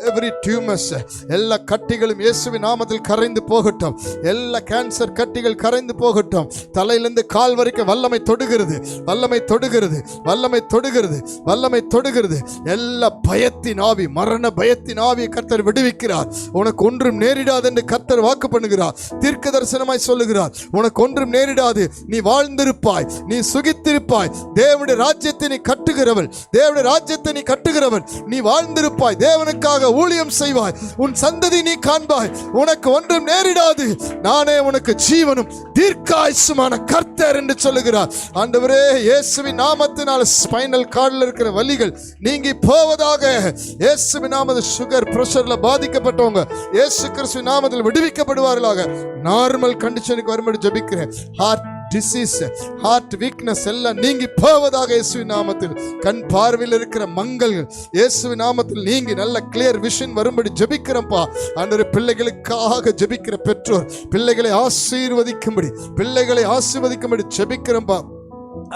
எவ்ரி டியூமர்ஸ், எல்லா கட்டிகளும் இயேசுவின் நாமத்தில் கரைந்து போகட்டும். எல்லா கேன்சர் கட்டிகள் கரைந்து போகட்டும். தலையிலிருந்து கால் வரைக்கும் வல்லமை தொடுகிறது, வல்லமை தொடுகிறது, வல்லமை தொடுகிறது, வல்லமை தொடுகிறது. எல்லா பயத்தின் ஆவி, மரண பயத்தின் ஆவியை கர்த்தர் விடுவிக்கிறார். உனக்கு ஒன்றும் நேரிடாது என்று கர்த்தர் வாக்கு பண்ணுகிறார். தீர்க்க தரிசனமாய் சொல்லுகிறார். உனக்கு ஒன்றும் நேரிடாது, நீ வாழ்ந்திருப்பாய், நீ சுகித்திருப்பாய். தேவனுடைய ராஜ்யத்தை நீ கட்டுகிறவள், தேவனுடைய ராஜ்யத்தை நீ கட்டுகிறவன், நீ வாழ்ந்திருப்பாய், தேவனுக்காக ஊழியம் செய்வாய், உன் சந்ததி நீ காண்பாய். உனக்கு ஒன்றும் நேரிடாது, நானே உனக்கு ஜீவனும் தீர்க்காயுசுமான கர்த்தர் என்று சொல்லுகிறார். ஆண்டவரே இயேசுவின் நாமத்தினால் ஸ்பைனல் கார்டில் இருக்கிற வலிகள் நீங்கி போவதாக. இயேசுவின் நாமத்தில் சுகர் பிரஷர்ல பாதிக்கப்பட்டவங்க இயேசு கிறிஸ்துவின் நாமத்தில் விடுவிக்கப்படுவார்களாக. நார்மல் கண்டிஷனுக்கு வரும்படி ஜெபிக்கிறேன். ஹார்ட் டிசீஸ், ஹார்ட் வீக்னஸ் எல்லாம் நீங்கி போவதாக இயேசுவின் நாமத்தில். கண் பார்வையில் இருக்கிற மங்கல்கள் இயேசுவின் நாமத்தில் நீங்கி நல்ல கிளியர் விஷன் வரும்படி ஜெபிக்கிறப்பா. ஆண்டவரே பிள்ளைகளுக்காக ஜெபிக்கிற பெற்றோர் பிள்ளைகளை ஆசீர்வதிக்கும்படி, பிள்ளைகளை ஆசீர்வதிக்கும்படி ஜெபிக்கிறப்பா.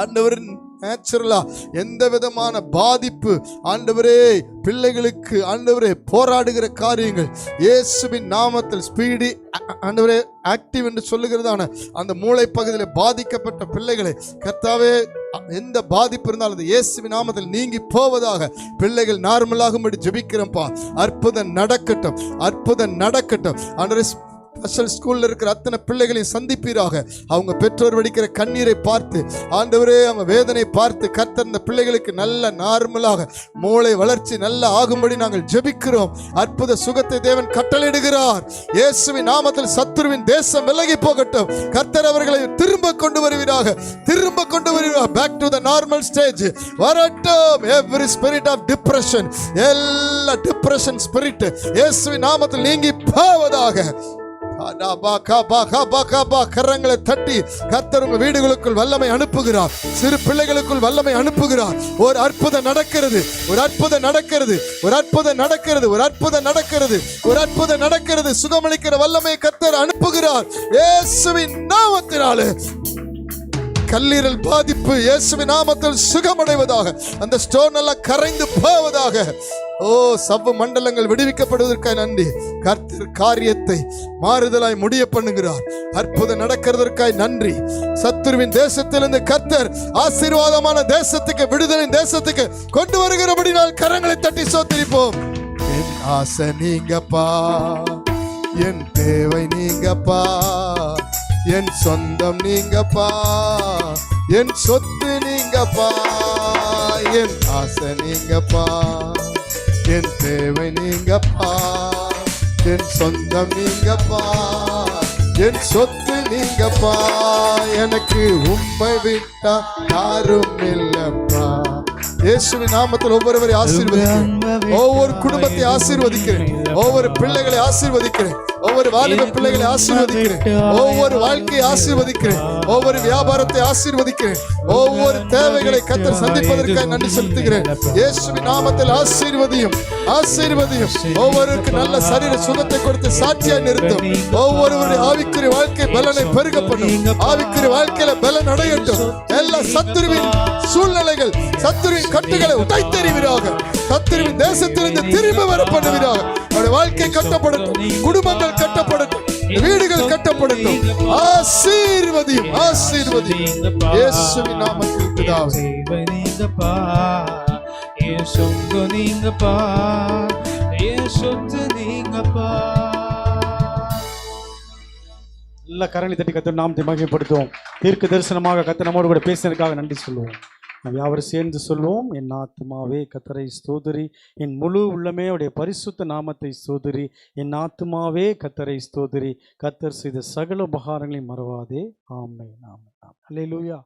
ஆண்டவரின் நேச்சுரலா எந்த விதமான பாதிப்பு ஆண்டவரே பிள்ளைகளுக்கு ஆண்டவரே போராடுகிற காரியங்கள் இயேசுவின் நாமத்தில் ஸ்பீடி ஆண்டவரே ஆக்டிவ் என்று சொல்லுகிறதான அந்த மூளை பகுதியில் பாதிக்கப்பட்ட பிள்ளைகளை கர்த்தாவே எந்த பாதிப்பு இருந்தாலும் அந்த இயேசுவின் நாமத்தில் நீங்கி போவதாக. பிள்ளைகள் நார்மலாகும்படி ஜெபிக்கிறோம்ப்பா. அற்புதம் நடக்கட்டும், அற்புதம் நடக்கட்டும். ஆண்டவரே ஸ்பெஷல் ஸ்கூல்ல இருக்கிற அத்தனை பிள்ளைகளையும் சந்திப்பீராக. அவங்க பெற்றோர் வடிக்கிற கண்ணீரை பார்த்து ஆண்டவரே அவங்க வேதனை பார்த்து கர்த்தர் இந்த பிள்ளைகளுக்கு நல்ல நார்மலாக மூளை வளர்ச்சி நல்ல ஆகும்படி நாங்கள் ஜெபிக்கிறோம். அற்புத சுகத்தை தேவன் கட்டளையிடுகிறார். இயேசுவின் நாமத்தில் சத்துருவின் தேசம் விலகி போகட்டும். கர்த்தர் அவர்களை திரும்ப கொண்டு வருவீராக, திரும்ப கொண்டு வருவீராக. Back to the normal stage வரட்டும். எவ்ரி ஸ்பிரிட் ஆஃப் டிப்ரெஷன், எல்லா டிப்ரெஷன் ஸ்பிரிட் இயேசுவின் நாமத்தில் நீங்கி போவதாக. கரங்களை தட்டி கர்த்தர் உங்கள் வீடுகளுக்குள் வல்லமை அனுப்புகிறார். சிறு பிள்ளைகளுக்குள் வல்லமை அனுப்புகிறார். ஒரு அற்புதம் நடக்கிறது, ஒரு அற்புதம் நடக்கிறது, ஒரு அற்புதம் நடக்கிறது, ஒரு அற்புதம் நடக்கிறது, ஒரு அற்புதம் நடக்கிறது. சுகமளிக்கிற வல்லமை கர்த்தர் அனுப்புகிறார் இயேசுவின் நாமத்தினாலே. கல்லீரல் பாதிப்பு இயேசுவின் நாமத்தில் சுகமடைவதாக. அந்த ஸ்டோன் எல்லாம் கரைந்து போவதாக. ஓ சவ்வு மண்டலங்கள் விடுவிக்கப்படுவதற்காக நன்றி. கர்த்தர் காரியத்தை மாறுதலாய் முடிய பண்ணுகிறார். அற்புதம் நடக்கிறதற்காக நன்றி. சத்துருவின் தேசத்திலிருந்து கர்த்தர் ஆசீர்வாதமான தேசத்துக்கு, விடுதலின் தேசத்துக்கு கொண்டு வருகிறபடி நாள் கரங்களை தட்டி சோத்திரிப்போம். என் ஆசை நீங்கப்பா, என் தேவை நீங்கப்பா, என் சொந்தம் நீங்கப்பா, என் சொத்து நீங்கப்பா, என் ஆசை நீங்கப்பா, என் தேவை நீங்கப்பா, என் சொந்தம் நீங்கப்பா, என் சொத்து நீங்கப்பா, எனக்கு உம்மை விட்டா யாரும் இல்லப்பா. இயேசுவின் நாமத்தில் ஒவ்வொருவரை ஆசீர்வதிக்கிறேன். ஒவ்வொரு குடும்பத்தை ஆசீர்வதிக்கிறேன். ஒவ்வொரு பிள்ளைகளை ஆசீர்வதிக்கிறேன். ஒவ்வொரு வாலிப பிள்ளைகளை ஆசீர்வதிக்கிறேன். ஒவ்வொரு வாழ்க்கையை ஆசீர்வதிக்கிறேன். ஒவ்வொரு வியாபாரத்தை ஆசீர்வதிக்கிறேன். ஒவ்வொரு தேவைகளை கர்த்தர் சந்திப்பதற்காக நன்றி செலுத்துகிறேன். இயேசுவின் நாமத்தில் ஆசீர்வதியும், ஆசீர்வதியும். ஒவ்வொருவருக்கு நல்ல சரீர சுகத்தை கொடுத்து சாட்சியாய் நிறுத்தும். ஒவ்வொருவருடைய ஆவிக்குரிய வாழ்க்கை பலனை பெருக பண்ணும். ஆவிக்குரிய வாழ்க்கையில பலன் அடையட்டும். எல்லா சத்துருவின் சூழ்நிலைகள், சத்துருவின் கட்டுகளை உடைத்தெறிவீராக. சத்துருவின் தேசத்திலிருந்து திரும்ப வர பண்ணுவீராக. அவருடைய வாழ்க்கை கட்டப்படட்டும், குடும்பங்கள் கட்டப்படட்டும், வீடுகள் கட்டப்படட்டும். ஆசீர்வதியும், ஆசீர்வதியும். இயேசுவின் நாமத்தில் பிதாவே. நீங்கப்பா, இயேசுங்க நீங்கப்பா, இயேசுத்து நீங்கப்பா. நல்ல கரங்களை தட்டி கர்த்தர் நாமத்தை மகிமைப்படுத்துவோம். தீர்க்க தரிசனமாக கர்த்தர் நம்மோடு கூட பேசினதற்காக நன்றி சொல்லுவோம். நாம் யாவரும் சேர்ந்து சொல்வோம். என் ஆத்துமாவே கர்த்தரை ஸ்தோத்திரி, என் முழு உள்ளமே அவருடைய பரிசுத்த நாமத்தை ஸ்தோத்திரி. என் ஆத்துமாவே கர்த்தரை ஸ்தோத்திரி, கர்த்தர் செய்த சகல உபகாரங்களை மறவாதே. ஆமென், ஆமென், ஆமென். அல்லேலூயா.